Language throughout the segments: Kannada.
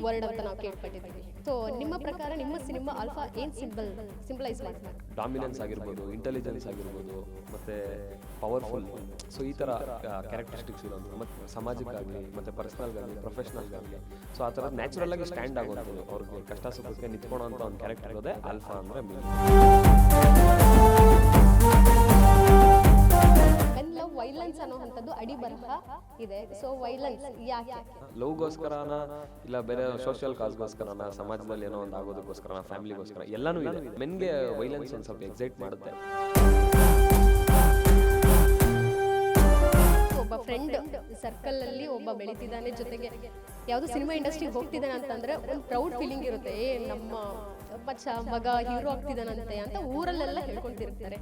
ವರ್ಡ್ ಅಂತ ನಾವು ಕೇಳ್ಪಟ್ಟಿದ್ದೀವಿ. ಸೊ ನಿಮ್ಮ ಪ್ರಕಾರ ನಿಮ್ಮ ಸಿನಿಮಾ ಆಲ್ಫಾ ಏನು ಸಿಂಬಲೈಸ್ ಮಾಡ್ತಾರೆ? ಡಾಮಿನೆನ್ಸ್ ಆಗಿರ್ಬೋದು, ಇಂಟೆಲಿಜೆನ್ಸ್ ಆಗಿರ್ಬೋದು, ಮತ್ತು ಪವರ್ಫುಲ್. ಸೊ ಈ ಥರ ಕ್ಯಾರೆಕ್ಟರಿಸ್ಟಿಕ್ಸ್ ಇರೋದು, ಮತ್ತು ಸಮಾಜಕ್ಕಾಗಲಿ ಮತ್ತು ಪರ್ಸ್ನಲ್ಗಾಗಲಿ ಪ್ರೊಫೆಷ್ನಲ್ಗಾಗಲಿ ಸೊ ಆ ಥರ ನ್ಯಾಚುರಲ್ ಆಗಿ ಸ್ಟ್ಯಾಂಡ್ ಆಗುವಂಥದ್ದು, ಅವ್ರಿಗೆ ಕಷ್ಟ ಸುಖಕ್ಕೆ ನಿಂತ್ಕೊಳ್ಳೋ ಅಂತ ಒಂದು ಕ್ಯಾರೆಕ್ಟರ್ ಇರೋದೇ ಆಲ್ಫಾ ಅಂದರೆ ವೈಲೆನ್ಸ್ ಅನ್ನೋವಂಥದ್ದು ಅಡಿ ಬರಹ ಇದೆ. ಸೊ ವೈಲೆನ್ಸ್ ಯಾಕೆ? ಲವ್ಗೋಸ್ಕರನ ಇಲ್ಲ ಬೇರೆ ಸೋಷಿಯಲ್ ಕಾಸ್ಗೋಸ್ಕರನ, ಸಮಾಜದಲ್ಲಿ ಏನೋ ಒಂದು ಆಗೋದಕ್ಕೋಸ್ಕರ, ಫ್ಯಾಮಿಲಿಗೋಸ್ಕರ ಎಲ್ಲನೂ ಇದೆ. ಮೆನ್ಗೆ ವೈಲೆನ್ಸ್ ಒಂದು ಸ್ವಲ್ಪ ಎಕ್ಸೈಟ್ ಮಾಡುತ್ತೆ. ಒಬ್ಬ ಫ್ರೆಂಡ್ ಸರ್ಕಲ್ ಅಲ್ಲಿ ಒಬ್ಬ ಬೆಳೀತಿದ್ದಾನೆ, ಜೊತೆಗೆ ಯಾವ್ದು ಸಿನಿಮಾ ಇಂಡಸ್ಟ್ರಿಗೆ ಹೋಗ್ತಿದ್ದಾನೆ ಅಂತಂದ್ರೆ ಒಂದು ಪ್ರೌಡ್ ಫೀಲಿಂಗ್ ಇರುತ್ತೆ. ನಮ್ಮ ಮಗ ಹೀರೋ ಆಗ್ತಿದ್ದಾನಂತೆ ಅಂತ ಊರಲ್ಲೆಲ್ಲ ಹೇಳ್ಕೊಂತಿರ್ತಾರೆ.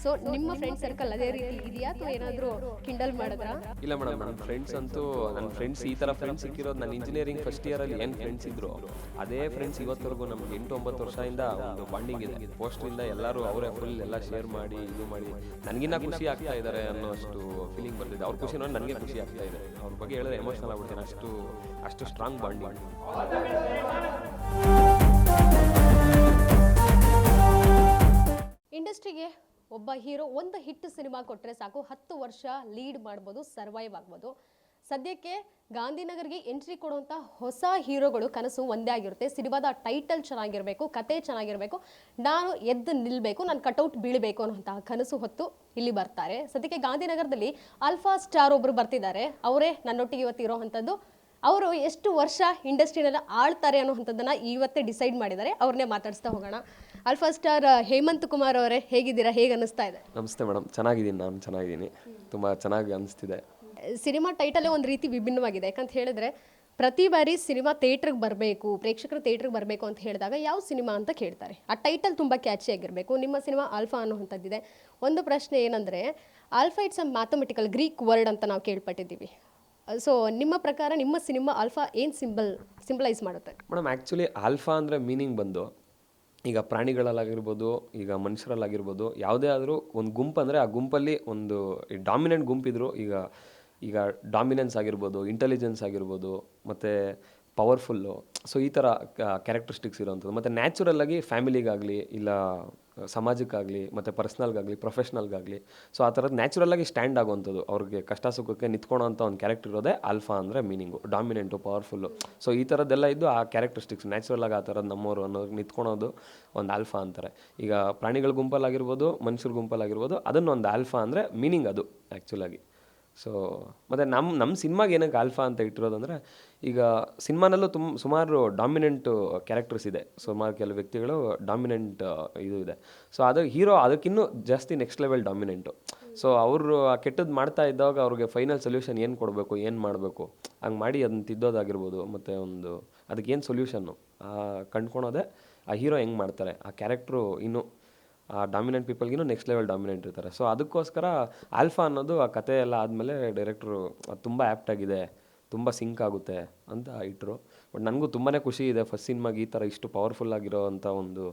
ಸೊ ನಿಮ್ಮ ಫ್ರೆಂಡ್ ಸರ್ಕಲ್ ಅದೇ ರೀತಿ ಇದೆಯಾ ಅಥವಾ ಏನಾದರೂ ಕಿಂಡಲ್ ಮಾಡಿದ್ರಾ? ಇಲ್ಲ ಮೇಡಮ್, ನನ್ನ ಫ್ರೆಂಡ್ಸ್ ಅಂತೂ ಈ ಥರ ಫ್ರೆಂಡ್ಸ್ ಸಿಕ್ಕಿರೋದು ನನ್ನ ಇಂಜಿನಿಯರಿಂಗ್ ಫಸ್ಟ್ ಇಯರಲ್ಲಿ ಏನು ಫ್ರೆಂಡ್ಸ್ ಇದ್ರು ಅದೇ ಫ್ರೆಂಡ್ಸ್ ಇವತ್ತರೆಗೂ ನಮ್ಗೆ 8-9 ವರ್ಷದಿಂದ ಒಂದು ಬಾಂಡಿಂಗ್ ಇದೆ. ಪೋಸ್ಟ್ರಿಂದ ಎಲ್ಲರೂ ಅವರೇ ಫುಲ್ ಎಲ್ಲ ಶೇರ್ ಮಾಡಿ ಇದು ಮಾಡಿ ನನಗಿನ್ನ ಖುಷಿ ಆಗ್ತಾ ಇದ್ದಾರೆ ಅನ್ನೋಷ್ಟು ಫೀಲಿಂಗ್ ಬರ್ತಿದೆ. ಅವ್ರ ಖುಷಿ ನೋಡಿ ನನಗೆ ಖುಷಿ ಆಗ್ತಾ ಇದೆ. ಅವ್ರ ಬಗ್ಗೆ ಹೇಳಿದ್ರೆ ಎಮೋಷನಲ್ ಆಗ್ಬಿಡ್ತೀನಿ, ಅಷ್ಟು ಸ್ಟ್ರಾಂಗ್ ಬಾಂಡಿಂಗ್. ಇಂಡಸ್ಟ್ರಿಗೆ ಒಬ್ಬ ಹೀರೋ ಒಂದು ಹಿಟ್ ಸಿನಿಮಾ ಕೊಟ್ಟರೆ ಸಾಕು, 10 ವರ್ಷ ಲೀಡ್ ಮಾಡ್ಬೋದು, ಸರ್ವೈವ್ ಆಗ್ಬೋದು. ಸದ್ಯಕ್ಕೆ ಗಾಂಧಿನಗರ್ಗೆ ಎಂಟ್ರಿ ಕೊಡುವಂಥ ಹೊಸ ಹೀರೋಗಳು ಕನಸು ಒಂದೇ ಆಗಿರುತ್ತೆ. ಸಿನಿಮಾದ ಟೈಟಲ್ ಚೆನ್ನಾಗಿರಬೇಕು, ಕತೆ ಚೆನ್ನಾಗಿರಬೇಕು, ನಾನು ಎದ್ದು ನಿಲ್ಲಬೇಕು, ನಾನು ಕಟೌಟ್ ಬೀಳಬೇಕು ಅನ್ನೋಂತಹ ಕನಸು ಹೊತ್ತು ಇಲ್ಲಿ ಬರ್ತಾರೆ. ಸದ್ಯಕ್ಕೆ ಗಾಂಧಿನಗರದಲ್ಲಿ ಆಲ್ಫಾ ಸ್ಟಾರ್ ಒಬ್ಬರು ಬರ್ತಿದ್ದಾರೆ. ಅವರೇ ನನ್ನೊಟ್ಟಿಗೆ ಇವತ್ತು ಇರೋವಂಥದ್ದು. ಅವರು ಎಷ್ಟು ವರ್ಷ ಇಂಡಸ್ಟ್ರಿನೆಲ್ಲ ಆಳ್ತಾರೆ ಅನ್ನೋವಂಥದ್ದನ್ನು ಇವತ್ತೇ ಡಿಸೈಡ್ ಮಾಡಿದ್ದಾರೆ. ಅವ್ರನ್ನೇ ಮಾತಾಡಿಸ್ತಾ ಹೋಗೋಣ. ಆಲ್ಫಾ ಸ್ಟಾರ್ ಹೇಮಂತ್ ಕುಮಾರ್ ಅವರೇ, ಹೇಗಿದ್ದೀರಾ? ಹೇಗೆ ಅನ್ನಿಸ್ತಾ ಇದೆ? ನಮಸ್ತೆ ಮೇಡಮ್, ಚೆನ್ನಾಗಿದ್ದೀನಿ. ನಾನು ಚೆನ್ನಾಗಿದ್ದೀನಿ, ತುಂಬ ಚೆನ್ನಾಗಿ ಅನಿಸ್ತಿದೆ. ಸಿನಿಮಾ ಟೈಟಲೇ ಒಂದು ರೀತಿ ವಿಭಿನ್ನವಾಗಿದೆ. ಯಾಕಂತ ಹೇಳಿದ್ರೆ ಪ್ರತಿ ಬಾರಿ ಸಿನಿಮಾ ಥಿಯೇಟ್ರಿಗೆ ಬರಬೇಕು, ಪ್ರೇಕ್ಷಕರು ಥಿಯೇಟ್ರಿಗೆ ಬರಬೇಕು ಅಂತ ಹೇಳಿದಾಗ ಯಾವ ಸಿನಿಮಾ ಅಂತ ಕೇಳ್ತಾರೆ. ಆ ಟೈಟಲ್ ತುಂಬ ಕ್ಯಾಚಿ ಆಗಿರಬೇಕು. ನಿಮ್ಮ ಸಿನಿಮಾ ಆಲ್ಫಾ ಅನ್ನುವಂಥದ್ದಿದೆ. ಒಂದು ಪ್ರಶ್ನೆ ಏನಂದರೆ, alpha it's a mathematical Greek word ಅಂತ ನಾವು ಕೇಳ್ಪಟ್ಟಿದ್ದೀವಿ. ಸೊ ನಿಮ್ಮ ಪ್ರಕಾರ ನಿಮ್ಮ ಸಿನಿಮಾ ಆಲ್ಫಾ ಏನು ಸಿಂಬಲೈಸ್ ಮಾಡುತ್ತೆ? ಮೇಡಮ್, ಆ್ಯಕ್ಚುಲಿ ಆಲ್ಫಾ ಅಂದರೆ ಮೀನಿಂಗ್ ಬಂದು ಈಗ ಪ್ರಾಣಿಗಳಲ್ಲಾಗಿರ್ಬೋದು, ಈಗ ಮನುಷ್ಯರಲ್ಲಾಗಿರ್ಬೋದು, ಯಾವುದೇ ಆದರೂ ಒಂದು ಗುಂಪು ಅಂದರೆ ಆ ಗುಂಪಲ್ಲಿ ಒಂದು ಡಾಮಿನೆಂಟ್ ಗುಂಪಿದ್ರು. ಈಗ ಡಾಮಿನೆನ್ಸ್ ಆಗಿರ್ಬೋದು, ಇಂಟೆಲಿಜೆನ್ಸ್ ಆಗಿರ್ಬೋದು, ಮತ್ತು ಪವರ್ಫುಲ್ಲು. ಸೊ ಈ ಥರ ಕ್ಯಾರೆಕ್ಟರಿಸ್ಟಿಕ್ಸ್ ಇರೋವಂಥದ್ದು. ಮತ್ತು ನ್ಯಾಚುರಲ್ಲಾಗಿ ಫ್ಯಾಮಿಲಿಗಾಗಲಿ ಇಲ್ಲ ಸಮಾಜಕ್ಕಾಗಲಿ ಮತ್ತು ಪರ್ಸ್ನಲ್ಗಾಗಲಿ ಪ್ರೊಫೆಷ್ನಲ್ಗಾಗಲಿ ಸೊ ಆ ಥರದ್ದು ನ್ಯಾಚುರಲ್ಲಾಗಿ ಸ್ಟ್ಯಾಂಡ್ ಆಗುವಂಥದ್ದು, ಅವ್ರಿಗೆ ಕಷ್ಟ ಸುಖಕ್ಕೆ ನಿಂತ್ಕೊಳ್ಳೋ ಅಂಥ ಒಂದು ಕ್ಯಾರೆಕ್ಟರ್ ಇರೋದೇ ಆಲ್ಫಾ ಅಂದರೆ ಮೀನಿಂಗು. ಡಾಮಿನೆಂಟು, ಪವರ್ಫುಲ್ಲು. ಸೊ ಈ ಥರದ್ದೆಲ್ಲ ಇದ್ದು ಆ ಕ್ಯಾರೆಕ್ಟರಿಸ್ಟಿಕ್ಸ್ ನ್ಯಾಚುರಲ್ಲಾಗಿ ಆ ಥರದ್ದು ನಮ್ಮವರು ಅನ್ನೋದು ನಿಂತ್ಕೊಳೋದು ಒಂದು ಆಲ್ಫಾ ಅಂತಾರೆ. ಈಗ ಪ್ರಾಣಿಗಳ ಗುಂಪಲ್ಲಾಗಿರ್ಬೋದು, ಮನುಷ್ಯರ ಗುಂಪಲ್ಲಾಗಿರ್ಬೋದು, ಅದನ್ನೊಂದು ಆಲ್ಫಾ ಅಂದರೆ ಮೀನಿಂಗ್ ಅದು ಆ್ಯಕ್ಚುಲಾಗಿ. ಸೊ ಮತ್ತು ನಮ್ಮ ಸಿನಿಮಾಗೆ ಏನಕ್ಕೆ ಆಲ್ಫಾ ಅಂತ ಇಟ್ಟಿರೋದಂದರೆ, ಈಗ ಸಿನಿಮಾನಲ್ಲೂ ಸುಮಾರು ಡಾಮಿನೆಂಟು ಕ್ಯಾರೆಕ್ಟರ್ಸ್ ಇದೆ. ಸುಮಾರು ಕೆಲವು ವ್ಯಕ್ತಿಗಳು ಡಾಮಿನೆಂಟ್ ಇದು ಇದೆ. ಸೊ ಅದು ಹೀರೋ ಅದಕ್ಕಿನ್ನೂ ಜಾಸ್ತಿ ನೆಕ್ಸ್ಟ್ ಲೆವೆಲ್ ಡಾಮಿನೆಂಟು. ಸೊ ಅವರು ಆ ಕೆಟ್ಟದ್ದು ಮಾಡ್ತಾ ಇದ್ದಾಗ ಅವ್ರಿಗೆ ಫೈನಲ್ ಸೊಲ್ಯೂಷನ್ ಏನು ಕೊಡಬೇಕು, ಏನು ಮಾಡಬೇಕು, ಹಂಗೆ ಮಾಡಿ ಅದನ್ನ ತಿದ್ದೋದಾಗಿರ್ಬೋದು, ಮತ್ತು ಒಂದು ಅದಕ್ಕೇನು ಸೊಲ್ಯೂಷನ್ನು ಕಂಡ್ಕೊಳೋದೇ ಆ ಹೀರೋ ಹೆಂಗೆ ಮಾಡ್ತಾರೆ. ಆ ಕ್ಯಾರೆಕ್ಟ್ರು ಇನ್ನೂ ಆ ಡಾಮಿನೆಂಟ್ ಪೀಪಲ್ಗಿನ್ನೂ ನೆಕ್ಸ್ಟ್ ಲೆವೆಲ್ ಡಾಮಿನೆಂಟ್ ಇರ್ತಾರೆ. ಸೊ ಅದಕ್ಕೋಸ್ಕರ ಆಲ್ಫಾ ಅನ್ನೋದು ಆ ಕತೆ ಎಲ್ಲ ಆದಮೇಲೆ ಡೈರೆಕ್ಟ್ರು ಅದು ತುಂಬ ಆ್ಯಪ್ಟಾಗಿದೆ, ತುಂಬ ಸಿಂಕ್ ಆಗುತ್ತೆ ಅಂತ ಇಟ್ಟರು. ಬಟ್ ನನಗೂ ತುಂಬಾ ಖುಷಿ ಇದೆ. ಫಸ್ಟ್ ಸಿನಿಮಾಗೆ ಈ ಥರ ಇಷ್ಟು ಪವರ್ಫುಲ್ ಆಗಿರೋ ಅಂಥ ಒಂದು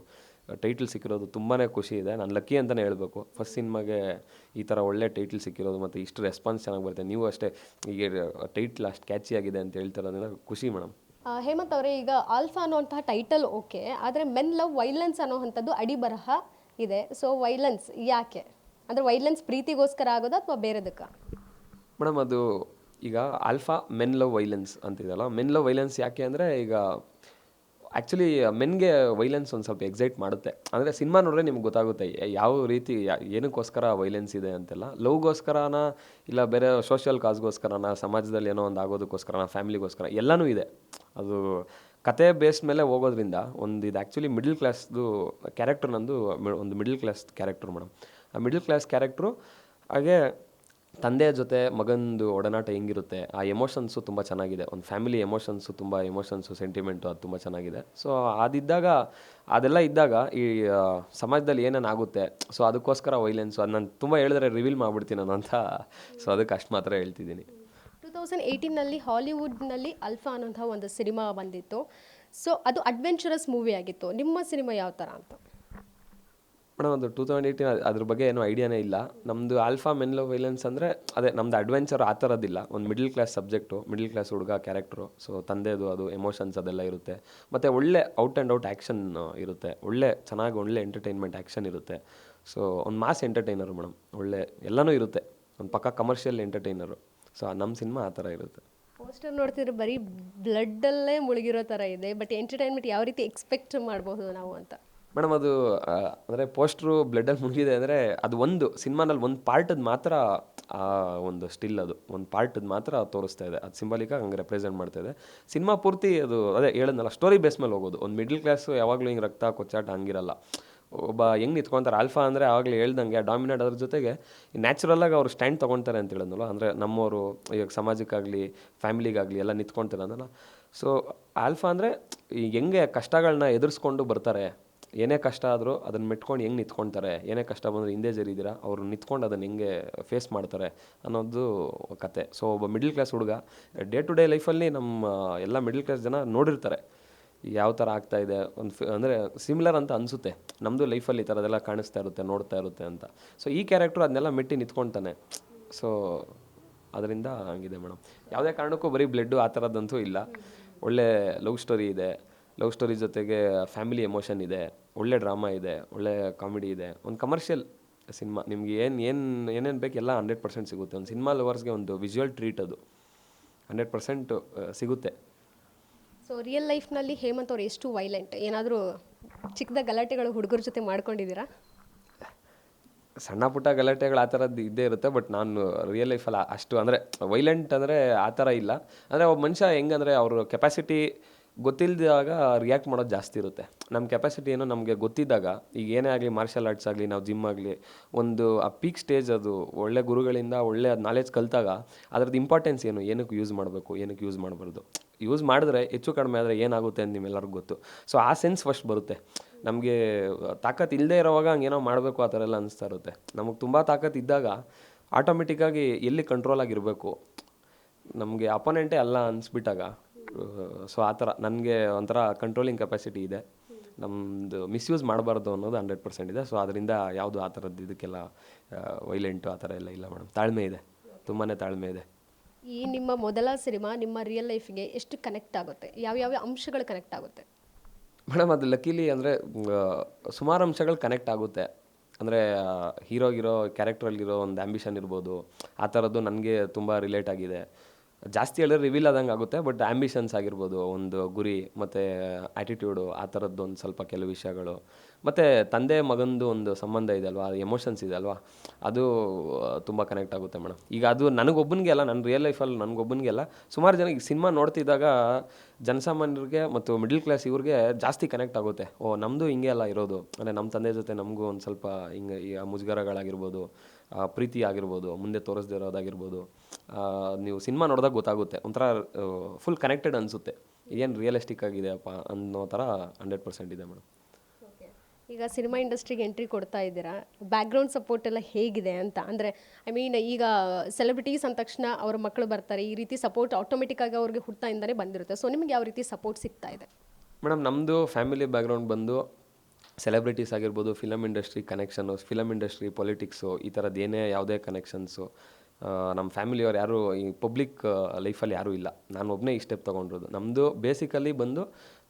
ಟೈಟಲ್ ಸಿಕ್ಕಿರೋದು ತುಂಬಾ ಖುಷಿ ಇದೆ. ನಾನು ಲಕ್ಕಿ ಅಂತಲೇ ಹೇಳಬೇಕು. ಫಸ್ಟ್ ಸಿನಿಮಾಗೆ ಈ ಥರ ಒಳ್ಳೆ ಟೈಟಲ್ ಸಿಕ್ಕಿರೋದು ಮತ್ತು ಇಷ್ಟು ರೆಸ್ಪಾನ್ಸ್ ಚೆನ್ನಾಗಿ ಬರುತ್ತೆ. ನೀವು ಅಷ್ಟೇ, ಈಗ ಟೈಟ್ಲ್ ಅಷ್ಟು ಕ್ಯಾಚಿ ಆಗಿದೆ ಅಂತ ಹೇಳ್ತಿರೋದ್ರಿಂದ ಖುಷಿ ಮೇಡಮ್. ಹೇಮಂತ್ ಅವರೇ, ಈಗ ಆಲ್ಫಾ ಅನ್ನೋಂತಹ ಟೈಟಲ್ ಓಕೆ, ಆದರೆ ಮೆನ್ ಲವ್ ವೈಲೆನ್ಸ್ ಅನ್ನೋವಂಥದ್ದು ಅಡಿ ಬರಹ ಇದೆ. ಸೊ ವೈಲೆನ್ಸ್ ಯಾಕೆ? ಅಂದರೆ ವೈಲೆನ್ಸ್ ಪ್ರೀತಿಗೋಸ್ಕರ ಆಗೋದು ಅಥವಾ ಬೇರೆದಕ್ಕ? ಮೇಡಮ್, ಅದು ಈಗ ಆಲ್ಫಾ ಮೆನ್ ಲವ್ ವೈಲೆನ್ಸ್ ಅಂತಿದೆಯಲ್ಲ, ಮೆನ್ ಲವ್ ವೈಲೆನ್ಸ್ ಯಾಕೆ ಅಂದರೆ, ಈಗ ಆ್ಯಕ್ಚುಲಿ ಮೆನ್ಗೆ ವೈಲೆನ್ಸ್ ಒಂದು ಸ್ವಲ್ಪ ಎಕ್ಸೈಟ್ ಮಾಡುತ್ತೆ. ಅಂದರೆ ಸಿನಿಮಾ ನೋಡಿದ್ರೆ ನಿಮ್ಗೆ ಗೊತ್ತಾಗುತ್ತೆ ಯಾವ ರೀತಿ ಏನಕ್ಕೋಸ್ಕರ ವೈಲೆನ್ಸ್ ಇದೆ ಅಂತೆಲ್ಲ. ಲವ್ಗೋಸ್ಕರನ ಇಲ್ಲ ಬೇರೆ ಸೋಷಿಯಲ್ ಕಾಸ್ಗೋಸ್ಕರನ, ಸಮಾಜದಲ್ಲಿ ಏನೋ ಒಂದು ಆಗೋದಕ್ಕೋಸ್ಕರ, ಫ್ಯಾಮಿಲಿಗೋಸ್ಕರ ಎಲ್ಲನೂ ಇದೆ. ಅದು ಕತೆ ಬೇಸ್ಡ್ ಮೇಲೆ ಹೋಗೋದ್ರಿಂದ ಇದು ಆ್ಯಕ್ಚುಲಿ ಮಿಡಲ್ ಕ್ಲಾಸ್ದು ಕ್ಯಾರೆಕ್ಟರ್. ನಂದು ಒಂದು ಮಿಡಲ್ ಕ್ಲಾಸ್ ಕ್ಯಾರೆಕ್ಟರ್ ಮೇಡಮ್. ಆ ಮಿಡಲ್ ಕ್ಲಾಸ್ ಕ್ಯಾರೆಕ್ಟ್ರು ಹಾಗೆ ತಂದೆಯ ಜೊತೆ ಮಗಂದು ಒಡನಾಟ ಹೆಂಗಿರುತ್ತೆ, ಆ ಎಮೋಷನ್ಸು ತುಂಬ ಚೆನ್ನಾಗಿದೆ. ಒಂದು ಫ್ಯಾಮಿಲಿ ಎಮೋಷನ್ಸು, ತುಂಬ ಎಮೋಷನ್ಸು, ಸೆಂಟಿಮೆಂಟು ಅದು ತುಂಬ ಚೆನ್ನಾಗಿದೆ. ಸೊ ಅದೆಲ್ಲ ಇದ್ದಾಗ ಈ ಸಮಾಜದಲ್ಲಿ ಏನೇನು ಆಗುತ್ತೆ, ಸೊ ಅದಕ್ಕೋಸ್ಕರ ವೈಲೆನ್ಸು ಅದು ನಾನು ತುಂಬ ಹೇಳಿದ್ರೆ ರಿವೀಲ್ ಮಾಡಿಬಿಡ್ತೀನಿ ನಾನು ಅಂತ. ಸೊ ಅದಕ್ಕೆ ಅಷ್ಟು ಮಾತ್ರ ಹೇಳ್ತಿದ್ದೀನಿ. 2018ನಲ್ಲಿ ಹಾಲಿವುಡ್ನಲ್ಲಿ ಆಲ್ಫಾ ಅನ್ನೋಂಥ ಒಂದು ಸಿನಿಮಾ ಬಂದಿತ್ತು. ಸೊ ಅದು ಅಡ್ವೆಂಚರಸ್ ಮೂವಿ ಆಗಿತ್ತು. ನಿಮ್ಮ ಸಿನಿಮಾ ಯಾವ ಥರ ಅಂತ? ಮೇಡಮ್ ಅದು 2018 ಅದ್ರ ಬಗ್ಗೆ ಏನೂ ಐಡಿಯಾನೇ ಇಲ್ಲ. ನಮ್ಮದು ಆಲ್ಫಾ ಮೆನ್ಲೋ ವೈಲೆನ್ಸ್ ಅಂದರೆ ಅದೇ ನಮ್ದು ಅಡ್ವೆಂಚರ್ ಆ ಥರದ್ದಿಲ್ಲ. ಒಂದು middle class subject, middle class ಹುಡುಗ ಕ್ಯಾರೆಕ್ಟ್ರು. ಸೊ ತಂದೆದು ಅದು ಎಮೋಷನ್ಸ್ ಅದೆಲ್ಲ ಇರುತ್ತೆ. ಮತ್ತು ಒಳ್ಳೆ ಔಟ್ ಆ್ಯಂಡ್ ಔಟ್ ಆ್ಯಕ್ಷನ್ ಇರುತ್ತೆ. ಒಳ್ಳೆ ಎಂಟರ್ಟೈನ್ಮೆಂಟ್ ಆ್ಯಕ್ಷನ್ ಇರುತ್ತೆ. ಸೊ ಒಂದು ಮಾಸ್ ಎಂಟರ್ಟೈನರು ಮೇಡಮ್. ಒಳ್ಳೆ ಎಲ್ಲನೂ ಇರುತ್ತೆ. ಒಂದು ಪಕ್ಕ ಕಮರ್ಷಿಯಲ್ ಎಂಟರ್ಟೈನರು. ಸೊ ನಮ್ಮ ಸಿನಿಮಾ ಆ ಥರ ಇರುತ್ತೆ. ಪೋಸ್ಟರ್ ನೋಡ್ತಿದ್ರೆ ಬರೀ ಬ್ಲಡ್ಡಲ್ಲೇ ಮುಳುಗಿರೋ ಥರ ಇದೆ, ಬಟ್ ಎಂಟರ್ಟೈನ್ಮೆಂಟ್ ಯಾವ ರೀತಿ ಎಕ್ಸ್ಪೆಕ್ಟ್ ಮಾಡಬಹುದು ನಾವು ಅಂತ? ಮೇಡಮ್ ಅದು ಅಂದರೆ ಪೋಸ್ಟ್ರು ಬ್ಲಡ್ಡಲ್ಲಿ ಮುಳುಗಿದೆ ಅಂದರೆ ಅದು ಒಂದು ಸಿನಿಮಾನಲ್ಲಿ ಒಂದು ಪಾರ್ಟದ್ದು ಮಾತ್ರ ಆ ಒಂದು ಸ್ಟಿಲ್, ಅದು ಒಂದು ಪಾರ್ಟದ್ದು ಮಾತ್ರ ತೋರಿಸ್ತಾ ಇದೆ. ಅದು ಸಿಂಬಾಲಿಕಾಗಿ ಹಂಗೆ ರೆಪ್ರೆಸೆಂಟ್ ಮಾಡ್ತಾ ಇದೆ. ಸಿನಿಮಾ ಪೂರ್ತಿ ಅದು ಅದೇ ಹೇಳಿದ್ನಲ್ಲ, ಸ್ಟೋರಿ ಬೇಸ್ ಮೇಲೆ ಹೋಗೋದು. ಒಂದು ಮಿಡ್ಲ್ ಕ್ಲಾಸು ಯಾವಾಗಲೂ ಹಿಂಗೆ ರಕ್ತ ಕೊಚ್ಚಾಟ ಹಂಗಿರಲ್ಲ. ಒಬ್ಬ ಹೆಂಗೆ ನಿಂತ್ಕೊತಾರೆ ಆಲ್ಫಾ ಅಂದರೆ ಆವಾಗಲೇ ಹೇಳ್ದಂಗೆ ಡಾಮಿನೇಟ್, ಅದ್ರ ಜೊತೆಗೆ ನ್ಯಾಚುರಲಾಗಿ ಅವರು ಸ್ಟ್ಯಾಂಡ್ ತೊಗೊಳ್ತಾರೆ ಅಂತ ಹೇಳಿದ್ನಲ್ಲ. ಅಂದರೆ ನಮ್ಮವರು ಇವಾಗ ಸಮಾಜಕ್ಕಾಗಲಿ ಫ್ಯಾಮಿಲಿಗಾಗಲಿ ಎಲ್ಲ ನಿಂತ್ಕೊಳ್ತಾರೆ ಅಂದಲ್ಲ. ಸೊ ಆಲ್ಫಾ ಅಂದರೆ ಈಗ ಹೆಂಗೆ ಕಷ್ಟಗಳನ್ನ ಎದುರಿಸ್ಕೊಂಡು ಬರ್ತಾರೆ, ಏನೇ ಕಷ್ಟ ಆದರೂ ಅದನ್ನು ಮೆಟ್ಕೊಂಡು ಹೆಂಗೆ ನಿಂತ್ಕೊಳ್ತಾರೆ, ಏನೇ ಕಷ್ಟ ಬಂದರೂ ಹಿಂದೆ ಜರಿದಿರ ಅವರು ನಿಂತ್ಕೊಂಡು ಅದನ್ನು ಹೆಂಗೆ ಫೇಸ್ ಮಾಡ್ತಾರೆ ಅನ್ನೋದು ಕತೆ. ಸೊ ಒಬ್ಬ ಮಿಡ್ಲ್ ಕ್ಲಾಸ್ ಹುಡುಗ ಡೇ ಟು ಡೇ ಲೈಫಲ್ಲಿ ನಮ್ಮ ಎಲ್ಲ ಮಿಡ್ಲ್ ಕ್ಲಾಸ್ ಜನ ನೋಡಿರ್ತಾರೆ ಯಾವ ಥರ ಆಗ್ತಾ ಇದೆ. ಅಂದರೆ ಸಿಮಿಲರ್ ಅಂತ ಅನಿಸುತ್ತೆ, ನಮ್ಮದು ಲೈಫಲ್ಲಿ ಈ ಥರದೆಲ್ಲ ಕಾಣಿಸ್ತಾ ಇರುತ್ತೆ, ನೋಡ್ತಾ ಇರುತ್ತೆ ಅಂತ. ಸೊ ಈ ಕ್ಯಾರೆಕ್ಟ್ರು ಅದನ್ನೆಲ್ಲ ಮೆಟ್ಟಿ ನಿಂತ್ಕೊಳ್ತಾನೆ. ಸೊ ಅದರಿಂದ ಹಂಗಿದೆ ಮೇಡಮ್. ಯಾವುದೇ ಕಾರಣಕ್ಕೂ ಬರೀ ಬ್ಲಡ್ಡು ಆ ಥರದ್ದಂತೂ ಇಲ್ಲ. ಒಳ್ಳೆ ಲವ್ ಸ್ಟೋರಿ ಇದೆ. ಲವ್ ಸ್ಟೋರಿ ಜೊತೆಗೆ ಫ್ಯಾಮಿಲಿ ಎಮೋಷನ್ ಇದೆ, ಒಳ್ಳೆ ಡ್ರಾಮಾ ಇದೆ, ಒಳ್ಳೆ ಕಾಮಿಡಿ ಇದೆ. ಒಂದು ಕಮರ್ಷಿಯಲ್ ಸಿನಿಮಾ. ನಿಮ್ಗೆ ಏನೇನು ಬೇಕು ಎಲ್ಲ 100% ಸಿಗುತ್ತೆ. ಒಂದು ಸಿನಿಮಾ ಲವರ್ಸ್ಗೆ ಒಂದು ವಿಜುವಲ್ ಟ್ರೀಟ್ ಅದು 100% ಸಿಗುತ್ತೆ. ಸೊ ರಿಯಲ್ ಲೈಫ್ನಲ್ಲಿ ಹೇಮಂತ್ ಅವ್ರು ಎಷ್ಟು ವೈಲೆಂಟ್? ಏನಾದರೂ ಚಿಕ್ಕದ ಗಲಾಟೆಗಳು ಹುಡುಗರ ಜೊತೆ ಮಾಡ್ಕೊಂಡಿದ್ದೀರಾ? ಸಣ್ಣ ಪುಟ್ಟ ಗಲಾಟೆಗಳು ಆ ಥರದ್ದು ಇದ್ದೇ ಇರುತ್ತೆ. ಬಟ್ ನಾನು ರಿಯಲ್ ಲೈಫಲ್ಲಿ ಅಷ್ಟು ಅಂದರೆ ವೈಲೆಂಟ್ ಅಂದರೆ ಆ ಥರ ಇಲ್ಲ. ಅಂದರೆ ಒಬ್ಬ ಮನುಷ್ಯ ಹೆಂಗಂದರೆ ಅವ್ರ ಕೆಪಾಸಿಟಿ ಗೊತ್ತಿಲ್ಲದಾಗ ರಿಯಾಕ್ಟ್ ಮಾಡೋದು ಜಾಸ್ತಿ ಇರುತ್ತೆ. ನಮ್ಮ ಕೆಪಾಸಿಟಿ ಏನೋ ನಮಗೆ ಗೊತ್ತಿದ್ದಾಗ, ಈಗ ಏನೇ ಆಗಲಿ, ಮಾರ್ಷಲ್ ಆರ್ಟ್ಸ್ ಆಗಲಿ, ನಾವು ಜಿಮ್ ಆಗಲಿ, ಒಂದು ಆ ಪೀಕ್ ಸ್ಟೇಜ್, ಅದು ಒಳ್ಳೆ ಗುರುಗಳಿಂದ ಒಳ್ಳೆ ನಾಲೆಜ್ ಕಲಿತಾಗ ಅದ್ರದ್ದು ಇಂಪಾರ್ಟೆನ್ಸ್ ಏನು, ಏನಕ್ಕೆ ಯೂಸ್ ಮಾಡಬೇಕು, ಏನಕ್ಕೆ ಯೂಸ್ ಮಾಡಬಾರ್ದು, ಯೂಸ್ ಮಾಡಿದ್ರೆ ಹೆಚ್ಚು ಕಡಿಮೆ ಆದರೆ ಏನಾಗುತ್ತೆ ಅಂತ ನಿಮ್ಮೆಲ್ಲರಿಗೂ ಗೊತ್ತು. ಸೊ ಆ ಸೆನ್ಸ್ ಫಸ್ಟ್ ಬರುತ್ತೆ ನಮಗೆ. ತಾಕತ್ತು ಇಲ್ಲದೆ ಇರೋವಾಗ ಹಂಗೇನೋ ಮಾಡಬೇಕು ಆ ಥರ ಎಲ್ಲ ಅನಿಸ್ತಾ ಇರುತ್ತೆ. ನಮಗೆ ತುಂಬ ತಾಕತ್ತು ಇದ್ದಾಗ ಆಟೋಮೆಟಿಕ್ಕಾಗಿ ಎಲ್ಲಿ ಕಂಟ್ರೋಲ್ ಆಗಿರಬೇಕು, ನಮಗೆ ಅಪೋನೆಂಟೇ ಅಲ್ಲ ಅನಿಸ್ಬಿಟ್ಟಾಗ, ಸೊ ಆ ಥರ ನನಗೆ ಒಂಥರ ಕಂಟ್ರೋಲಿಂಗ್ ಕೆಪಾಸಿಟಿ ಇದೆ. ನಮ್ಮದು ಮಿಸ್ಯೂಸ್ ಮಾಡಬಾರ್ದು ಅನ್ನೋದು 100% ಇದೆ. ಸೊ ಅದರಿಂದ ಯಾವುದು ಆ ಥರದ್ದು ಇದಕ್ಕೆಲ್ಲ ವೈಲೆಂಟು ಆ ಥರ ಎಲ್ಲ ಇಲ್ಲ ಮೇಡಮ್. ತಾಳ್ಮೆ ಇದೆ, ತುಂಬಾ ತಾಳ್ಮೆ ಇದೆ. ಈ ನಿಮ್ಮ ಮೊದಲ ಸಿನಿಮಾ ನಿಮ್ಮ ರಿಯಲ್ ಲೈಫ್ಗೆ ಎಷ್ಟು ಕನೆಕ್ಟ್ ಆಗುತ್ತೆ? ಯಾವ್ಯಾವ ಅಂಶಗಳು ಕನೆಕ್ಟ್ ಆಗುತ್ತೆ? ಮೇಡಮ್ ಅದು ಲಕ್ಕಿಲಿ ಅಂದರೆ ಸುಮಾರು ಅಂಶಗಳು ಕನೆಕ್ಟ್ ಆಗುತ್ತೆ. ಅಂದರೆ ಹೀರೋಗಿರೋ ಕ್ಯಾರೆಕ್ಟ್ರಲ್ಲಿರೋ ಒಂದು ಆ್ಯಂಬಿಷನ್ ಇರ್ಬೋದು, ಆ ಥರದ್ದು ನನಗೆ ತುಂಬ ರಿಲೇಟ್ ಆಗಿದೆ. ಜಾಸ್ತಿ ಹೇಳಿದ್ರೆ ರಿವೀಲ್ ಆದಂಗೆ ಆಗುತ್ತೆ. ಬಟ್ ಆ್ಯಂಬಿಷನ್ಸ್ ಆಗಿರ್ಬೋದು, ಒಂದು ಗುರಿ ಮತ್ತು ಆ್ಯಟಿಟ್ಯೂಡು, ಆ ಥರದ್ದು ಒಂದು ಸ್ವಲ್ಪ ಕೆಲವು ವಿಷಯಗಳು. ಮತ್ತು ತಂದೆ ಮಗಂದು ಒಂದು ಸಂಬಂಧ ಇದೆ ಅಲ್ವಾ, ಅದು ಎಮೋಷನ್ಸ್ ಇದೆ ಅಲ್ವಾ, ಅದು ತುಂಬ ಕನೆಕ್ಟ್ ಆಗುತ್ತೆ ಮೇಡಮ್. ಈಗ ಅದು ನನಗೊಬ್ಬನಿಗೆ ಅಲ್ಲ, ನನ್ನ ರಿಯಲ್ ಲೈಫಲ್ಲಿ ನನಗೊಬ್ಬನಿಗೆ ಅಲ್ಲ, ಸುಮಾರು ಜನಕ್ಕೆ ಸಿನಿಮಾ ನೋಡ್ತಿದ್ದಾಗ ಜನಸಾಮಾನ್ಯರಿಗೆ ಮತ್ತು ಮಿಡ್ಲ್ ಕ್ಲಾಸ್ ಇವ್ರಿಗೆ ಜಾಸ್ತಿ ಕನೆಕ್ಟ್ ಆಗುತ್ತೆ. ಓ ನಮ್ಮದು ಹಿಂಗೆ ಅಲ್ಲ ಇರೋದು, ಅಂದರೆ ನಮ್ಮ ತಂದೆ ಜೊತೆ ನಮಗೂ ಒಂದು ಸ್ವಲ್ಪ ಹಿಂಗೆ ಈ ಮುಜುಗರಗಳಾಗಿರ್ಬೋದು, ಪ್ರೀತಿ ಆಗಿರ್ಬೋದು, ಮುಂದೆ ತೋರಿಸ್ದೇ ಇರೋದಾಗಿರ್ಬೋದು, ನೀವು ಸಿನಿಮಾ ನೋಡಿದಾಗ ಗೊತ್ತಾಗುತ್ತೆ. ಒಂಥರ ಫುಲ್ ಕನೆಕ್ಟೆಡ್ ಅನಿಸುತ್ತೆ. ಏನು ರಿಯಲಿಸ್ಟಿಕ್ ಆಗಿದೆಯಪ್ಪ ಅನ್ನೋ ಥರ 100% ಇದೆ ಮೇಡಮ್. ಈಗ ಸಿನಿಮಾ ಇಂಡಸ್ಟ್ರಿಗೆ ಎಂಟ್ರಿ ಕೊಡ್ತಾ ಇದ್ದೀರಾ, ಬ್ಯಾಕ್ಗ್ರೌಂಡ್ ಸಪೋರ್ಟ್ ಎಲ್ಲ ಹೇಗಿದೆ ಅಂತ? ಅಂದರೆ ಐ ಮೀನ್ ಈಗ ಸೆಲೆಬ್ರಿಟೀಸ್ ಅಂದ ತಕ್ಷಣ ಅವ್ರ ಮಕ್ಕಳು ಬರ್ತಾರೆ, ಈ ರೀತಿ ಸಪೋರ್ಟ್ ಆಟೋಮೆಟಿಕ್ಕಾಗಿ ಅವ್ರಿಗೆ ಹುಟ್ಟಾಯಿಂದಲೇ ಬಂದಿರುತ್ತೆ. ಸೊ ನಿಮ್ಗೆ ಯಾವ ರೀತಿ ಸಪೋರ್ಟ್ ಸಿಗ್ತಾ ಇದೆ? ಮೇಡಮ್ ನಮ್ಮದು ಫ್ಯಾಮಿಲಿ ಬ್ಯಾಕ್ಗ್ರೌಂಡ್ ಬಂದು ಸೆಲೆಬ್ರಿಟೀಸ್ ಆಗಿರ್ಬೋದು, film industry connection, film industry politics, ಈ ಥರದ್ದು ಏನೇ ಯಾವುದೇ ಕನೆಕ್ಷನ್ಸು ನಮ್ಮ ಫ್ಯಾಮಿಲಿಯವ್ರು ಯಾರೂ ಈ ಪಬ್ಲಿಕ್ ಲೈಫಲ್ಲಿ ಯಾರೂ ಇಲ್ಲ. ನಾನು ಒಬ್ಬನೇ ಈ ಸ್ಟೆಪ್ ತೊಗೊಂಡಿರೋದು. ನಮ್ಮದು ಬೇಸಿಕಲಿ ಬಂದು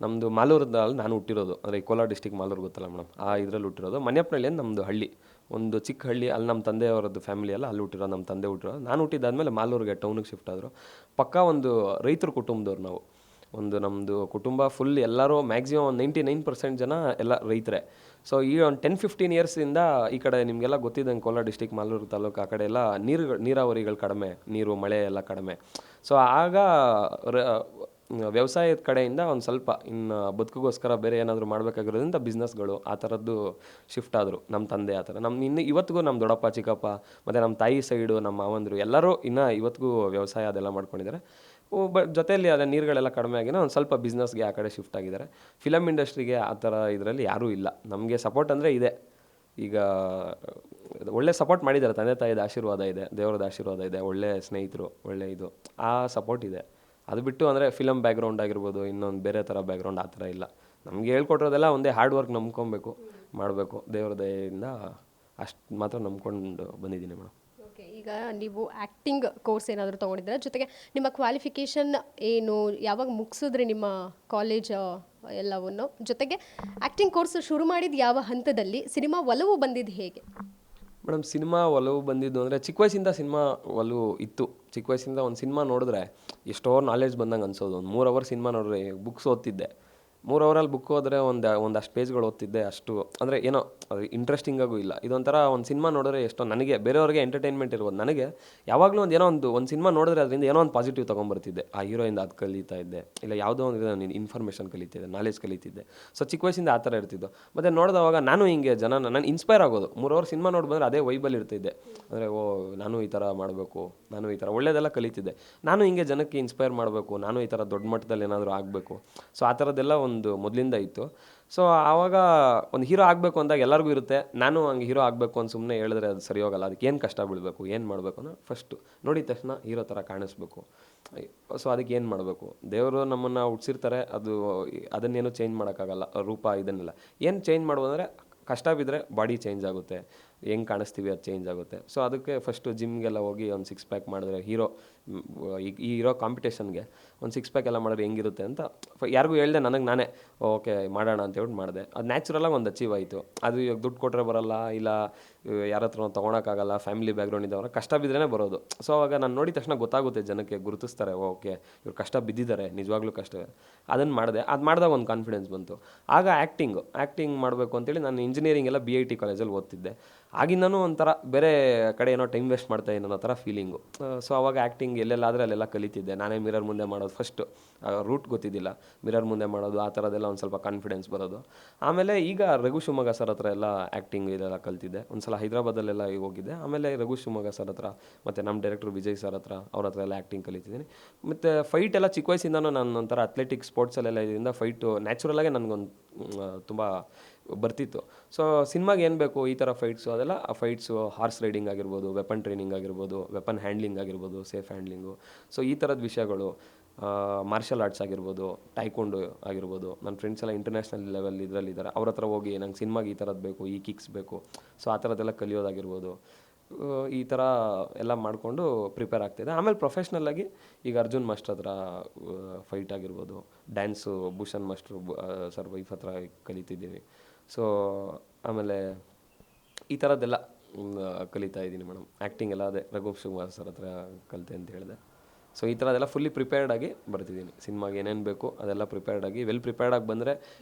ನಮ್ಮದು ಮಾಲೂರಲ್ಲಿ ನಾನು ಹುಟ್ಟಿರೋದು. ಅಂದರೆ ಕೋಲಾರ ಡಿಸ್ಟಿಕ್ ಮಾಲೂರು ಗೊತ್ತಲ್ಲ ಮೇಡಮ್, ಆ ಇದರಲ್ಲಿ ಹುಟ್ಟಿರೋದು. ಮನೆಯಪ್ಪನಹಳ್ಳಿ ಅಂತ ನಮ್ಮದು ಹಳ್ಳಿ, ಒಂದು ಚಿಕ್ಕ ಹಳ್ಳಿ. ಅಲ್ಲಿ ನಮ್ಮ ತಂದೆಯವರದ್ದು ಫ್ಯಾಮಿಲಿ ಎಲ್ಲ ಅಲ್ಲಿ ಹುಟ್ಟಿರೋದು, ನಮ್ಮ ತಂದೆ ಹುಟ್ಟಿರೋದು. ನಾನು ಹುಟ್ಟಿದ್ದಾದಮೇಲೆ ಮಾಲೂರಿಗೆ ಟೌನಿಗೆ ಶಿಫ್ಟ್ ಆದರು. ಪಕ್ಕಾ ಒಂದು ರೈತರ ಕುಟುಂಬದವ್ರು ನಾವು. ಒಂದು ನಮ್ಮದು ಕುಟುಂಬ ಫುಲ್ ಎಲ್ಲರೂ ಮ್ಯಾಕ್ಸಿಮಮ್ ಒಂದು 99% ಜನ ಎಲ್ಲ ರೈತರೇ. ಸೊ ಈ ಒಂದು 10-15 ಇಯರ್ಸಿಂದ ಈ ಕಡೆ ನಿಮಗೆಲ್ಲ ಗೊತ್ತಿದ್ದಂಗೆ ಕೋಲಾರ ಡಿಸ್ಟಿಕ್ ಮಾಲೂರು ತಾಲೂಕು ಆ ಕಡೆ ಎಲ್ಲ ನೀರಾವರಿಗಳು ಕಡಿಮೆ, ನೀರು ಮಳೆ ಎಲ್ಲ ಕಡಿಮೆ. ಸೊ ಆಗ ವ್ಯವಸಾಯದ ಕಡೆಯಿಂದ ಒಂದು ಸ್ವಲ್ಪ ಇನ್ನು ಬದುಕಿಗೋಸ್ಕರ ಬೇರೆ ಏನಾದರೂ ಮಾಡಬೇಕಾಗಿರೋದ್ರಿಂದ ಬಿಸ್ನೆಸ್ಗಳು ಆ ಥರದ್ದು ಶಿಫ್ಟ್ ಆದರು ನಮ್ಮ ತಂದೆ. ಆ ಥರ ಇನ್ನು ಇವತ್ತಿಗೂ ನಮ್ಮ ದೊಡ್ಡಪ್ಪ ಚಿಕ್ಕಪ್ಪ ಮತ್ತು ನಮ್ಮ ತಾಯಿ ಸೈಡು ನಮ್ಮ ಮಾವಂದರು ಎಲ್ಲರೂ ಇನ್ನೂ ಇವತ್ತಿಗೂ ವ್ಯವಸಾಯ ಅದೆಲ್ಲ ಮಾಡ್ಕೊಂಡಿದ್ದಾರೆ. ಜೊತೆಯಲ್ಲಿ ಅದೇ ನೀರುಗಳೆಲ್ಲ ಕಡಿಮೆ ಆಗಿನ ಒಂದು ಸ್ವಲ್ಪ ಬಿಸ್ನೆಸ್ಗೆ ಆ ಕಡೆ ಶಿಫ್ಟ್ ಆಗಿದ್ದಾರೆ. ಫಿಲಮ್ ಇಂಡಸ್ಟ್ರಿಗೆ ಆ ಥರ ಇದರಲ್ಲಿ ಯಾರೂ ಇಲ್ಲ. ನಮಗೆ ಸಪೋರ್ಟ್ ಅಂದರೆ ಇದೆ. ಈಗ ಒಳ್ಳೆ ಸಪೋರ್ಟ್ ಮಾಡಿದ್ದಾರೆ, ತಂದೆ ತಾಯಿದ ಆಶೀರ್ವಾದ ಇದೆ, ದೇವರದ ಆಶೀರ್ವಾದ ಇದೆ, ಒಳ್ಳೆ ಸ್ನೇಹಿತರು, ಒಳ್ಳೆ ಇದು, ಆ ಸಪೋರ್ಟ್ ಇದೆ. ಅದು ಬಿಟ್ಟು ಅಂದರೆ ಫಿಲಮ್ ಬ್ಯಾಕ್ಗ್ರೌಂಡ್ ಆಗಿರ್ಬೋದು, ಇನ್ನೊಂದು ಬೇರೆ ಥರ ಬ್ಯಾಕ್ಗ್ರೌಂಡ್ ಆ ಥರ ಇಲ್ಲ. ನಮಗೆ ಹೇಳ್ಕೊಟ್ಟಿರೋದೆಲ್ಲ ಒಂದೇ ಹಾರ್ಡ್ ವರ್ಕ್ ನಂಬ್ಕೊಬೇಕು. ಮಾಡಬೇಕು ದೇವ್ರ ದಯೆಯಿಂದ ಅಷ್ಟು ಮಾತ್ರ ನಂಬ್ಕೊಂಡು ಬಂದಿದ್ದೀನಿ ಮೇಡಮ್. ಓಕೆ, ಈಗ ನೀವು ಆ್ಯಕ್ಟಿಂಗ್ ಕೋರ್ಸ್ ಏನಾದರೂ ತೊಗೊಂಡಿದ್ದೀರಾ? ಜೊತೆಗೆ ನಿಮ್ಮ ಕ್ವಾಲಿಫಿಕೇಷನ್ ಏನು, ಯಾವಾಗ ಮುಗಿಸಿದ್ರಿ ನಿಮ್ಮ ಕಾಲೇಜ್ ಎಲ್ಲವನ್ನು? ಜೊತೆಗೆ ಆ್ಯಕ್ಟಿಂಗ್ ಕೋರ್ಸ್ ಶುರು ಮಾಡಿದ ಯಾವ ಹಂತದಲ್ಲಿ, ಸಿನಿಮಾ ಒಲವು ಬಂದಿದ್ದು ಹೇಗೆ? ಮೇಡಮ್, ಸಿನಿಮಾ ಒಲವು ಬಂದಿದ್ದು ಅಂದರೆ ಚಿಕ್ಕ ವಯಸ್ಸಿಂದ ಸಿನಿಮಾ ಒಲವು ಇತ್ತು. ಚಿಕ್ಕ ವಯಸ್ಸಿಂದ ಒಂದು ಸಿನಿಮಾ ನೋಡಿದ್ರೆ ಎಷ್ಟೋ ನಾಲೆಡ್ಜ್ ಬಂದಂಗೆ ಅನ್ಸೋದು. ಒಂದು 3 ಅವರ್ ಸಿನಿಮಾ ನೋಡಿದ್ರೆ ಬುಕ್ಸ್ ಓದ್ತಿದ್ದೆ. 3 ಅವರಲ್ಲಿ ಬುಕ್ ಹೋದರೆ ಒಂದಷ್ಟು ಪೇಜ್ಗಳು ಓದ್ತಿದ್ದೆ. ಅಷ್ಟು ಅಂದರೆ ಏನೋ ಅದು ಇಂಟ್ರೆಸ್ಟಿಂಗಾಗೂ ಇಲ್ಲ. ಇದೊಂಥರ ಒಂದು ಸಿನಿಮಾ ನೋಡಿದ್ರೆ ಎಷ್ಟೋ ನನಗೆ ಬೇರೆಯವ್ರಿಗೆ ಎಂಟರ್ಟೈನ್ಮೆಂಟ್ ಇರ್ಬೋದು, ನನಗೆ ಯಾವಾಗಲೂ ಒಂದು ಸಿನಿಮಾ ನೋಡಿದ್ರೆ ಅದರಿಂದ ಏನೋ ಒಂದು ಪಾಸಿಟಿವ್ ತೊಗೊಂಬರ್ತಿದ್ದೆ. ಆ ಹೀರೋಯಿಂದ ಅದು ಕಲಿತಾ ಇದ್ದೆ, ಇಲ್ಲ ಯಾವುದೋ ಒಂದು ಇನ್ಫಾರ್ಮೇಷನ್ ಕಲಿತಿದ್ದೆ, ನಾಲೆಜ್ ಕಲಿತಿದ್ದೆ. ಸೊ ಚಿಕ್ಕ ವಯಸ್ಸಿಂದ ಆ ಥರ ಇರ್ತಿದ್ದು. ಮತ್ತು ನೋಡಿದವಾಗ ನಾನು ಹಿಂಗೆ ನಾನು ಇನ್ಸ್ಪೈರ್ ಆಗೋದು. 3 ಅವರ್ ಸಿನಿಮಾ ನೋಡಿ ಬಂದರೆ ಅದೇ ವೈಬಲ್ಲಿ ಇರ್ತಿದ್ದೆ. ಅಂದರೆ ನಾನು ಈ ಥರ ಮಾಡಬೇಕು, ನಾನು ಈ ಥರ ಒಳ್ಳೇದೆಲ್ಲ ಕಲಿತಿದ್ದೆ. ನಾನು ಹಿಂಗೆ ಜನಕ್ಕೆ ಇನ್ಸ್ಪೈರ್ ಮಾಡಬೇಕು, ನಾನು ಈ ಥರ ದೊಡ್ಡ ಮಟ್ಟದಲ್ಲಿ ಏನಾದರೂ ಆಗಬೇಕು. ಸೊ ಆ ಥರದ್ದೆಲ್ಲ ಒಂದು ಮೊದಲಿಂದ ಇತ್ತು. ಸೊ ಆವಾಗ ಒಂದು ಹೀರೋ ಆಗಬೇಕು ಅಂದಾಗ ಎಲ್ಲರಿಗೂ ಇರುತ್ತೆ. ನಾನು ಹಂಗೆ ಹೀರೋ ಆಗಬೇಕು ಅಂತ ಸುಮ್ಮನೆ ಹೇಳಿದ್ರೆ ಅದು ಸರಿ ಹೋಗಲ್ಲ. ಅದಕ್ಕೆ ಏನು ಕಷ್ಟ ಬೀಳಬೇಕು, ಏನು ಮಾಡಬೇಕು ಅನ್ನೋ ಫಸ್ಟು ನೋಡಿದ ತಕ್ಷಣ ಹೀರೋ ಥರ ಕಾಣಿಸ್ಬೇಕು. ಸೊ ಅದಕ್ಕೆ ಏನು ಮಾಡಬೇಕು, ದೇವರು ನಮ್ಮನ್ನು ಹುಟ್ಟಿಸಿರ್ತಾರೆ, ಅದನ್ನೇನು ಚೇಂಜ್ ಮಾಡೋಕ್ಕಾಗಲ್ಲ. ರೂಪ ಇದನ್ನೆಲ್ಲ ಏನು ಚೇಂಜ್ ಮಾಡ್ಬೋದು ಅಂದರೆ ಕಷ್ಟ ಬಿದ್ದರೆ ಬಾಡಿ ಚೇಂಜ್ ಆಗುತ್ತೆ, ಹೆಂಗೆ ಕಾಣಿಸ್ತೀವಿ ಅದು ಚೇಂಜ್ ಆಗುತ್ತೆ. ಸೊ ಅದಕ್ಕೆ ಫಸ್ಟು ಜಿಮ್ಗೆಲ್ಲ ಹೋಗಿ ಒಂದು 6 ಪ್ಯಾಕ್ ಮಾಡಿದ್ರೆ ಈ ಹೀರೋ ಕಾಂಪಿಟೇಷನ್ಗೆ ಒಂದು 6 ಪ್ಯಾಕ್ ಎಲ್ಲ ಮಾಡಿದ್ರೆ ಹೆಂಗಿರುತ್ತೆ ಅಂತ ಯಾರಿಗೂ ಹೇಳ್ದೆ, ನನಗೆ ನಾನೇ ಓಕೆ ಮಾಡೋಣ ಅಂತ ಹೇಳ್ಬಿಟ್ಟು ಮಾಡಿದೆ. ಅದು ನ್ಯಾಚುರಲಾಗಿ ಒಂದು ಅಚೀವ್ ಆಯಿತು. ಅದು ಇವಾಗ ದುಡ್ಡು ಕೊಟ್ಟರೆ ಬರೋಲ್ಲ, ಇಲ್ಲ ಯಾರ ಹತ್ರ ತೊಗೊಳಕ್ಕಾಗಲ್ಲ, ಫ್ಯಾಮಿಲಿ ಬ್ಯಾಕ್ಗ್ರೌಂಡ್ ಇದ್ದವ್ರ ಕಷ್ಟ ಬಿದ್ರೇ ಬರೋದು. ಸೊ ಅವಾಗ ನಾನು ನೋಡಿದ ತಕ್ಷಣ ಗೊತ್ತಾಗುತ್ತೆ, ಜನಕ್ಕೆ ಗುರುತಿಸ್ತಾರೆ, ಓಕೆ ಇವ್ರು ಕಷ್ಟ ಬಿದ್ದಿದ್ದಾರೆ, ನಿಜವಾಗ್ಲೂ ಕಷ್ಟವೇ. ಅದನ್ನು ಮಾಡಿದೆ. ಅದು ಮಾಡಿದಾಗ ಒಂದು ಕಾನ್ಫಿಡೆನ್ಸ್ ಬಂತು. ಆಗ ಆ್ಯಕ್ಟಿಂಗ್ ಮಾಡಬೇಕು ಅಂತೇಳಿ ನಾನು ಇಂಜಿನಿಯರಿಂಗ್ ಎಲ್ಲ BIT ಕಾಲೇಜಲ್ಲಿ ಓದ್ತಿದ್ದೆ. ಆಗಿಂದನೂ ಒಂಥರ ಬೇರೆ ಕಡೆ ಏನೋ ಟೈಮ್ ವೇಸ್ಟ್ ಮಾಡ್ತಾ ಅನ್ನೋ ಥರ ಫೀಲಿಂಗು. ಸೊ ಅವಾಗ ಆ್ಯಕ್ಟಿಂಗ್ ಎಲ್ಲೆಲ್ಲಾದರೆ ಅಲ್ಲೆಲ್ಲ ಕಲಿತಿದ್ದೆ. ನಾನೇ ಮಿರರ್ ಮುಂದೆ ಮಾಡೋದು ಫಸ್ಟು, ರೂಟ್ ಗೊತ್ತಿದ್ದಿಲ್ಲ, ಮಿರರ್ ಮುಂದೆ ಮಾಡೋದು, ಆ ಥರದ್ದೆಲ್ಲ ಒಂದು ಸ್ವಲ್ಪ ಕಾನ್ಫಿಡೆನ್ಸ್ ಬರೋದು. ಆಮೇಲೆ ಈಗ ರಘು ಶಿವಮೊಗ್ಗ ಸರ್ ಹತ್ರ ಎಲ್ಲ ಆ್ಯಕ್ಟಿಂಗ್ ಇದೆಲ್ಲ ಕಲ್ತಿದ್ದೆ. ಒಂದು ಸಲ ಹೈದರಾಬಾದಲ್ಲೆಲ್ಲ ಹೋಗಿದ್ದೆ. ಆಮೇಲೆ ರಘು ಶಿವಮೊಗ್ಗ ಸರ್ ಹತ್ರ ಮತ್ತು ನಮ್ಮ ಡೈರೆಕ್ಟ್ರು ವಿಜಯ್ ಸರ್ ಅವ್ರ ಹತ್ರ ಎಲ್ಲ ಆ್ಯಕ್ಟಿಂಗ್ ಕಲಿತಿದ್ದೀನಿ. ಮತ್ತು ಫೈಟ್ ಎಲ್ಲ ಚಿಕ್ಕ ವಯಸ್ಸಿಂದನೂ ನಾನು ಒಂಥರ ಅಥ್ಲೆಟಿಕ್ಸ್ ಸ್ಪೋರ್ಟ್ಸಲ್ಲೆಲ್ಲ ಇದರಿಂದ ಫೈಟು ನ್ಯಾಚುರಲಾಗೆ ನನಗೊಂದು ತುಂಬ ಬರ್ತಿತ್ತು. ಸೊ ಸಿನಿಮಾಗೆ ಏನು ಬೇಕು ಈ ಥರ ಫೈಟ್ಸು, ಅದೆಲ್ಲ ಆ ಫೈಟ್ಸು, ಹಾರ್ಸ್ ರೈಡಿಂಗ್ ಆಗಿರ್ಬೋದು, ವೆಪನ್ ಟ್ರೈನಿಂಗ್ ಆಗಿರ್ಬೋದು, ವೆಪನ್ ಹ್ಯಾಂಡ್ಲಿಂಗ್ ಆಗಿರ್ಬೋದು, ಸೇಫ್ ಹ್ಯಾಂಡ್ಲಿಂಗು, ಸೊ ಈ ಥರದ ವಿಷಯಗಳು, ಮಾರ್ಷಲ್ ಆರ್ಟ್ಸ್ ಆಗಿರ್ಬೋದು, ಟೈಕೊಂಡು ಆಗಿರ್ಬೋದು. ನನ್ನ ಫ್ರೆಂಡ್ಸ್ ಎಲ್ಲ ಇಂಟರ್ನ್ಯಾಷನಲ್ ಲೆವೆಲ್ ಇದರಲ್ಲಿದ್ದಾರೆ. ಅವ್ರ ಹತ್ರ ಹೋಗಿ ನಂಗೆ ಸಿನಿಮಾಗೆ ಈ ಥರದ್ದು ಬೇಕು, ಈ ಕಿಕ್ಸ್ ಬೇಕು, ಸೊ ಆ ಥರದ್ದೆಲ್ಲ ಕಲಿಯೋದಾಗಿರ್ಬೋದು. ಈ ಥರ ಎಲ್ಲ ಮಾಡಿಕೊಂಡು ಪ್ರಿಪೇರ್ ಆಗ್ತಿದೆ. ಆಮೇಲೆ ಪ್ರೊಫೆಷ್ನಲ್ಲಾಗಿ ಈಗ ಅರ್ಜುನ್ ಮಾಸ್ಟರ್ ಹತ್ರ ಫೈಟ್ ಆಗಿರ್ಬೋದು, dance Bhushan master sir wife ಹತ್ರ ಕಲಿತಿದ್ದೀನಿ. ಸೊ ಆಮೇಲೆ ಈ ಥರದ್ದೆಲ್ಲ ಕಲಿತಾ ಇದ್ದೀನಿ ಮೇಡಮ್. ಆ್ಯಕ್ಟಿಂಗ್ ಎಲ್ಲ ಅದೇ ರಘು ಶಿವಮೊಗ್ಗ ಸರ್ ಹತ್ರ ಕಲಿತೆ ಅಂತ ಹೇಳಿದೆ. ಸೊ ಈ ಥರದ್ದೆಲ್ಲ ಫುಲ್ಲಿ ಪ್ರಿಪೇರ್ಡಾಗಿ ಬರ್ತಿದ್ದೀನಿ. ಸಿನಿಮಾಗೆ ಏನೇನು ಬೇಕು ಅದೆಲ್ಲ ಪ್ರಿಪೇರ್ಡಾಗಿ ಪ್ರಿಪೇರ್ಡಾಗಿ ಬಂದರೆ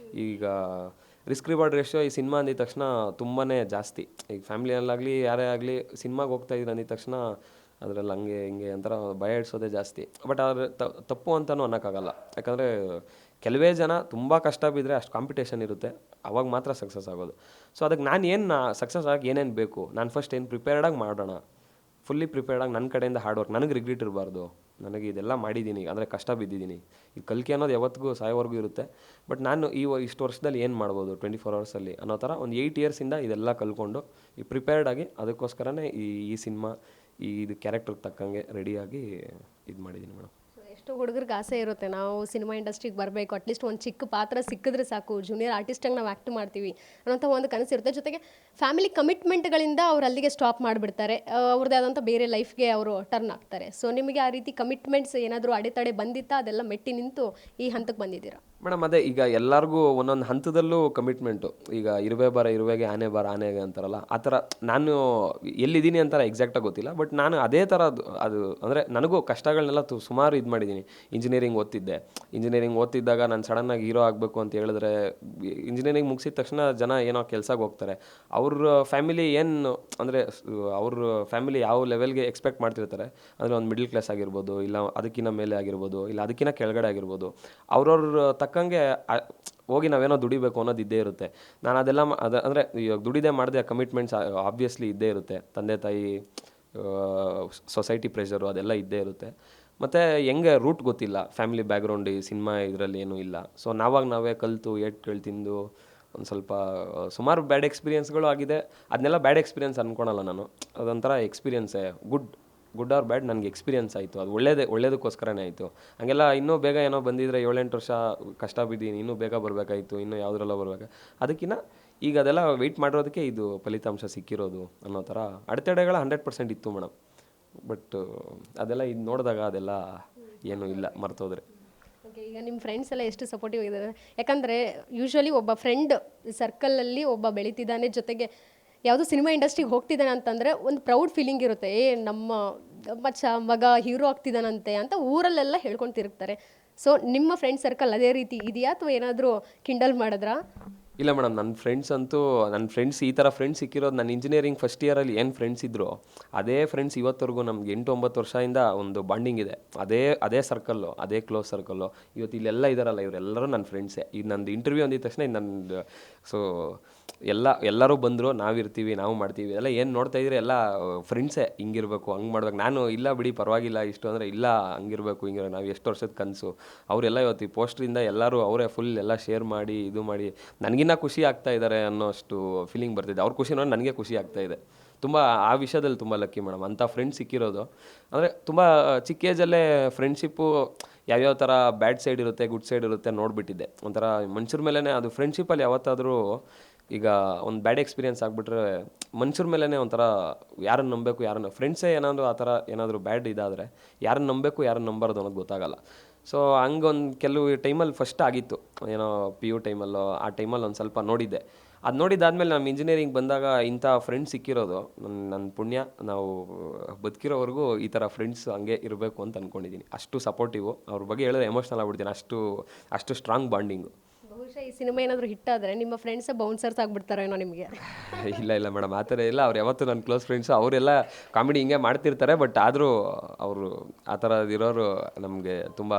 ಈಗ ರಿಸ್ಕ್ ರಿವಾರ್ಡ್ ರೇಷಿಯೋ ಈ ಸಿನಿಮಾ ಅಂದಿದ ತಕ್ಷಣ ತುಂಬಾ ಜಾಸ್ತಿ. ಈಗ ಫ್ಯಾಮಿಲಿಯಲ್ಲಾಗಲಿ ಯಾರೇ ಆಗಲಿ ಸಿನಿಮಾಗೆ ಹೋಗ್ತಾಯಿದ್ರು ಅಂದಿದ ತಕ್ಷಣ ಅದರಲ್ಲಿ ಹಂಗೆ ಹಿಂಗೆ ಒಂಥರ ಭಯ ಇಡ್ಸೋದೇ ಜಾಸ್ತಿ. ಬಟ್ ಆದರೆ ತಪ್ಪು ಅಂತಲೂ ಅನ್ನೋಕ್ಕಾಗಲ್ಲ. ಯಾಕಂದರೆ ಕೆಲವೇ ಜನ ತುಂಬ ಕಷ್ಟ ಬಿದ್ದರೆ ಅಷ್ಟು ಕಾಂಪಿಟೇಷನ್ ಇರುತ್ತೆ, ಅವಾಗ ಮಾತ್ರ ಸಕ್ಸಸ್ ಆಗೋದು. ಸೊ ಅದಕ್ಕೆ ನಾನು ಸಕ್ಸಸ್ ಆಗಿ ಏನೇನು ಬೇಕು, ನಾನು ಫಸ್ಟ್ ಏನು ಪ್ರಿಪೇರ್ಡಾಗಿ ಮಾಡೋಣ, ಫುಲ್ಲಿ ಪ್ರಿಪೇರ್ಡಾಗಿ ನನ್ನ ಕಡೆಯಿಂದ ಹಾರ್ಡ್ ವರ್ಕ್, ನನಗೆ ರಿಗ್ರೆಟ್ ಇರಬಾರ್ದು, ನನಗೆ ಇದೆಲ್ಲ ಮಾಡಿದ್ದೀನಿ ಅಂದರೆ ಕಷ್ಟ ಬಿದ್ದಿದ್ದೀನಿ. ಈ ಕಲಿಕೆ ಅನ್ನೋದು ಯಾವತ್ತಿಗೂ ಸಾಯೋವರೆಗೂ ಇರುತ್ತೆ. ಬಟ್ ನಾನು ಇಷ್ಟು ವರ್ಷದಲ್ಲಿ ಏನು ಮಾಡ್ಬೋದು 24 ಅವರ್ಸಲ್ಲಿ ಅನ್ನೋ ಥರ ಒಂದು 8 ಇಯರ್ಸಿಂದ ಇದೆಲ್ಲ ಕಲ್ತ್ಕೊಂಡು ಈ ಪ್ರಿಪೇರ್ಡಾಗಿ ಅದಕ್ಕೋಸ್ಕರನೇ ಈ ಸಿನಿಮಾ ಇದು ಕ್ಯಾರೆಕ್ಟರ್ಗೆ ತಕ್ಕಂಗೆ ರೆಡಿಯಾಗಿ ಇದು ಮಾಡಿದ್ದೀನಿ ಮೇಡಮ್. ಎಷ್ಟೋ ಹುಡುಗರಿಗೆ ಆಸೆ ಇರುತ್ತೆ, ನಾವು ಸಿನಿಮಾ ಇಂಡಸ್ಟ್ರಿಗೆ ಬರಬೇಕು, ಅಟ್ಲೀಸ್ಟ್ ಒಂದು ಚಿಕ್ಕ ಪಾತ್ರ ಸಿಕ್ಕಿದ್ರೆ ಸಾಕು, ಜೂನಿಯರ್ ಆರ್ಟಿಸ್ಟಾಗಿ ನಾವು ಆ್ಯಕ್ಟ್ ಮಾಡ್ತೀವಿ ಅನ್ನೋಂಥ ಒಂದು ಕನಸಿರುತ್ತೆ. ಜೊತೆಗೆ ಫ್ಯಾಮಿಲಿ ಕಮಿಟ್ಮೆಂಟ್ಗಳಿಂದ ಅವ್ರು ಅಲ್ಲಿಗೆ ಸ್ಟಾಪ್ ಮಾಡಿಬಿಡ್ತಾರೆ, ಅವ್ರದ್ದೇ ಆದಂಥ ಬೇರೆ ಲೈಫ್ಗೆ ಅವರು ಟರ್ನ್ ಆಗ್ತಾರೆ. ಸೊ ನಿಮಗೆ ಆ ರೀತಿ ಕಮಿಟ್ಮೆಂಟ್ಸ್ ಏನಾದರೂ ಅಡೆತಡೆ ಬಂದಿತ್ತಾ, ಅದೆಲ್ಲ ಮೆಟ್ಟಿ ನಿಂತು ಈ ಹಂತಕ್ಕೆ ಬಂದಿದ್ದೀರಾ? ಮೇಡಮ್ ಅದೇ ಈಗ ಎಲ್ಲರಿಗೂ ಒಂದೊಂದು ಹಂತದಲ್ಲೂ ಕಮಿಟ್ಮೆಂಟು. ಈಗ ಇರುವೆಗೆ ಆನೆಗೆ ಅಂತಾರಲ್ಲ, ಆ ಥರ ನಾನು ಎಲ್ಲಿದ್ದೀನಿ ಅಂತಾರೆ ಎಕ್ಸಾಕ್ಟಾಗಿ ಗೊತ್ತಿಲ್ಲ. ಬಟ್ ನಾನು ಅದೇ ಥರ ಅದು ಅಂದರೆ ನನಗೂ ಕಷ್ಟಗಳನ್ನೆಲ್ಲ ಸುಮಾರು ಇದು ಮಾಡಿದ್ದೀನಿ. ಇಂಜಿನಿಯರಿಂಗ್ ಓದ್ತಿದ್ದಾಗ ನಾನು ಸಡನ್ನಾಗಿ ಹೀರೋ ಆಗಬೇಕು ಅಂತ ಹೇಳಿದ್ರೆ, ಇಂಜಿನಿಯರಿಂಗ್ ಮುಗಿಸಿದ ತಕ್ಷಣ ಜನ ಏನೋ ಕೆಲ್ಸಕ್ಕೆ ಹೋಗ್ತಾರೆ. ಅವ್ರ ಫ್ಯಾಮಿಲಿ ಏನು ಅಂದರೆ ಅವ್ರ ಫ್ಯಾಮಿಲಿ ಯಾವ ಲೆವೆಲ್ಗೆ ಎಕ್ಸ್ಪೆಕ್ಟ್ ಮಾಡ್ತಿರ್ತಾರೆ ಅಂದರೆ ಒಂದು ಮಿಡಲ್ ಕ್ಲಾಸ್ ಆಗಿರ್ಬೋದು, ಇಲ್ಲ ಅದಕ್ಕಿಂತ ಮೇಲೆ ಆಗಿರ್ಬೋದು, ಇಲ್ಲ ಅದಕ್ಕಿಂತ ಕೆಳಗಡೆ ಆಗಿರ್ಬೋದು, ಅವ್ರವ್ರ ತಕ್ಕಂಗೆ ಹೋಗಿ ನಾವೇನೋ ದುಡಿಬೇಕು ಅನ್ನೋದು ಇದ್ದೇ ಇರುತ್ತೆ. ನಾನು ಅದೆಲ್ಲ ಅಂದರೆ ಇವಾಗ ದುಡಿದೇ ಮಾಡಿದೆ, ಕಮಿಟ್ಮೆಂಟ್ಸ್ ಆಬ್ವಿಯಸ್ಲಿ ಇದ್ದೇ ಇರುತ್ತೆ. ತಂದೆ ತಾಯಿ, ಸೊಸೈಟಿ ಪ್ರೆಷರು ಅದೆಲ್ಲ ಇದ್ದೇ ಇರುತ್ತೆ. ಮತ್ತು ಹೆಂಗೆ ರೂಟ್ ಗೊತ್ತಿಲ್ಲ, ಫ್ಯಾಮಿಲಿ ಬ್ಯಾಕ್ಗ್ರೌಂಡ್ ಈ ಸಿನಿಮಾ ಇದರಲ್ಲಿ ಏನೂ ಇಲ್ಲ. ಸೊ ನಾವೇ ಕಲಿತು ಏಟ್ಗಳು ತಿಂದು ಒಂದು ಸ್ವಲ್ಪ ಸುಮಾರು ಬ್ಯಾಡ್ ಎಕ್ಸ್ಪೀರಿಯನ್ಸ್ಗಳು ಆಗಿದೆ. ಅದನ್ನೆಲ್ಲ ಬ್ಯಾಡ್ ಎಕ್ಸ್ಪೀರಿಯನ್ಸ್ ಅಂದ್ಕೊಳಲ್ಲ ನಾನು, ಅದೊಂಥರ ಎಕ್ಸ್ಪೀರಿಯನ್ಸೇ. ಗುಡ್ ಆರ್ ಬ್ಯಾಡ್ ನನಗೆ ಎಕ್ಸ್ಪೀರಿಯನ್ಸ್ ಆಯಿತು, ಅದು ಒಳ್ಳೇದಕ್ಕೋಸ್ಕರನೇ ಆಯಿತು. ಹಂಗೆಲ್ಲ ಇನ್ನೂ ಬೇಗ ಏನೋ ಬಂದಿದ್ರೆ 7-8 ವರ್ಷ ಕಷ್ಟ ಬಿದ್ದೀನಿ, ಇನ್ನೂ ಬೇಗ ಬರಬೇಕಾಯಿತು, ಇನ್ನೂ ಯಾವುದ್ರಲ್ಲ ಬರಬೇಕು. ಅದಕ್ಕಿಂತ ಈಗ ಅದೆಲ್ಲ ವೆಯ್ಟ್ ಮಾಡಿರೋದಕ್ಕೆ ಇದು ಫಲಿತಾಂಶ ಸಿಕ್ಕಿರೋದು ಅನ್ನೋ ಥರ ಅಡೆತಡೆಗಳ 100% ಇತ್ತು ಮೇಡಮ್. ಬಟ್ ಅದೆಲ್ಲ ಇದು ನೋಡಿದಾಗ ಅದೆಲ್ಲ ಏನೂ ಇಲ್ಲ, ಮರ್ತೋದ್ರೆ. ಓಕೆ, ಈಗ ನಿಮ್ಮ ಫ್ರೆಂಡ್ಸ್ ಎಲ್ಲ ಎಷ್ಟು ಸಪೋರ್ಟಿವ್ ಇದ್ದಾರೆ? ಯಾಕಂದರೆ ಯೂಶ್ವಲಿ ಒಬ್ಬ ಫ್ರೆಂಡ್ ಸರ್ಕಲಲ್ಲಿ ಒಬ್ಬ ಬೆಳೀತಿದ್ದಾನೆ, ಜೊತೆಗೆ ಯಾವುದೋ ಸಿನಿಮಾ ಇಂಡಸ್ಟ್ರಿಗೆ ಹೋಗ್ತಿದ್ದಾನೆ ಅಂತಂದರೆ ಒಂದು ಪ್ರೌಡ್ ಫೀಲಿಂಗ್ ಇರುತ್ತೆ. ನಮ್ಮ ಮಗ ಹೀರೋ ಆಗ್ತಿದ್ದಾನಂತೆ ಅಂತ ಊರಲ್ಲೆಲ್ಲ ಹೇಳ್ಕೊಂಡು ತಿರುಗ್ತಾರೆ. ಸೊ ನಿಮ್ಮ ಫ್ರೆಂಡ್ ಸರ್ಕಲ್ ಅದೇ ರೀತಿ ಇದೆಯಾ ಅಥವಾ ಏನಾದರೂ ಕಿಂಡಲ್ ಮಾಡಿದ್ರಾ? ಇಲ್ಲ ಮೇಡಮ್, ನನ್ನ ಫ್ರೆಂಡ್ಸ್ ಈ ಥರ ಫ್ರೆಂಡ್ಸ್ ಸಿಕ್ಕಿರೋದು ನನ್ನ ಇಂಜಿನಿಯರಿಂಗ್ ಫಸ್ಟ್ ಇಯರಲ್ಲಿ ಏನು ಫ್ರೆಂಡ್ಸ್ ಇದ್ದರು ಅದೇ ಫ್ರೆಂಡ್ಸ್ ಇವತ್ತವರೆಗೂ ನಮ್ಗೆ 8-9 ವರ್ಷದಿಂದ ಒಂದು ಬಾಂಡಿಂಗ್ ಇದೆ. ಅದೇ ಸರ್ಕಲ್ಲು, ಅದೇ ಕ್ಲೋಸ್ ಸರ್ಕಲ್ಲು. ಇವತ್ತು ಇಲ್ಲೆಲ್ಲ ಇದ್ದಾರಲ್ಲ, ಇವರೆಲ್ಲರೂ ನನ್ನ ಫ್ರೆಂಡ್ಸೇ. ಇದು ನಂದು ಇಂಟರ್ವ್ಯೂ ಅಂದಿದ ತಕ್ಷಣ ಇದು ನಂದು. ಸೊ ಎಲ್ಲರೂ ಬಂದರು, ನಾವಿರ್ತೀವಿ, ನಾವು ಮಾಡ್ತೀವಿ, ಎಲ್ಲ ಏನು ನೋಡ್ತಾ ಇದ್ರೆ ಎಲ್ಲ ಫ್ರೆಂಡ್ಸೇ. ಹಿಂಗಿರ್ಬೇಕು, ಹಂಗೆ ಮಾಡ್ಬೇಕು. ನಾನು ಇಲ್ಲ ಬಿಡಿ ಪರವಾಗಿಲ್ಲ ಇಷ್ಟು ಅಂದರೆ, ಇಲ್ಲ ಹಂಗಿರ್ಬೇಕು, ಹಿಂಗಿರೋ ನಾವು ಎಷ್ಟು ವರ್ಷದ ಕನಸು. ಅವರೆಲ್ಲ ಇವತ್ತು ಈ ಪೋಸ್ಟ್ರಿಂದ ಎಲ್ಲರೂ ಅವರೇ ಫುಲ್ ಎಲ್ಲ ಶೇರ್ ಮಾಡಿ ಇದು ಮಾಡಿ ನನಗಿನ್ನ ಖುಷಿ ಆಗ್ತಾ ಇದ್ದಾರೆ ಅನ್ನೋಷ್ಟು ಫೀಲಿಂಗ್ ಬರ್ತಿದೆ. ಅವ್ರ ಖುಷಿ ನೋಡಿ ನನಗೆ ಖುಷಿ ಆಗ್ತಾ ಇದೆ. ತುಂಬ ಆ ವಿಷಯದಲ್ಲಿ ತುಂಬ ಲಕ್ಕಿ ಮೇಡಮ್, ಅಂಥ ಫ್ರೆಂಡ್ಸ್ ಸಿಕ್ಕಿರೋದು. ಅಂದರೆ ತುಂಬ ಚಿಕ್ಕ ಏಜಲ್ಲೇ ಫ್ರೆಂಡ್ಶಿಪ್ಪು ಯಾವ್ಯಾವ ಥರ ಬ್ಯಾಡ್ ಸೈಡ್ ಇರುತ್ತೆ, ಗುಡ್ ಸೈಡ್ ಇರುತ್ತೆ ನೋಡಿಬಿಟ್ಟಿದ್ದೆ. ಒಂಥರ ಮನುಷ್ಯರ ಮೇಲೇ ಅದು ಫ್ರೆಂಡ್ಶಿಪ್ಪಲ್ಲಿ ಯಾವತ್ತಾದರೂ ಈಗ ಒಂದು ಬ್ಯಾಡ್ ಎಕ್ಸ್ಪೀರಿಯನ್ಸ್ ಆಗಿಬಿಟ್ರೆ ಮನುಷ್ಯರ ಮೇಲೇ ಒಂಥರ ಯಾರನ್ನು ನಂಬಬೇಕು, ಯಾರನ್ನು ಫ್ರೆಂಡ್ಸೇ ಏನಾದರೂ ಆ ಥರ ಏನಾದರೂ ಬ್ಯಾಡ್ ಇದಾದರೆ ಯಾರನ್ನು ನಂಬಬೇಕು, ಯಾರನ್ನು ನಂಬಾರ್ದು ಅನ್ನೋದು ಗೊತ್ತಾಗಲ್ಲ. ಸೊ ಹಂಗೊಂದು ಕೆಲವು ಟೈಮಲ್ಲಿ ಫಸ್ಟ್ ಆಗಿತ್ತು, ಏನೋ PU ಟೈಮಲ್ಲೋ ಆ ಟೈಮಲ್ಲಿ ಒಂದು ಸ್ವಲ್ಪ ನೋಡಿದ್ದೆ. ಅದು ನೋಡಿದ್ದಾದಮೇಲೆ ನಮ್ಮ ಇಂಜಿನಿಯರಿಂಗ್ ಬಂದಾಗ ಇಂಥ ಫ್ರೆಂಡ್ಸ್ ಸಿಕ್ಕಿರೋದು ನನ್ನ ಪುಣ್ಯ. ನಾವು ಬದುಕಿರೋವರೆಗೂ ಈ ಥರ ಫ್ರೆಂಡ್ಸ್ ಹಂಗೆ ಇರಬೇಕು ಅಂತ ಅಂದ್ಕೊಂಡಿದ್ದೀನಿ. ಅಷ್ಟು ಸಪೋರ್ಟಿವು, ಅವ್ರ ಬಗ್ಗೆ ಹೇಳಿದ್ರೆ ಎಮೋಷ್ನಲ್ ಆಗ್ಬಿಡ್ತೀನಿ, ಅಷ್ಟು ಸ್ಟ್ರಾಂಗ್ ಬಾಂಡಿಂಗು. ಬಹುಶಃ ಈ ಸಿನಿಮಾ ಏನಾದರೂ ಹಿಟ್ಟಾದರೆ ನಿಮ್ಮ ಫ್ರೆಂಡ್ಸೇ ಬೌನ್ಸರ್ಸ್ ಆಗಿಬಿಡ್ತಾರೇನೋ ನಿಮಗೆ. ಇಲ್ಲ ಮೇಡಮ್, ಆ ಥರ ಇಲ್ಲ. ಅವ್ರು ಯಾವತ್ತೂ ನನ್ನ ಕ್ಲೋಸ್ ಫ್ರೆಂಡ್ಸು, ಅವರೆಲ್ಲ ಕಾಮಿಡಿ ಹಿಂಗೆ ಮಾಡ್ತಿರ್ತಾರೆ. ಬಟ್ ಆದರೂ ಅವರು ಆ ಥರ ಇರೋರು ನಮಗೆ ತುಂಬ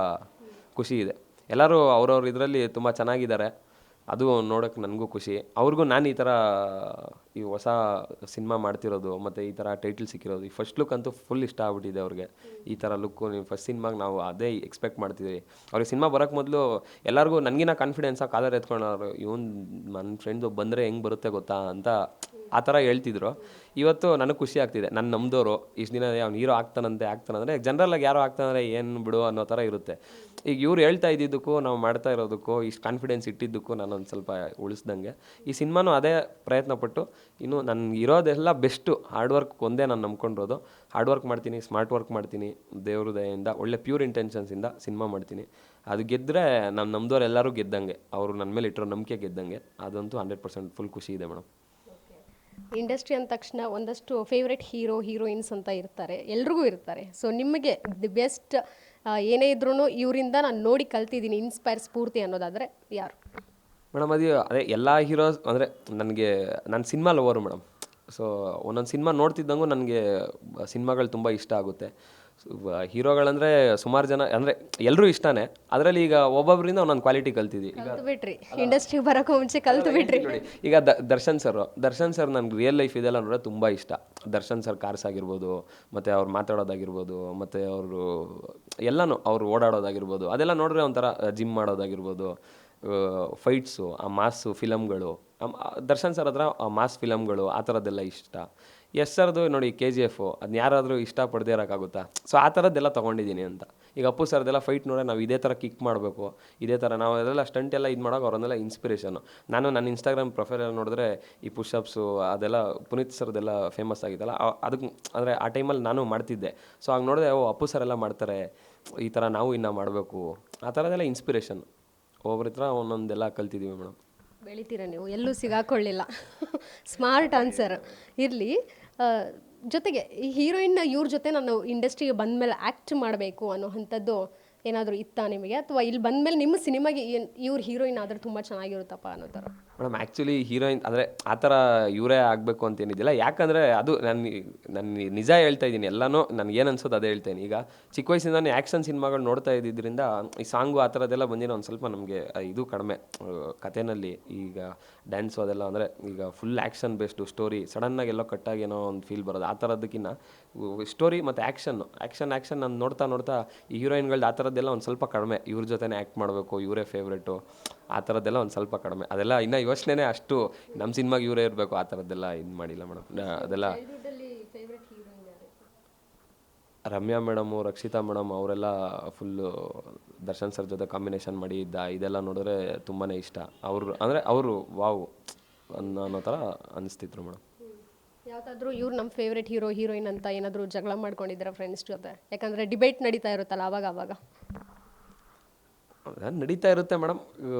ಖುಷಿ ಇದೆ. ಎಲ್ಲರೂ ಅವ್ರವ್ರ ಇದರಲ್ಲಿ ತುಂಬ ಚೆನ್ನಾಗಿದ್ದಾರೆ, ಅದು ನೋಡೋಕ್ಕೆ ನನಗೂ ಖುಷಿ. ಅವ್ರಿಗೂ ನಾನು ಈ ಥರ ಈ ಹೊಸ ಸಿನಿಮಾ ಮಾಡ್ತಿರೋದು ಮತ್ತು ಈ ಥರ ಟೈಟಲ್ ಸಿಕ್ಕಿರೋದು, ಈ ಫಸ್ಟ್ ಲುಕ್ ಅಂತೂ ಫುಲ್ ಇಷ್ಟ ಆಗ್ಬಿಟ್ಟಿದೆ ಅವ್ರಿಗೆ. ಈ ಥರ ಲುಕ್ಕು ನೀವು ಫಸ್ಟ್ ಸಿನಿಮಾಗೆ ನಾವು ಅದೇ ಎಕ್ಸ್ಪೆಕ್ಟ್ ಮಾಡ್ತಿದ್ವಿ. ಅವ್ರಿಗೆ ಸಿನಿಮಾ ಬರೋಕ್ಕೆ ಮೊದಲು ಎಲ್ಲರಿಗೂ ನನಗಿನ ಕಾನ್ಫಿಡೆನ್ಸಾಗಿ ಕಾಲರ್ ಎತ್ಕೊಂಡವ್ರು, ನನ್ನ ಫ್ರೆಂಡ್ಸು ಬಂದರೆ ಹೆಂಗೆ ಬರುತ್ತೆ ಗೊತ್ತಾ ಅಂತ ಆ ಥರ ಹೇಳ್ತಿದ್ರು. ಇವತ್ತು ನನಗೆ ಖುಷಿ ಆಗ್ತಿದೆ. ನನ್ನ ನಮ್ಮದವರು ಇಷ್ಟು ದಿನ ಅವ್ನು ಹೀರೋ ಆಗ್ತಾನಂದರೆ ಜನರಲ್ಲಾಗಿ ಯಾರೋ ಆಗ್ತಾನಂದರೆ ಏನು ಬಿಡು ಅನ್ನೋ ಥರ ಇರುತ್ತೆ. ಈಗ ಇವ್ರು ಹೇಳ್ತಾ ಇದ್ದಿದ್ದಕ್ಕೂ ನಾವು ಮಾಡ್ತಾ ಇರೋದಕ್ಕೂ ಇಷ್ಟು ಕಾನ್ಫಿಡೆನ್ಸ್ ಇಟ್ಟಿದ್ದಕ್ಕೂ ನಾನು ಒಂದು ಸ್ವಲ್ಪ ಉಳಿಸ್ದಂಗೆ ಈ ಸಿನಿಮಾನೂ ಅದೇ ಪ್ರಯತ್ನಪಟ್ಟು ಇನ್ನು ನನಗೆ ಇರೋದೆಲ್ಲ ಬೆಸ್ಟು ಹಾರ್ಡ್ ವರ್ಕ್ ಒಂದೇ ನಾನು ನಂಬ್ಕೊಂಡಿರೋದು. ಹಾರ್ಡ್ ವರ್ಕ್ ಮಾಡ್ತೀನಿ, ಸ್ಮಾರ್ಟ್ ವರ್ಕ್ ಮಾಡ್ತೀನಿ, ದೇವ್ರ ದಯೆಯಿಂದ ಒಳ್ಳೆ ಪ್ಯೂರ್ ಇಂಟೆನ್ಷನ್ಸಿಂದ ಸಿನಿಮಾ ಮಾಡ್ತೀನಿ. ಅದು ಗೆದ್ದರೆ ನಮ್ಮದವ್ರೆಲ್ಲರೂ ಗೆದ್ದಂಗೆ, ಅವರು ನನ್ನ ಮೇಲೆ ಇಟ್ಟಿರೋ ನಂಬಿಕೆ ಗೆದ್ದಂಗೆ. ಅದಂತೂ 100% ಫುಲ್ ಖುಷಿ ಇದೆ ಮೇಡಮ್. ಇಂಡಸ್ಟ್ರಿ ಅಂದ ತಕ್ಷಣ ಒಂದಷ್ಟು ಫೇವ್ರೆಟ್ ಹೀರೋಯಿನ್ಸ್ ಅಂತ ಇರ್ತಾರೆ, ಎಲ್ರಿಗೂ ಇರ್ತಾರೆ. ಸೊ ನಿಮಗೆ ದಿ ಬೆಸ್ಟ್ ಏನೇ ಇದ್ರೂ ಇವರಿಂದ ನಾನು ನೋಡಿ ಕಲ್ತಿದ್ದೀನಿ, ಇನ್ಸ್ಪೈರ್, ಸ್ಫೂರ್ತಿ ಅನ್ನೋದಾದರೆ ಯಾರು ಮೇಡಮ್? ಅದೇ ಎಲ್ಲ ಹೀರೋಸ್ ಅಂದರೆ ನನ್ನ ಸಿನಿಮಾ ಲವರು ಮೇಡಮ್. ಸೊ ಒಂದೊಂದು ಸಿನಿಮಾ ನೋಡ್ತಿದ್ದಂಗೂ ನನಗೆ ಸಿನಿಮಾಗಳು ತುಂಬ ಇಷ್ಟ ಆಗುತ್ತೆ. ಹೀರೋಗಳಂದರೆ ಸುಮಾರು ಜನ ಅಂದರೆ ಎಲ್ಲರೂ ಇಷ್ಟನೇ. ಅದರಲ್ಲಿ ಈಗ ಒಬ್ಬೊಬ್ಬರಿಂದ ಒಂದೊಂದು ಕ್ವಾಲಿಟಿ ಕಲ್ತಿದ್ವಿ. ಈಗ ಬಿಟ್ರಿ ಇಂಡಸ್ಟ್ರಿಗೆ ಬರೋಕ್ಕೂ ಮುಂಚೆ ಕಲ್ತು ಬಿಟ್ರಿ. ಈಗ ದರ್ಶನ್ ಸರ್ ನನಗೆ ರಿಯಲ್ ಲೈಫ್ ಇದೆಲ್ಲ ನೋಡೋದು ತುಂಬ ಇಷ್ಟ. ದರ್ಶನ್ ಸರ್ ಕಾರ್ಸ್ ಆಗಿರ್ಬೋದು, ಮತ್ತು ಅವ್ರು ಮಾತಾಡೋದಾಗಿರ್ಬೋದು, ಮತ್ತು ಅವರು ಎಲ್ಲನೂ ಅವ್ರು ಓಡಾಡೋದಾಗಿರ್ಬೋದು, ಅದೆಲ್ಲ ನೋಡಿದ್ರೆ ಒಂಥರ ಜಿಮ್ ಮಾಡೋದಾಗಿರ್ಬೋದು, ಫೈಟ್ಸು, ಆ ಮಾಸು ಫಿಲಮ್ಗಳು, ದರ್ಶನ್ ಸರ್ ಹತ್ರ ಆ ಮಾಸ್ ಫಿಲಮ್ಗಳು ಆ ಥರದ್ದೆಲ್ಲ ಇಷ್ಟ. ಸರ್ದು ನೋಡಿ KGF, ಅದನ್ನ ಯಾರಾದರೂ ಇಷ್ಟಪಡದೇ ಇರೋಕ್ಕಾಗುತ್ತಾ? ಸೊ ಆ ಥರದ್ದೆಲ್ಲ ತೊಗೊಂಡಿದ್ದೀನಿ ಅಂತ. ಈಗ ಅಪ್ಪು ಸರ್ದೆಲ್ಲ ಫೈಟ್ ನೋಡೋ ನಾವು ಇದೇ ಥರ ಕಿಕ್ ಮಾಡಬೇಕು, ಇದೇ ಥರ ನಾವು ಅದೆಲ್ಲ ಸ್ಟಂಟ್ ಎಲ್ಲ ಇದು ಮಾಡೋಕೆ ಅವರನ್ನೆಲ್ಲ ಇನ್ಸ್ಪಿರೇಷನು. ನಾನು ನನ್ನ ಇನ್ಸ್ಟಾಗ್ರಾಮ್ ಪ್ರೊಫೈಲಲ್ಲಿ ನೋಡಿದ್ರೆ ಈ ಪುಷಪ್ಸು ಅದೆಲ್ಲ ಪುನೀತ್ ಸರ್ದೆಲ್ಲ ಫೇಮಸ್ ಆಗಿತ್ತಲ್ಲ, ಅದಕ್ಕೆ ಅಂದರೆ ಆ ಟೈಮಲ್ಲಿ ನಾನು ಮಾಡ್ತಿದ್ದೆ. ಸೊ ಆಗ ನೋಡಿದೆ, ಅಪ್ಪು ಸರ್ ಎಲ್ಲ ಮಾಡ್ತಾರೆ, ಈ ಥರ ನಾವು ಇನ್ನೂ ಮಾಡಬೇಕು, ಆ ಥರದ್ದೆಲ್ಲ ಇನ್ಸ್ಪಿರೇಷನ್. ಒಬ್ಬರ ಹತ್ರ ಒಂದೊಂದೆಲ್ಲ ಕಲ್ತಿದ್ದೀವಿ ಮೇಡಮ್. ಬೆಳಿತೀರ ನೀವು, ಎಲ್ಲೂ ಸಿಗಾಕೊಳ್ಳಿಲ್ಲ. ಸ್ಮಾರ್ಟ್ ಆನ್ಸರ್ ಇರಲಿ. ಜೊತೆಗೆ ಈ ಹೀರೋಯಿನ್ ಇವ್ರ ಜೊತೆ ನಾನು ಇಂಡಸ್ಟ್ರಿಗೆ ಬಂದಮೇಲೆ ಆ್ಯಕ್ಟ್ ಮಾಡಬೇಕು ಅನ್ನೋ ಅಂಥದ್ದು ಏನಾದರೂ ಇತ್ತಾ ನಿಮಗೆ? ಅಥವಾ ಇಲ್ಲಿ ಬಂದಮೇಲೆ ನಿಮ್ಮ ಸಿನಿಮಾಗೆ ಇವ್ರು ಹೀರೋಯಿನ್ ಆದರೆ ತುಂಬ ಚೆನ್ನಾಗಿರುತ್ತಪ್ಪ ಅನ್ನೋ ಥರ? ಮೇಡಮ್ ಆ್ಯಕ್ಚುಲಿ ಹೀರೋಯಿನ್ ಅಂದರೆ ಆ ಥರ ಇವರೇ ಆಗಬೇಕು ಅಂತೇನಿದ್ದಿಲ್ಲ. ಯಾಕಂದರೆ ಅದು ನಾನು ನಿಜ ಹೇಳ್ತಾ ಇದ್ದೀನಿ, ಎಲ್ಲನೂ ನನಗೇನು ಅನ್ಸೋದು ಅದೇ ಹೇಳ್ತೇನೆ. ಈಗ ಚಿಕ್ಕ ವಯಸ್ಸಿಂದಾನೇ ಆ್ಯಕ್ಷನ್ ಸಿನಿಮಾಗಳು ನೋಡ್ತಾ ಇದ್ದಿದ್ದರಿಂದ ಈ ಸಾಂಗು ಆ ಥರದ್ದೆಲ್ಲ ಬಂದಿರೋ ಒಂದು ಸ್ವಲ್ಪ ನಮಗೆ ಇದು ಕಡಿಮೆ ಕಥೆನಲ್ಲಿ. ಈಗ ಡ್ಯಾನ್ಸು ಅದೆಲ್ಲ ಅಂದರೆ ಈಗ ಫುಲ್ ಆ್ಯಕ್ಷನ್ ಬೇಸ್ಡು ಸ್ಟೋರಿ, ಸಡನ್ನಾಗಿ ಎಲ್ಲೋ ಕಟ್ಟಾಗಿ ಏನೋ ಒಂದು ಫೀಲ್ ಬರೋದು, ಆ ಥರದಕ್ಕಿಂತ ಸ್ಟೋರಿ ಮತ್ತು ಆ್ಯಕ್ಷನ್ ನಾನು ನೋಡ್ತಾ ಈ ಹೀರೋಯಿನ್ಗಳ್ದು ಆ ಥರದ್ದೆಲ್ಲ ಒಂದು ಸ್ವಲ್ಪ ಕಡಿಮೆ. ಇವ್ರ ಜೊತೆನೇ ಆ್ಯಕ್ಟ್ ಮಾಡಬೇಕು, ಇವರೇ ಫೇವ್ರೇಟು, ಆ ಥರದ್ದೆಲ್ಲ ಒಂದು ಸ್ವಲ್ಪ ಕಡಿಮೆ. ಅದೆಲ್ಲ ಇನ್ನೂ ಯೋಚನೆ ಅಷ್ಟು ನಮ್ಮ ಸಿನಿಮಾಗೆ ಇವರೇ ಇರಬೇಕು ಆ ಥರದ್ದೆಲ್ಲ ಇದು ಮಾಡಿಲ್ಲ ಮೇಡಮ್. ಅದೆಲ್ಲ ರಮ್ಯಾ ಮೇಡಮು, ರಕ್ಷಿತಾ ಮೇಡಮ್ ಅವರೆಲ್ಲ ಫುಲ್ಲು ದರ್ಶನ್ ಸರ್ ಜೊತೆ ಕಾಂಬಿನೇಷನ್ ಮಾಡಿ ಇದೆಲ್ಲ ನೋಡಿದ್ರೆ ತುಂಬಾ ಇಷ್ಟ. ಅವರು ಅಂದರೆ ಅವರು ವಾವ್, ಅನ್ನೋ ಥರ ಅನಿಸ್ತಿದ್ರು ಮೇಡಮ್. ಯಾವ್ದಾದ್ರು ಇವ್ರು ನಮ್ಮ ಫೇವ್ರೆಟ್ ಹೀರೋ ಹೀರೋಯಿನ್ ಅಂತ ಏನಾದರೂ ಜಗಳ ಮಾಡ್ಕೊಂಡಿದ್ದೀರಾ ಫ್ರೆಂಡ್ಸ್ ಜೊತೆ? ಯಾಕಂದರೆ ಡಿಬೇಟ್ ನಡೀತಾ ಇರುತ್ತಲ್ಲ ಆವಾಗ ನಡೀತಾ ಇರುತ್ತೆ ಮೇಡಮ್,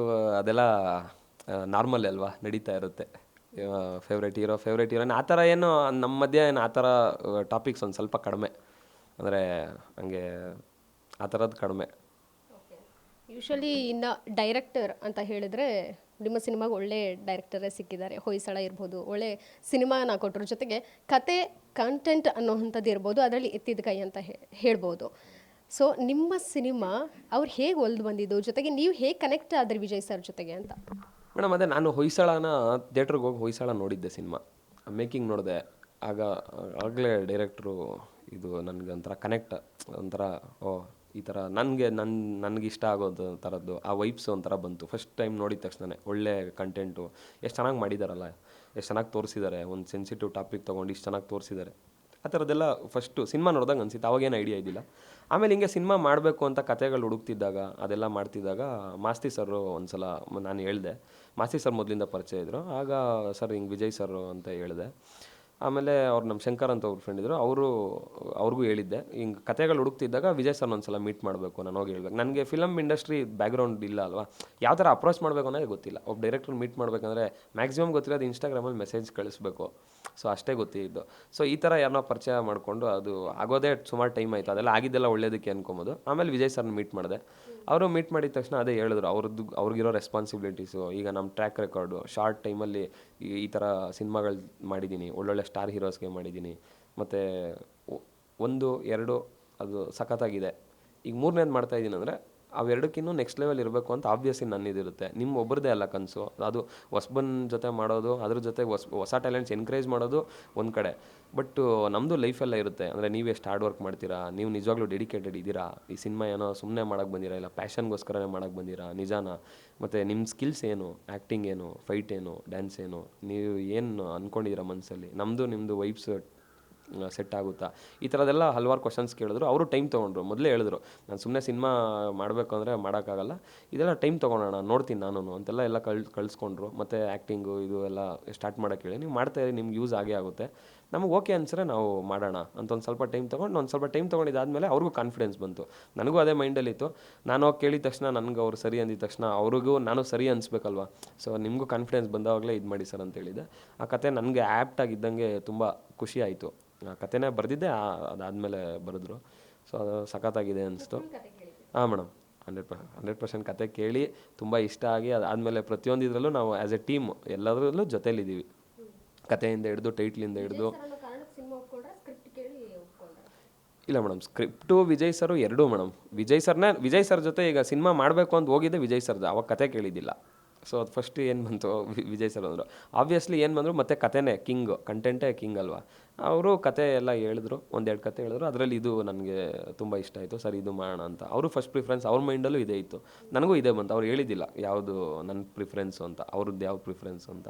ಅದೆಲ್ಲ ನಾರ್ಮಲ್ ಅಲ್ವಾ, ನಡೀತಾ ಇರುತ್ತೆ. ಫೇವ್ರೇಟ್ ಹೀರೋಯಿನ್ ಆ ಥರ ಏನು ನಮ್ಮ ಮಧ್ಯೆ ಏನು ಆ ಥರ ಟಾಪಿಕ್ಸ್ ಒಂದು ಸ್ವಲ್ಪ ಕಡಿಮೆ, ಅಂದರೆ ಹಂಗೆ ಆ ಥರದ್ದು ಕಡಿಮೆ. ಯೂಶಲಿ ಇನ್ನು ಡೈರೆಕ್ಟರ್ ಅಂತ ಹೇಳಿದ್ರೆ ನಿಮ್ಮ ಸಿನಿಮಾಗೆ ಒಳ್ಳೆ ಡೈರೆಕ್ಟರೇ ಸಿಕ್ಕಿದ್ದಾರೆ. ಹೊಯ್ಸಳ ಇರ್ಬೋದು, ಒಳ್ಳೆ ಸಿನಿಮಾನ ಕೊಟ್ಟರು. ಜೊತೆಗೆ ಕತೆ ಕಂಟೆಂಟ್ ಅನ್ನೋವಂಥದ್ದು ಇರ್ಬೋದು, ಅದರಲ್ಲಿ ಎತ್ತಿದ ಕೈ ಅಂತ ಹೇಳ್ಬೋದು. ಸೊ ನಿಮ್ಮ ಸಿನಿಮಾ ಅವ್ರು ಹೇಗೆ ಒಲ್ದು ಬಂದಿದ್ದು, ಜೊತೆಗೆ ನೀವು ಹೇಗೆ ಕನೆಕ್ಟ್ ಆದ್ರಿ ವಿಜಯ್ ಸರ್ ಜೊತೆಗೆ ಅಂತ? ಮೇಡಮ್ ಅದೇ ನಾನು ಹೊಯ್ಸಳನ ಥಿಯೇಟ್ರಿಗೆ ಹೋಗಿ ಹೊಯ್ಸಳ ನೋಡಿದ್ದೆ, ಸಿನಿಮಾ ಮೇಕಿಂಗ್ ನೋಡಿದೆ. ಆಗಲೇ ಡೈರೆಕ್ಟ್ರು ಇದು ನನಗೆ ಒಂಥರ ಕನೆಕ್ಟ್, ಒಂಥರ ಓ ಈ ಥರ ನನಗೆ ಇಷ್ಟ ಆಗೋದು ಥರದ್ದು ಆ ವೈಬ್ಸ್ ಒಂಥರ ಬಂತು. ಫಸ್ಟ್ ಟೈಮ್ ನೋಡಿದ ತಕ್ಷಣ ಒಳ್ಳೆ ಕಂಟೆಂಟು, ಎಷ್ಟು ಚೆನ್ನಾಗಿ ಮಾಡಿದಾರಲ್ಲ, ಎಷ್ಟು ಚೆನ್ನಾಗಿ ತೋರಿಸಿದ್ದಾರೆ, ಒಂದು ಸೆನ್ಸಿಟಿವ್ ಟಾಪಿಕ್ ತೊಗೊಂಡು ಇಷ್ಟು ಚೆನ್ನಾಗಿ ತೋರಿಸಿದ್ದಾರೆ. ಆ ಥರದ್ದೆಲ್ಲ ಫಸ್ಟು ಸಿನಿಮಾ ನೋಡಿದಾಗ ಅನಿಸಿತ್ತು. ಅವಾಗೇನು ಐಡಿಯಾ ಇದ್ದಿಲ್ಲ. ಆಮೇಲೆ ಹಿಂಗೆ ಸಿನಿಮಾ ಮಾಡಬೇಕು ಅಂತ ಕತೆಗಳು ಹುಡುಕ್ತಿದ್ದಾಗ, ಅದೆಲ್ಲ ಮಾಡ್ತಿದ್ದಾಗ ಮಾಸ್ತಿ ಸರು ಒಂದು ಸಲ ನಾನು ಹೇಳಿದೆ. ಮಾಸ್ತಿ ಸರ್ ಮೊದಲಿಂದ ಪರಿಚಯ ಇದ್ದರು. ಆಗ ಸರ್ ಹಿಂಗೆ ವಿಜಯ್ ಸರ್ ಅಂತ ಹೇಳಿದೆ. ಆಮೇಲೆ ಅವ್ರು ನಮ್ಮ ಶಂಕರ್ ಅಂತ ಅವ್ರ ಫ್ರೆಂಡ್ ಇದ್ದರು, ಅವ್ರಿಗೂ ಹೇಳಿದ್ದೆ. ಹಿಂಗೆ ಕತೆಗಳು ಹುಡುಕ್ತಿದ್ದಾಗ ವಿಜಯ್ ಸರ್ ಒಂದ್ಸಲ ಮೀಟ್ ಮಾಡಬೇಕು, ನಾನು ಹೋಗಿ ಹೇಳ್ಬೇಕು. ನನಗೆ ಫಿಲಮ್ ಇಂಡಸ್ಟ್ರಿ ಬ್ಯಾಕ್ಗ್ರೌಂಡ್ ಇಲ್ಲ ಅಲ್ವಾ, ಯಾವ ಥರ ಅಪ್ರೋಚ್ ಮಾಡಬೇಕು ಅನ್ನೋದೇ ಗೊತ್ತಿಲ್ಲ. ಒಬ್ಬ ಡೈರೆಕ್ಟರ್ ಮೀಟ್ ಮಾಡಬೇಕಂದ್ರೆ ಮ್ಯಾಕ್ಸಿಮಮ್ ಗೊತ್ತಿರೋದು ಇನ್ಸ್ಟಾಗ್ರಾಮಲ್ಲಿ ಮೆಸೇಜ್ ಕಳಿಸ್ಬೇಕು, ಸೊ ಅಷ್ಟೇ ಗೊತ್ತಿದ್ದು. ಸೊ ಈ ಥರ ಯಾರನ್ನೋ ಪರಿಚಯ ಮಾಡಿಕೊಂಡು ಅದು ಆಗೋದೇ ಸುಮಾರು ಟೈಮ್ ಆಯಿತು. ಅದೆಲ್ಲ ಆಗಿದ್ದೆಲ್ಲ ಒಳ್ಳೇದಕ್ಕೆ ಅನ್ಕೊಬೋದು. ಆಮೇಲೆ ವಿಜಯ್ ಸರ್ನ ಮೀಟ್ ಮಾಡಿದೆ. ಅವರು ಮೀಟ್ ಮಾಡಿದ ತಕ್ಷಣ ಅದೇ ಹೇಳಿದ್ರು, ಅವ್ರಿಗಿರೋ ರೆಸ್ಪಾನ್ಸಿಬಿಲಿಟೀಸು. ಈಗ ನಮ್ಮ ಟ್ರ್ಯಾಕ್ ರೆಕಾರ್ಡು ಶಾರ್ಟ್ ಟೈಮಲ್ಲಿ ಈ ಥರ ಸಿನಿಮಾಗಳು ಮಾಡಿದ್ದೀನಿ, ಒಳ್ಳೊಳ್ಳೆ ಸ್ಟಾರ್ ಹೀರೋಸ್ಗೆ ಮಾಡಿದ್ದೀನಿ. ಮತ್ತು 1, 2 ಅದು ಸಖತ್ತಾಗಿದೆ. ಈಗ 3ನೇದು ಮಾಡ್ತಾಯಿದ್ದೀನಿ ಅಂದರೆ ಅವೆರಡಕ್ಕಿನ್ನೂ ನೆಕ್ಸ್ಟ್ ಲೆವೆಲ್ ಇರಬೇಕು ಅಂತ ಆಬ್ವಿಯಸ್ಲಿ ನನ್ನಿದಿರುತ್ತೆ. ನಿಮ್ಮ ಒಬ್ಬರದೇ ಅಲ್ಲ ಕನಸು, ಅದು ಹೊಸಬನ ಜೊತೆ ಮಾಡೋದು, ಅದ್ರ ಜೊತೆ ಹೊಸ ಟ್ಯಾಲೆಂಟ್ಸ್ ಎನ್ಕರೇಜ್ ಮಾಡೋದು ಒಂದು ಕಡೆ. ಬಟ್ ನಮ್ಮದು ಲೈಫೆಲ್ಲ ಇರುತ್ತೆ. ಅಂದರೆ ನೀವು ಎಷ್ಟು ಹಾರ್ಡ್ ವರ್ಕ್ ಮಾಡ್ತೀರಾ, ನೀವು ನಿಜವಾಗ್ಲೂ ಡೆಡಿಕೇಟೆಡ್ ಇದ್ದೀರಾ, ಈ ಸಿನಿಮಾ ಏನೋ ಸುಮ್ಮನೆ ಮಾಡೋಕ್ಕೆ ಬಂದಿರಾ, ಇಲ್ಲ ಪ್ಯಾಷನ್ಗೋಸ್ಕರನೇ ಮಾಡೋಕ್ಕೆ ಬಂದಿರಾ, ನಿಜಾನ? ಮತ್ತು ನಿಮ್ಮ ಸ್ಕಿಲ್ಸ್ ಏನು, ಆ್ಯಕ್ಟಿಂಗ್ ಏನು, ಫೈಟ್ ಏನು, ಡ್ಯಾನ್ಸ್ ಏನು, ನೀವು ಏನು ಅಂದ್ಕೊಂಡಿದ್ದೀರಾ ಮನಸ್ಸಲ್ಲಿ, ನಿಮ್ಮದು ವೈಬ್ಸ್ ಸೆಟ್ ಆಗುತ್ತಾ, ಈ ಥರದ್ದೆಲ್ಲ ಹಲವಾರು ಕ್ವಶನ್ಸ್ ಕೇಳಿದ್ರು. ಅವರು ಟೈಮ್ ತೊಗೊಂಡ್ರು. ಮೊದಲೇ ಹೇಳಿದ್ರು, ನಾನು ಸುಮ್ಮನೆ ಸಿನಿಮಾ ಮಾಡಬೇಕು ಅಂದರೆ ಮಾಡೋಕ್ಕಾಗಲ್ಲ, ಇದೆಲ್ಲ ಟೈಮ್ ತೊಗೊಳೋಣ, ನೋಡ್ತೀನಿ ನಾನು ಅಂತೆಲ್ಲ ಕಳಿಸ್ಕೊಂಡ್ರು. ಮತ್ತು ಆ್ಯಕ್ಟಿಂಗು ಇದು ಎಲ್ಲ ಸ್ಟಾರ್ಟ್ ಮಾಡೋಕ್ಕೆ ಹೇಳಿ, ನೀವು ಮಾಡ್ತಾಯಿರಿ, ನಿಮ್ಗೆ ಯೂಸ್ ಆಗೇ ಆಗುತ್ತೆ, ನಮಗೆ ಓಕೆ ಅನ್ಸರೆ ನಾವು ಮಾಡೋಣ ಅಂತ ಒಂದು ಸ್ವಲ್ಪ ಟೈಮ್ ತೊಗೊಂಡಿದ್ದಾದಮೇಲೆ ಅವ್ರಿಗೂ ಕಾನ್ಫಿಡೆನ್ಸ್ ಬಂತು. ನನಗೂ ಅದೇ ಮೈಂಡಲ್ಲಿತ್ತು. ನಾನು ಹೋಗಿ ಕೇಳಿದ ತಕ್ಷಣ ನನಗೆ ಅವ್ರು ಸರಿ ಅಂದಿದ ತಕ್ಷಣ ಅವ್ರಿಗೂ ನಾನು ಸರಿ ಅನಿಸ್ಬೇಕಲ್ವ. ಸೊ ನಿಮಗೂ ಕಾನ್ಫಿಡೆನ್ಸ್ ಬಂದಾಗಲೇ ಇದು ಮಾಡಿ ಸರ್ ಅಂತ ಹೇಳಿದೆ. ಆ ಕತೆ ನನಗೆ ಆ್ಯಪ್ಟ್ ಆಗಿದ್ದಂಗೆ ತುಂಬ ಖುಷಿ ಆಯಿತು. ಆ ಕತೆನೇ ಬರೆದಿದ್ದೆ, ಅದಾದಮೇಲೆ ಬರೆದ್ರು. ಸೊ ಅದು ಸಖತ್ತಾಗಿದೆ ಅನಿಸ್ತು. ಹಾಂ ಮೇಡಮ್, 100% ಕತೆ ಕೇಳಿ ತುಂಬ ಇಷ್ಟ ಆಗಿ ಅದಾದಮೇಲೆ ಪ್ರತಿಯೊಂದು ಇದರಲ್ಲೂ ನಾವು ಆ್ಯಸ್ ಎ ಟೀಮ್ ಎಲ್ಲದರಲ್ಲೂ ಜೊತೆಲಿದ್ದೀವಿ. ಕತೆಯಿಂದ ಹಿಡಿದು ಟೈಟ್ಲಿಂದ ಹಿಡಿದು. ಇಲ್ಲ ಮೇಡಮ್, ಸ್ಕ್ರಿಪ್ಟು ವಿಜಯ್ ಸರು ಎರಡೂ ಮೇಡಮ್. ವಿಜಯ್ ಸರ್ ಜೊತೆ ಈಗ ಸಿನಿಮಾ ಮಾಡಬೇಕು ಅಂತ ಹೋಗಿದ್ದೆ ವಿಜಯ್ ಸರ್ದು. ಅವಾಗ ಕತೆ ಕೇಳಿದ್ದಿಲ್ಲ. ಸೊ ಅದು ಫಸ್ಟ್ ಏನು ಬಂತು, ವಿಜಯ್ ಸರ್ ಅಂದರು. ಆಬ್ವಿಯಸ್ಲಿ ಏನು ಬಂದರು, ಮತ್ತೆ ಕತೆನೇ ಕಿಂಗ್, ಕಂಟೆಂಟೇ ಕಿಂಗ್ ಅಲ್ವಾ. ಅವರು ಕತೆ ಎಲ್ಲ ಹೇಳಿದ್ರು, 1-2 ಕತೆ ಹೇಳಿದ್ರು. ಅದರಲ್ಲಿ ಇದು ನನಗೆ ತುಂಬ ಇಷ್ಟ ಆಯಿತು, ಸರ್ ಇದು ಮಾಡೋಣ ಅಂತ. ಅವರು ಫಸ್ಟ್ ಪ್ರಿಫರೆನ್ಸ್ ಅವ್ರ ಮೈಂಡಲ್ಲೂ ಇದೇ ಇತ್ತು, ನನಗೂ ಇದೇ ಬಂತು. ಅವ್ರು ಹೇಳಿದ್ದಿಲ್ಲ ಯಾವುದು ನನ್ನ ಪ್ರಿಫರೆನ್ಸು ಅಂತ, ಅವ್ರದ್ದು ಯಾವ ಪ್ರಿಫರೆನ್ಸು ಅಂತ.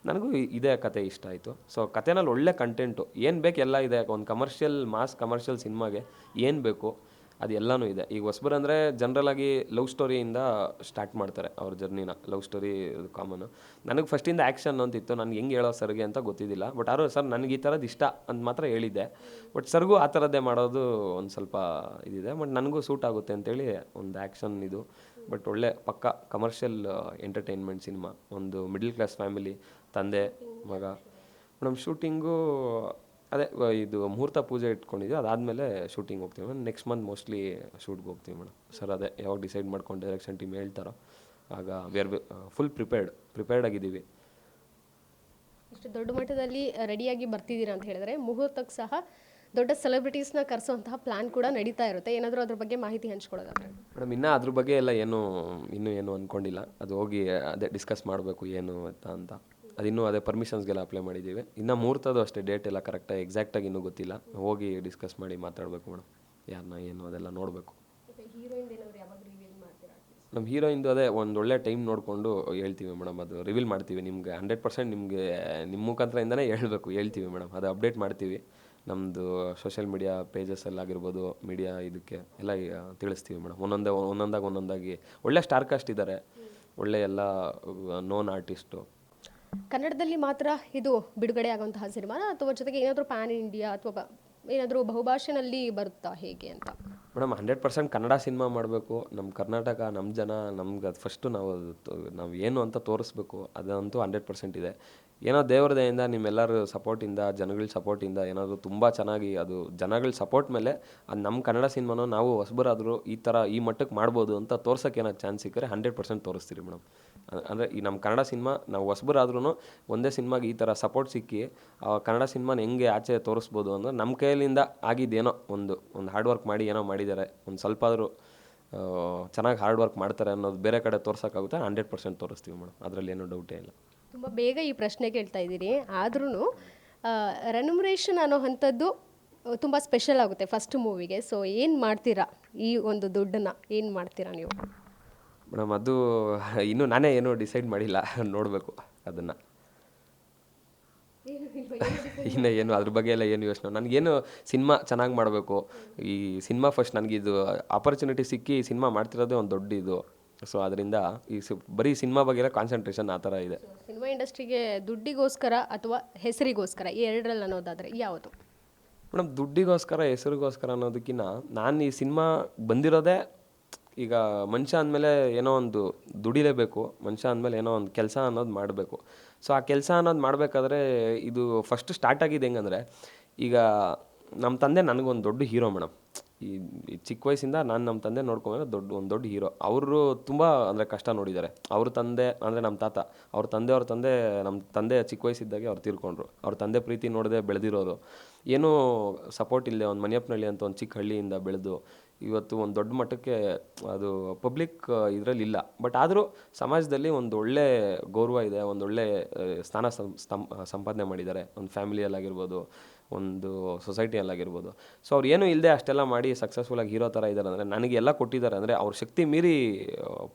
ನನಗೂ ಇದೇ ಕತೆ ಇಷ್ಟ ಆಯಿತು. ಸೊ ಕತೆನಲ್ಲಿ ಒಳ್ಳೆ ಕಂಟೆಂಟು ಏನು ಬೇಕು ಎಲ್ಲ ಇದೆ. ಒಂದು ಮಾಸ್ ಕಮರ್ಷಿಯಲ್ ಸಿನಿಮಾಗೆ ಏನು ಬೇಕು ಅದು ಎಲ್ಲನೂ ಇದೆ. ಈಗ ಹೊಸಬರು ಅಂದರೆ ಜನರಲಾಗಿ ಲವ್ ಸ್ಟೋರಿಯಿಂದ ಸ್ಟಾರ್ಟ್ ಮಾಡ್ತಾರೆ ಅವ್ರ ಜರ್ನಿನ. Love story ಕಾಮನು. ನನಗೆ ಫಸ್ಟಿಂದ ಆ್ಯಕ್ಷನ್ ಅಂತಿತ್ತು, ನನಗೆ ಹೆಂಗೆ ಹೇಳೋ ಸರ್ಗೆ ಅಂತ ಗೊತ್ತಿದ್ದಿಲ್ಲ. ಬಟ್ ಯಾರು ಸರ್ ನನಗೆ ಈ ಥರದ್ದು ಇಷ್ಟ ಅಂತ ಮಾತ್ರ ಹೇಳಿದ್ದೆ. ಬಟ್ ಸರ್ಗೂ ಆ ಥರದ್ದೇ ಮಾಡೋದು ಒಂದು ಸ್ವಲ್ಪ ಇದಿದೆ. ಬಟ್ ನನಗೂ ಸೂಟ್ ಆಗುತ್ತೆ ಅಂತೇಳಿ ಒಂದು ಆ್ಯಕ್ಷನ್ ಇದು. ಬಟ್ ಒಳ್ಳೆ ಪಕ್ಕ ಕಮರ್ಷಿಯಲ್ ಎಂಟರ್ಟೈನ್ಮೆಂಟ್ ಸಿನಿಮಾ. ಒಂದು ಮಿಡಲ್ ಕ್ಲಾಸ್ ಫ್ಯಾಮಿಲಿ, ತಂದೆ ಮಗ. ಮೇಡಮ್ ಶೂಟಿಂಗು ಅದೇ ಇದು ಮುಹೂರ್ತ ಪೂಜೆ ಇಟ್ಕೊಂಡಿದ್ದೀವಿ, ಅದಾದಮೇಲೆ ಶೂಟಿಂಗ್ ಹೋಗ್ತೀವಿ ಮೇಡಮ್. ನೆಕ್ಸ್ಟ್ ಮಂತ್ ಮೋಸ್ಟ್ಲಿ ಶೂಟ್ಗೆ ಹೋಗ್ತೀವಿ ಮೇಡಮ್. ಸರ್ ಅದೇ ಯಾವಾಗ ಡಿಸೈಡ್ ಮಾಡ್ಕೊಂಡು ಡೈರೆಕ್ಷನ್ ಟೀಮ್ ಹೇಳ್ತಾರೋ ಆಗ ವಿ ಆರ್ ಫುಲ್ ಪ್ರಿಪೇರ್ಡ್ ಆಗಿದ್ದೀವಿ. ಇಷ್ಟು ದೊಡ್ಡ ಮಟ್ಟದಲ್ಲಿ ರೆಡಿಯಾಗಿ ಬರ್ತಿದ್ದೀರಾ ಅಂತ ಹೇಳಿದ್ರೆ ಮುಹೂರ್ತಕ್ಕೆ ಸಹ ದೊಡ್ಡ ಸೆಲೆಬ್ರಿಟೀಸ್ನ ಕರೆಸುವಂತಹ ಪ್ಲಾನ್ ಕೂಡ ನಡೀತಾ ಇರುತ್ತೆ. ಏನಾದರೂ ಅದ್ರ ಬಗ್ಗೆ ಮಾಹಿತಿ ಹಂಚ್ಕೊಳ್ಳೋದಾದ್ರೆ? ಮೇಡಮ್ ಇನ್ನೂ ಅದ್ರ ಬಗ್ಗೆ ಎಲ್ಲ ಇನ್ನೂ ಅಂದ್ಕೊಂಡಿಲ್ಲ. ಅದು ಹೋಗಿ ಅದೇ ಡಿಸ್ಕಸ್ ಮಾಡಬೇಕು ಏನು ಅಂತ. ಅದಿನ್ನೂ ಅದೇ ಪರ್ಮಿಷನ್ಸ್ಗೆಲ್ಲ ಅಪ್ಲೈ ಮಾಡಿದ್ದೀವಿ. ಇನ್ನು ಮುಹೂರ್ತದ್ದು ಅಷ್ಟೇ ಡೇಟ್ ಎಲ್ಲ ಕರೆಕ್ಟಾಗಿ ಎಕ್ಸಾಕ್ಟಾಗಿ ಇನ್ನೂ ಗೊತ್ತಿಲ್ಲ. ಹೋಗಿ ಡಿಸ್ಕಸ್ ಮಾಡಿ ಮಾತಾಡಬೇಕು ಮೇಡಮ್, ಯಾರನ್ನ ಏನು ಅದೆಲ್ಲ ನೋಡಬೇಕು. ನಮ್ಮ ಹೀರೋಯಿಂದು ಅದೇ ಒಂದು ಒಳ್ಳೆ ಟೈಮ್ ನೋಡಿಕೊಂಡು ಹೇಳ್ತೀವಿ ಮೇಡಮ್. ಅದು ರಿವೀಲ್ ಮಾಡ್ತೀವಿ ನಿಮಗೆ 100%. ನಿಮಗೆ ನಿಮ್ಮ ಮುಖಾಂತರದಿಂದನೇ ಹೇಳ್ತೀವಿ ಮೇಡಮ್. ಅದು ಅಪ್ಡೇಟ್ ಮಾಡ್ತೀವಿ ನಮ್ಮದು ಸೋಷಿಯಲ್ ಮೀಡಿಯಾ ಪೇಜಸ್ಸಲ್ಲಾಗಿರ್ಬೋದು, ಮೀಡಿಯಾ ಇದಕ್ಕೆ ಎಲ್ಲ ತಿಳಿಸ್ತೀವಿ ಮೇಡಮ್. ಒಂದೊಂದಾಗಿ ಒಳ್ಳೆ ಸ್ಟಾರ್ ಕಾಸ್ಟ್ ಇದ್ದಾರೆ, ಒಳ್ಳೆ ಎಲ್ಲ ನೋನ್ ಆರ್ಟಿಸ್ಟು. ಕನ್ನಡದಲ್ಲಿ ಮಾತ್ರ ಇದು ಬಿಡುಗಡೆ ಆಗುವಂತಹ ಸಿನಿಮಾನ ಅಥವಾ ಜೊತೆಗೆ ಏನಾದರೂ ಪ್ಯಾನ್ ಇಂಡಿಯಾ ಅಥವಾ ಏನಾದರೂ ಬಹುಭಾಷೆನಲ್ಲಿ ಬರುತ್ತಾ ಹೇಗೆ ಅಂತ? ಮೇಡಮ್ 100% ಕನ್ನಡ ಸಿನಿಮಾ ಮಾಡಬೇಕು. ನಮ್ಮ ಕರ್ನಾಟಕ, ನಮ್ಮ ಜನ, ನಮ್ಗೆ ಅದು ಫಸ್ಟು ನಾವು ಏನು ಅಂತ ತೋರಿಸ್ಬೇಕು. ಅದಂತೂ 100% ಇದೆ. ಏನೋ ದೇವ್ರ ದಯೆಯಿಂದ ನಿಮ್ಮೆಲ್ಲರ ಸಪೋರ್ಟಿಂದ, ಜನಗಳ ಸಪೋರ್ಟಿಂದ ಏನಾದರೂ ತುಂಬ ಚೆನ್ನಾಗಿ ಅದು ಜನಗಳ ಸಪೋರ್ಟ್ ಮೇಲೆ ಅದು ನಮ್ಮ ಕನ್ನಡ ಸಿನಿಮಾನೋ ನಾವು ಹೊಸಬರಾದರೂ ಈ ಮಟ್ಟಕ್ಕೆ ಮಾಡ್ಬೋದು ಅಂತ ತೋರ್ಸೋಕ್ಕೆ ಏನಾದ್ರು ಚಾನ್ಸ್ ಸಿಕ್ಕರೆ 100% ತೋರಿಸ್ತೀರಿ ಮೇಡಮ್. ಅಂದರೆ ಈ ನಮ್ಮ ಕನ್ನಡ ಸಿನಿಮಾ ನಾವು ಹೊಸಬರಾದ್ರೂ ಒಂದೇ ಸಿನಿಮಾಗೆ ಈ ಥರ ಸಪೋರ್ಟ್ ಸಿಕ್ಕಿ ಕನ್ನಡ ಸಿನಿಮಾನ ಹೆಂಗೆ ಆಚೆ ತೋರಿಸ್ಬೋದು ಅಂದರೆ ನಮ್ಮ ಕೈಯಲ್ಲಿಂದ ಆಗಿದ್ದೇನೋ ಒಂದು ಹಾರ್ಡ್ ವರ್ಕ್ ಮಾಡಿ ಏನೋ ಮಾಡಿದ್ದಾರೆ, ಒಂದು ಸ್ವಲ್ಪ ಆದರೂ ಚೆನ್ನಾಗಿ ಹಾರ್ಡ್ ವರ್ಕ್ ಮಾಡ್ತಾರೆ ಅನ್ನೋದು ಬೇರೆ ಕಡೆ ತೋರ್ಸೋಕ್ಕಾಗುತ್ತೆ. 100% ತೋರಿಸ್ತೀವಿ ಮೇಡಮ್, ಅದರಲ್ಲಿ ಏನೂ ಡೌಟೇ ಇಲ್ಲ. ತುಂಬ ಬೇಗ ಈ ಪ್ರಶ್ನೆ ಕೇಳ್ತಾ ಇದ್ದೀರಿ, ಆದ್ರೂ ರೆನ್ಯುಮರೇಷನ್ ಅನ್ನೋ ಅಂಥದ್ದು ತುಂಬ ಸ್ಪೆಷಲ್ ಆಗುತ್ತೆ ಫಸ್ಟ್ ಮೂವಿಗೆ. ಸೊ ಏನು ಮಾಡ್ತೀರಾ ಈ ಒಂದು ದುಡ್ಡನ್ನು ಏನು ಮಾಡ್ತೀರಾ ನೀವು? ಮೇಡಮ್ ಅದು ಇನ್ನೂ ನಾನೇ ಏನೂ ಡಿಸೈಡ್ ಮಾಡಿಲ್ಲ, ನೋಡಬೇಕು ಅದನ್ನು. ಇನ್ನು ಏನು ಅದ್ರ ಬಗ್ಗೆ ಎಲ್ಲ ಏನು ಯೋಚನೆ, ನನಗೇನು ಸಿನಿಮಾ ಚೆನ್ನಾಗಿ ಮಾಡಬೇಕು. ಈ ಸಿನಿಮಾ ಫಸ್ಟ್ ನನಗೆ ಇದು ಆಪರ್ಚುನಿಟಿ ಸಿಕ್ಕಿ ಈ ಸಿನಿಮಾ ಮಾಡ್ತಿರೋದೇ ಒಂದು ದೊಡ್ಡ ಇದು. ಸೊ ಅದರಿಂದ ಬರೀ ಸಿನಿಮಾ ಬಗ್ಗೆ ಕಾನ್ಸಂಟ್ರೇಷನ್ ಆ ಥರ ಇದೆ. ಸಿನಿಮಾ ಇಂಡಸ್ಟ್ರಿಗೆ ದುಡ್ಡಿಗೋಸ್ಕರ ಅಥವಾ ಹೆಸರಿಗೋಸ್ಕರ ಈ ಎರಡರಲ್ಲಿ ಅನ್ನೋದಾದರೆ ಯಾವುದು? ಮೇಡಮ್ ದುಡ್ಡಿಗೋಸ್ಕರ ಹೆಸರಿಗೋಸ್ಕರ ಅನ್ನೋದಕ್ಕಿಂತ ನಾನು ಈ ಸಿನಿಮಾ ಬಂದಿರೋದೇ ಈಗ ಮನುಷ್ಯ ಅಂದಮೇಲೆ ಏನೋ ಒಂದು ದುಡಿಲೇಬೇಕು, ಮನುಷ್ಯ ಅಂದಮೇಲೆ ಏನೋ ಒಂದು ಕೆಲಸ ಅನ್ನೋದು ಮಾಡಬೇಕು. ಸೊ ಆ ಕೆಲಸ ಅನ್ನೋದು ಮಾಡಬೇಕಾದ್ರೆ ಇದು ಫಸ್ಟ್ ಸ್ಟಾರ್ಟ್ ಆಗಿದೆ ಹೆಂಗಂದರೆ, ಈಗ ನಮ್ಮ ತಂದೆ ನನಗೊಂದು ದೊಡ್ಡ ಹೀರೋ ಮೇಡಮ್. ಈ ಚಿಕ್ಕ ವಯಸ್ಸಿಂದ ನಾನು ನಮ್ಮ ತಂದೆ ನೋಡ್ಕೊಂಡ್ರೆ ಒಂದು ದೊಡ್ಡ ಹೀರೋ. ಅವರು ತುಂಬ ಅಂದರೆ ಕಷ್ಟ ನೋಡಿದ್ದಾರೆ. ಅವ್ರ ತಂದೆ ಅಂದರೆ ನಮ್ಮ ತಾತ, ಅವ್ರ ತಂದೆ ನಮ್ಮ ತಂದೆ ಚಿಕ್ಕ ವಯಸ್ಸಿದ್ದಾಗೆ ಅವ್ರು ತೀರ್ಕೊಂಡ್ರು. ಅವ್ರ ತಂದೆ ಪ್ರೀತಿ ನೋಡದೆ ಬೆಳೆದಿರೋರು, ಏನೂ ಸಪೋರ್ಟ್ ಇಲ್ಲದೆ ಒಂದು ಮನೆಯಪ್ಪನಹಳ್ಳಿ ಅಂತ ಒಂದು ಚಿಕ್ಕ ಹಳ್ಳಿಯಿಂದ ಬೆಳೆದು ಇವತ್ತು ಒಂದು ದೊಡ್ಡ ಮಟ್ಟಕ್ಕೆ ಅದು ಪಬ್ಲಿಕ್ ಇದರಲ್ಲಿ ಇಲ್ಲ. ಬಟ್ ಆದರೂ ಸಮಾಜದಲ್ಲಿ ಒಂದು ಒಳ್ಳೆ ಗೌರವ ಇದೆ, ಒಂದು ಒಳ್ಳೆ ಸ್ಥಾನ ಸಂಪಾದನೆ ಮಾಡಿದ್ದಾರೆ. ಒಂದು ಫ್ಯಾಮಿಲಿಯಲ್ಲಾಗಿರ್ಬೋದು, ಒಂದು ಸೊಸೈಟಿಯಲ್ಲಾಗಿರ್ಬೋದು. ಸೊ ಅವ್ರು ಏನೂ ಇಲ್ಲದೆ ಅಷ್ಟೆಲ್ಲ ಮಾಡಿ ಸಕ್ಸಸ್ಫುಲ್ಲಾಗಿ ಹೀರೋ ಥರ ಇದ್ದಾರೆ ಅಂದರೆ ನನಗೆ ಎಲ್ಲ ಕೊಟ್ಟಿದ್ದಾರೆ. ಅಂದರೆ ಅವ್ರ ಶಕ್ತಿ ಮೀರಿ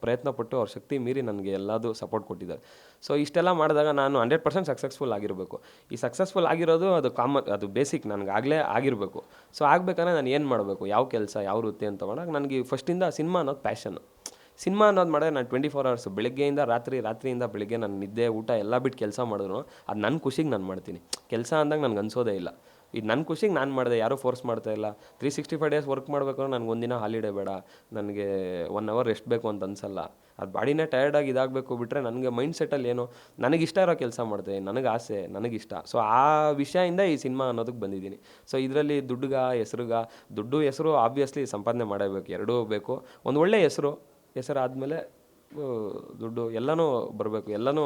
ಪ್ರಯತ್ನಪಟ್ಟು ಅವ್ರ ಶಕ್ತಿ ಮೀರಿ ನನಗೆ ಎಲ್ಲದೂ ಸಪೋರ್ಟ್ ಕೊಟ್ಟಿದ್ದಾರೆ. ಸೊ ಇಷ್ಟೆಲ್ಲ ಮಾಡಿದಾಗ ನಾನು 100% ಸಕ್ಸಸ್ಫುಲ್ ಆಗಿರಬೇಕು. ಈ ಸಕ್ಸಸ್ಫುಲ್ ಆಗಿರೋದು ಅದು ಅದು ಬೇಸಿಕ್ ನನಗಾಗಲೇ ಆಗಿರಬೇಕು. ಸೊ ಆಗಬೇಕಂದ್ರೆ ನಾನು ಏನು ಮಾಡಬೇಕು, ಯಾವ ಕೆಲಸ, ಯಾವ ವೃತ್ತಿ ಅಂತ ತೊಗೊಂಡಾಗ ನನಗೆ ಫಸ್ಟಿಂದ ಸಿನಿಮಾ ಅನ್ನೋದು ಪ್ಯಾಷನ್ನು. ಸಿನಿಮಾ ಅನ್ನೋದು ಮಾಡಿದ್ರೆ ನಾನು 24 hours ಬೆಳಗ್ಗೆಯಿಂದ ರಾತ್ರಿಯಿಂದ ಬೆಳಗ್ಗೆ ನಾನು ನಿದ್ದೆ ಊಟ ಎಲ್ಲ ಬಿಟ್ಟು ಕೆಲಸ ಮಾಡಿದ್ರು ಅದು ನನ್ನ ಖುಷಿಗೆ ನಾನು ಮಾಡ್ತೀನಿ. ಕೆಲಸ ಅಂದಾಗ ನನಗೆ ಅನ್ಸೋದೇ ಇಲ್ಲ. ಇದು ನನ್ನ ಖುಷಿಗೆ ನಾನು ಮಾಡಿದೆ, ಯಾರೂ ಫೋರ್ಸ್ ಮಾಡ್ತಾ ಇಲ್ಲ. 365 days ವರ್ಕ್ ಮಾಡಬೇಕು ಅಂದ್ರೆ ನನಗೆ ಒಂದಿನ ಹಾಲಿಡೇ ಬೇಡ, ನನಗೆ 1 hour ರೆಸ್ಟ್ ಬೇಕು ಅಂತ ಅನ್ಸಲ್ಲ. ಅದು ಬಾಡಿನೇ ಟಯರ್ಡಾಗಿ ಇದಾಗಬೇಕು ಬಿಟ್ಟರೆ ನನಗೆ ಮೈಂಡ್ ಸೆಟ್ಟಲ್ಲಿ ಏನು ನನಗಿಷ್ಟ ಇರೋ ಕೆಲಸ ಮಾಡ್ತೀನಿ, ನನಗೆ ಆಸೆ, ನನಗಿಷ್ಟ. ಸೊ ಆ ವಿಷಯದಿಂದ ಈ ಸಿನಿಮಾ ಅನ್ನೋದಕ್ಕೆ ಬಂದಿದ್ದೀನಿ. ಸೊ ಇದರಲ್ಲಿ ದುಡ್ಡು ಹೆಸರು ಆಬ್ವಿಯಸ್ಲಿ ಸಂಪಾದನೆ ಮಾಡಬೇಕು, ಎರಡೂ ಬೇಕು. ಒಂದು ಒಳ್ಳೆ ಹೆಸರು ಆದಮೇಲೆ ದುಡ್ಡು ಎಲ್ಲನೂ ಬರಬೇಕು, ಎಲ್ಲನೂ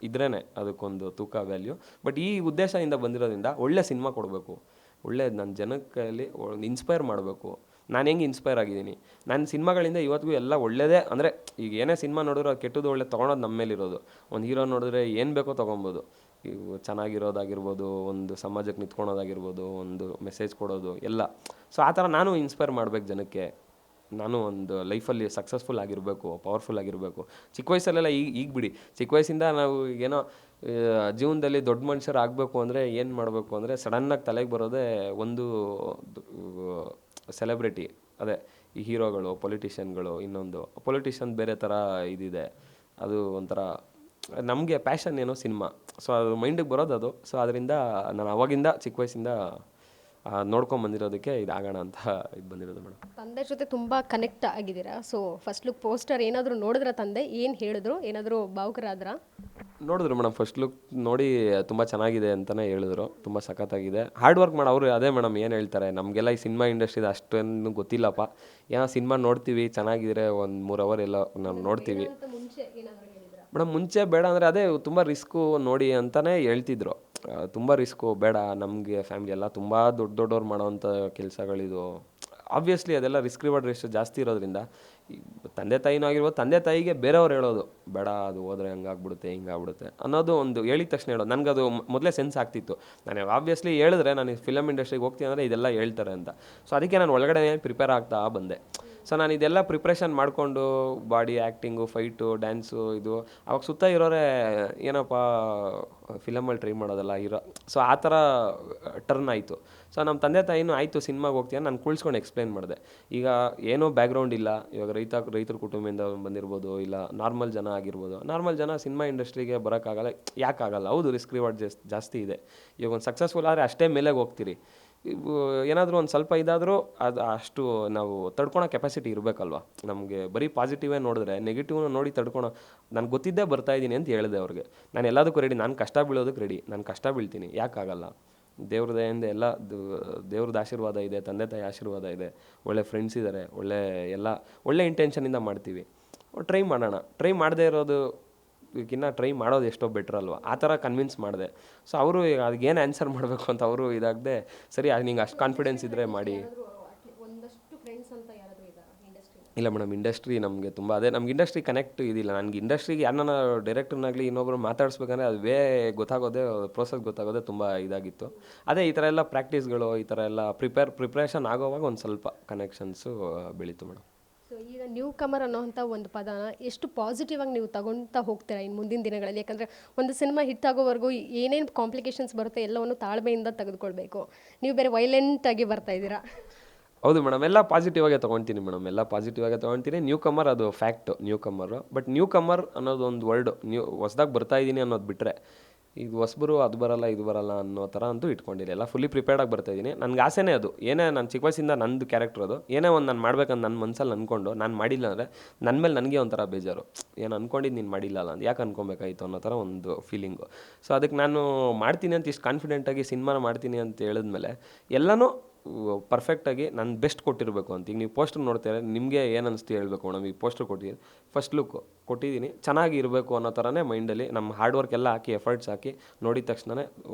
ಇದ್ರೇ ಅದಕ್ಕೊಂದು ತೂಕ ವ್ಯಾಲ್ಯೂ. ಬಟ್ ಈ ಉದ್ದೇಶದಿಂದ ಬಂದಿರೋದ್ರಿಂದ ಒಳ್ಳೆ ಸಿನಿಮಾ ಕೊಡಬೇಕು, ಒಳ್ಳೆ ನನ್ನ ಜನಕ್ಕಲ್ಲಿ ಇನ್ಸ್ಪೈರ್ ಮಾಡಬೇಕು. ನಾನು ಹೆಂಗೆ ಇನ್ಸ್ಪೈರ್ ಆಗಿದ್ದೀನಿ, ನನ್ನ ಸಿನಿಮಾಗಳಿಂದ ಇವತ್ತಿಗೂ ಎಲ್ಲ ಒಳ್ಳೆಯದೇ. ಅಂದರೆ ಈಗ ಏನೇ ಸಿನಿಮಾ ನೋಡಿದ್ರು ಅದು ಕೆಟ್ಟದ್ದು ಒಳ್ಳೆ ತೊಗೊಳೋದು ನಮ್ಮ ಮೇಲಿರೋದು. ಒಂದು ಹೀರೋ ನೋಡಿದ್ರೆ ಏನು ಬೇಕೋ ತೊಗೊಬೋದು, ಇವು ಚೆನ್ನಾಗಿರೋದಾಗಿರ್ಬೋದು, ಒಂದು ಸಮಾಜಕ್ಕೆ ನಿಂತ್ಕೊಳೋದಾಗಿರ್ಬೋದು, ಒಂದು ಮೆಸೇಜ್ ಕೊಡೋದು ಎಲ್ಲ. ಸೊ ಆ ಥರ ನಾನು ಇನ್ಸ್ಪೈರ್ ಮಾಡಬೇಕು ಜನಕ್ಕೆ. ನಾನು ಒಂದು ಲೈಫಲ್ಲಿ ಸಕ್ಸಸ್ಫುಲ್ ಆಗಿರಬೇಕು, ಪವರ್ಫುಲ್ ಆಗಿರಬೇಕು. ಚಿಕ್ಕ ವಯಸ್ಸಲ್ಲೆಲ್ಲ ಈಗ ಬಿಡಿ, ಚಿಕ್ಕ ವಯಸ್ಸಿಂದ ನಾವು ಏನೋ ಜೀವನದಲ್ಲಿ ದೊಡ್ಡ ಮನುಷ್ಯರು ಆಗಬೇಕು ಅಂದರೆ ಏನು ಮಾಡಬೇಕು ಅಂದರೆ ಸಡನ್ನಾಗಿ ತಲೆಗೆ ಬರೋದೇ ಒಂದು ಸೆಲೆಬ್ರಿಟಿ. ಅದೇ ಈ ಹೀರೋಗಳು, ಪೊಲಿಟಿಷಿಯನ್ಗಳು. ಇನ್ನೊಂದು ಪೊಲಿಟಿಷಿಯನ್ ಬೇರೆ ಥರ ಇದಿದೆ, ಅದು ಒಂಥರ ನಮಗೆ ಪ್ಯಾಷನ್ ಏನೋ ಸಿನಿಮಾ. ಸೊ ಅದು ಮೈಂಡಿಗೆ ಬರೋದು ಅದು. ಸೊ ಅದರಿಂದ ನಾನು ಅವಾಗಿಂದ ಚಿಕ್ಕ ವಯಸ್ಸಿಂದ ನೋಡ್ಕೊಂಬಂದಿರೋದಕ್ಕೆ ಇದಾಗೋಣ ಅಂತ ಇದು ಬಂದಿರೋದು ಮೇಡಮ್. ತಂದೆ ಜೊತೆ ತುಂಬ ಕನೆಕ್ಟ್ ಆಗಿದ್ದೀರಾ. ಸೊ ಫಸ್ಟ್ ಲುಕ್ ಪೋಸ್ಟರ್ ಏನಾದರೂ ನೋಡಿದ್ರ ತಂದೆ ಏನು ಹೇಳಿದ್ರು, ಏನಾದರೂ ಭಾವುಕರಾದ್ರ? ನೋಡಿದ್ರು ಮೇಡಮ್, ಫಸ್ಟ್ ಲುಕ್ ನೋಡಿ ತುಂಬ ಚೆನ್ನಾಗಿದೆ ಅಂತಲೇ ಹೇಳಿದ್ರು. ತುಂಬ ಸಖತ್ತಾಗಿದೆ, ಹಾರ್ಡ್ ವರ್ಕ್ ಮಾಡಿ ಅವರು. ಅದೇ ಮೇಡಮ್ ಏನು ಹೇಳ್ತಾರೆ, ನಮಗೆಲ್ಲ ಈ ಸಿನಿಮಾ ಇಂಡಸ್ಟ್ರಿದು ಅಷ್ಟೇನು ಗೊತ್ತಿಲ್ಲಪ್ಪ. ಏನೋ ಸಿನಿಮಾ ನೋಡ್ತೀವಿ, ಚೆನ್ನಾಗಿದ್ರೆ ಒಂದು 3 hour ಎಲ್ಲ ನಾವು ನೋಡ್ತೀವಿ ಮೇಡಮ್. ಮುಂಚೆ ಬೇಡ ಅಂದರೆ ಅದೇ ತುಂಬ ರಿಸ್ಕು ನೋಡಿ ಅಂತಲೇ ಹೇಳ್ತಿದ್ರು. ತುಂಬ ರಿಸ್ಕು ಬೇಡ, ನಮಗೆ ಫ್ಯಾಮಿಲಿ ಎಲ್ಲ ತುಂಬ ದೊಡ್ಡವ್ರು ಮಾಡೋವಂಥ ಕೆಲಸಗಳಿದು. ಆಬ್ವಿಯಸ್ಲಿ ಅದೆಲ್ಲ ರಿಸ್ಕ್ ರಿವಾರ್ಡ್ ರೇಷೋ ಜಾಸ್ತಿ ಇರೋದ್ರಿಂದ ತಂದೆ ತಾಯಿನೂ ಆಗಿರ್ಬೋದು, ತಂದೆ ತಾಯಿಗೆ ಬೇರೆಯವ್ರು ಹೇಳೋದು ಬೇಡ, ಅದು ಹೋದರೆ ಹಂಗಾಗ್ಬಿಡುತ್ತೆ ಹಿಂಗಾಗ್ಬಿಡುತ್ತೆ ಅನ್ನೋದು ಒಂದು ಹೇಳಿದ ತಕ್ಷಣ ಹೇಳೋದು. ನನಗದು ಮೊದಲೇ ಸೆನ್ಸ್ ಆಗ್ತಿತ್ತು. ನಾನು ಆಬ್ವಿಯಸ್ಲಿ ಹೇಳಿದ್ರೆ ನಾನು ಫಿಲಮ್ ಇಂಡಸ್ಟ್ರಿಗೆ ಹೋಗ್ತೀನಿ ಅಂದರೆ ಇದೆಲ್ಲ ಹೇಳ್ತಾರೆ ಅಂತ. ಸೊ ಅದಕ್ಕೆ ನಾನು ಒಳಗಡೆ ಪ್ರಿಪೇರ್ ಆಗ್ತಾ ಬಂದೆ. ಸೊ ನಾನು ಇದೆಲ್ಲ ಪ್ರಿಪ್ರೇಷನ್ ಮಾಡಿಕೊಂಡು ಬಾಡಿ ಆ್ಯಕ್ಟಿಂಗು ಫೈಟು ಡ್ಯಾನ್ಸು ಇದು ಅವಾಗ ಸುತ್ತ ಇರೋರೆ ಏನಪ್ಪ ಫಿಲಮಲ್ಲಿ ಟ್ರೈ ಮಾಡೋದಲ್ಲ ಇರೋ ಸೊ ಆ ಥರ ಟರ್ನ್ ಆಯಿತು. ಸೊ ನಮ್ಮ ತಂದೆ ತಾಯಿನೂ ಆಯಿತು ಸಿನಿಮಾಗೆ ಹೋಗ್ತೀಯ ನಾನು ಕುಳ್ಸ್ಕೊಂಡು ಎಕ್ಸ್ಪ್ಲೈನ್ ಮಾಡಿದೆ. ಈಗ ಏನೋ ಬ್ಯಾಕ್ಗ್ರೌಂಡ್ ಇಲ್ಲ, ಇವಾಗ ರೈತರ ಕುಟುಂಬದಿಂದ ಬಂದಿರ್ಬೋದು, ಇಲ್ಲ ನಾರ್ಮಲ್ ಜನ ಆಗಿರ್ಬೋದು. ನಾರ್ಮಲ್ ಜನ ಸಿನಿಮಾ ಇಂಡಸ್ಟ್ರಿಗೆ ಬರೋಕ್ಕಾಗಲ್ಲ, ಯಾಕಾಗಲ್ಲ? ಹೌದು, ರಿಸ್ಕ್ ರಿವಾರ್ಡ್ ಜಾಸ್ತಿ ಇದೆ. ಇವಾಗ ಒಂದು ಸಕ್ಸಸ್ಫುಲ್ ಆದರೆ ಅಷ್ಟೇ ಮೇಲೆಗೆ ಹೋಗ್ತೀರಿ. ಏನಾದರೂ ಒಂದು ಸ್ವಲ್ಪ ಇದಾದರೂ ಅದು ಅಷ್ಟು ನಾವು ತಡ್ಕೊಳೋ ಕೆಪಾಸಿಟಿ ಇರಬೇಕಲ್ವ ನಮಗೆ. ಬರೀ ಪಾಸಿಟಿವೇ ನೋಡಿದ್ರೆ ನೆಗೆಟಿವ್ನ ನೋಡಿ ತಡ್ಕೊಳೋ, ನನಗೆ ಗೊತ್ತಿದ್ದೇ ಬರ್ತಾಯಿದ್ದೀನಿ ಅಂತ ಹೇಳಿದೆ ಅವ್ರಿಗೆ. ನಾನು ಎಲ್ಲದಕ್ಕೂ ರೆಡಿ, ನಾನು ಕಷ್ಟ ಬೀಳೋದಕ್ಕೆ ರೆಡಿ, ನಾನು ಕಷ್ಟ ಬೀಳ್ತೀನಿ, ಯಾಕಾಗಲ್ಲ? ದೇವ್ರ ದಯೆಯಿಂದ ಎಲ್ಲ ದೇವ್ರದ್ದು ಆಶೀರ್ವಾದ ಇದೆ, ತಂದೆ ತಾಯಿ ಆಶೀರ್ವಾದ ಇದೆ, ಒಳ್ಳೆ ಫ್ರೆಂಡ್ಸ್ ಇದ್ದಾರೆ, ಒಳ್ಳೆ ಇಂಟೆನ್ಷನಿಂದ ಮಾಡ್ತೀವಿ, ಟ್ರೈ ಮಾಡೋಣ. ಟ್ರೈ ಮಾಡದೇ ಇರೋದು ಇದಕ್ಕಿನ್ನ ಟ್ರೈ ಮಾಡೋದು ಎಷ್ಟೋ ಬೆಟ್ರ್ ಅಲ್ವಾ, ಆ ಥರ ಕನ್ವಿನ್ಸ್ ಮಾಡಿದೆ. ಸೊ ಅವರು ಅದಕ್ಕೇನು ಆನ್ಸರ್ ಮಾಡಬೇಕು ಅಂತ ಅವರು ಇದಾಗದೆ, ಸರಿ ನಿಂಗೆ ಅಷ್ಟು ಕಾನ್ಫಿಡೆನ್ಸ್ ಇದ್ದರೆ ಮಾಡಿ. ಇಲ್ಲ ಮೇಡಮ್, ಇಂಡಸ್ಟ್ರಿ ನಮಗೆ ತುಂಬ ಅದೇ, ನಮ್ಗೆ ಇಂಡಸ್ಟ್ರಿ ಕನೆಕ್ಟ್ ಇದಿಲ್ಲ. ನನಗೆ ಇಂಡಸ್ಟ್ರಿಗೆ ಯಾರನ್ನ ಡೈರೆಕ್ಟರ್ನಾಗಲಿ ಇನ್ನೊಬ್ರು ಮಾತಾಡಿಸ್ಬೇಕಂದ್ರೆ ಅದು ಗೊತ್ತಾಗೋದೇ ಪ್ರೋಸೆಸ್ ಗೊತ್ತಾಗೋದೇ ತುಂಬ ಇದಾಗಿತ್ತು. ಅದೇ ಈ ಥರ ಎಲ್ಲ ಪ್ರಾಕ್ಟೀಸ್ಗಳು, ಈ ಥರ ಎಲ್ಲ ಪ್ರಿಪ್ರೇಷನ್ ಆಗೋವಾಗ ಒಂದು ಸ್ವಲ್ಪ ಕನೆಕ್ಷನ್ಸು ಬೆಳೀತು ಮೇಡಮ್. ಸೊ ಈಗ ನ್ಯೂ ಕಮರ್ ಅನ್ನೋಂಥ ಒಂದು ಪದನ ಎಷ್ಟು ಪಾಸಿಟಿವ್ ಆಗಿ ನೀವು ತಗೊಳ್ತಾ ಹೋಗ್ತೀರಾ ಇನ್ನು ಮುಂದಿನ ದಿನಗಳಲ್ಲಿ? ಯಾಕಂದರೆ ಒಂದು ಸಿನಿಮಾ ಹಿಟ್ ಆಗೋವರೆಗೂ ಏನೇನು ಕಾಂಪ್ಲಿಕೇಶನ್ಸ್ ಬರುತ್ತೆ ಎಲ್ಲವನ್ನು ತಾಳ್ಮೆಯಿಂದ ತೆಗೆದುಕೊಳ್ಬೇಕು. ನೀವು ಬೇರೆ ವೈಲೆಂಟಾಗಿ ಬರ್ತಾ ಇದ್ದೀರಾ. ಹೌದು ಮೇಡಮ್, ಎಲ್ಲ ಪಾಸಿಟಿವ್ ಆಗೇ ತೊಗೊಳ್ತೀನಿ ಮೇಡಮ್, ಎಲ್ಲ ಪಾಸಿಟಿವ್ ಆಗೇ ತೊಗೊಳ್ತೀನಿ. ನ್ಯೂ ಕಮರ್ ಅದು ಫ್ಯಾಕ್ಟು, ನ್ಯೂ ಕಮರು. ಬಟ್ ನ್ಯೂ ಕಮರ್ ಅನ್ನೋದು ಒಂದು ವರ್ಡು, ಹೊಸ್ದಾಗಿ ಬರ್ತಾ ಇದ್ದೀನಿ ಅನ್ನೋದು ಬಿಟ್ಟರೆ, ಇದು ಹೊಸಬರು ಅದು ಬರಲ್ಲ ಇದು ಬರಲ್ಲ ಅನ್ನೋ ಥರ ಅಂತೂ ಇಟ್ಕೊಂಡಿಲ್ಲ. ಎಲ್ಲ ಫುಲ್ಲಿ ಪ್ರಿಪೇರ್ಡಾಗಿ ಬರ್ತಾಯಿದ್ದೀನಿ. ನನಗೆ ಆಸೆನೇ ಅದು, ಏನೇ ನಾನು ಚಿಕ್ಕ ವಯಸ್ಸಿಂದ ನಂದು ಕ್ಯಾರೆಕ್ಟರ್ ಅದು, ಏನೇ ಒಂದು ನಾನು ಮಾಡ್ಬೇಕಂತ ನನ್ನ ಮನಸ್ಸಲ್ಲಿ ಅಂದ್ಕೊಂಡು ನಾನು ಮಾಡಿಲ್ಲ ಅಂದರೆ ನನ್ನ ಮೇಲೆ ನನಗೆ ಒಂಥರ ಬೇಜಾರು. ಏನು ಅಂದ್ಕೊಂಡಿದ್ದು ನೀನು ಮಾಡಿಲ್ಲಲ್ಲ ಅಂತ, ಯಾಕೆ ಅಂದ್ಕೊಬೇಕಾಯ್ತು ಅನ್ನೋ ಥರ ಒಂದು ಫೀಲಿಂಗು. ಸೊ ಅದಕ್ಕೆ ನಾನು ಮಾಡ್ತೀನಿ ಅಂತ ಇಷ್ಟು ಕಾನ್ಫಿಡೆಂಟಾಗಿ ಸಿನಿಮಾನ ಮಾಡ್ತೀನಿ ಅಂತ ಹೇಳಿದ್ಮೇಲೆ ಎಲ್ಲನೂ ಪರ್ಫೆಕ್ಟಾಗಿ ನಾನು ಬೆಸ್ಟ್ ಕೊಟ್ಟಿರಬೇಕು ಅಂತ. ಈಗ ನೀವು ಪೋಸ್ಟರ್ ನೋಡ್ತಾರೆ, ನಿಮಗೆ ಏನು ಅನಿಸ್ತು ಹೇಳಬೇಕು ಮೇಡಮ್. ಈಗ ಪೋಸ್ಟರ್ ಕೊಟ್ಟಿದ್ದೀನಿ, ಫಸ್ಟ್ ಲುಕ್ ಕೊಟ್ಟಿದ್ದೀನಿ, ಚೆನ್ನಾಗಿ ಇರಬೇಕು ಅನ್ನೋ ಥರನೇ ಮೈಂಡಲ್ಲಿ ನಮ್ಮ ಹಾರ್ಡ್ ವರ್ಕ್ ಎಲ್ಲ ಹಾಕಿ ಎಫರ್ಟ್ಸ್ ಹಾಕಿ ನೋಡಿದ ತಕ್ಷಣವೇ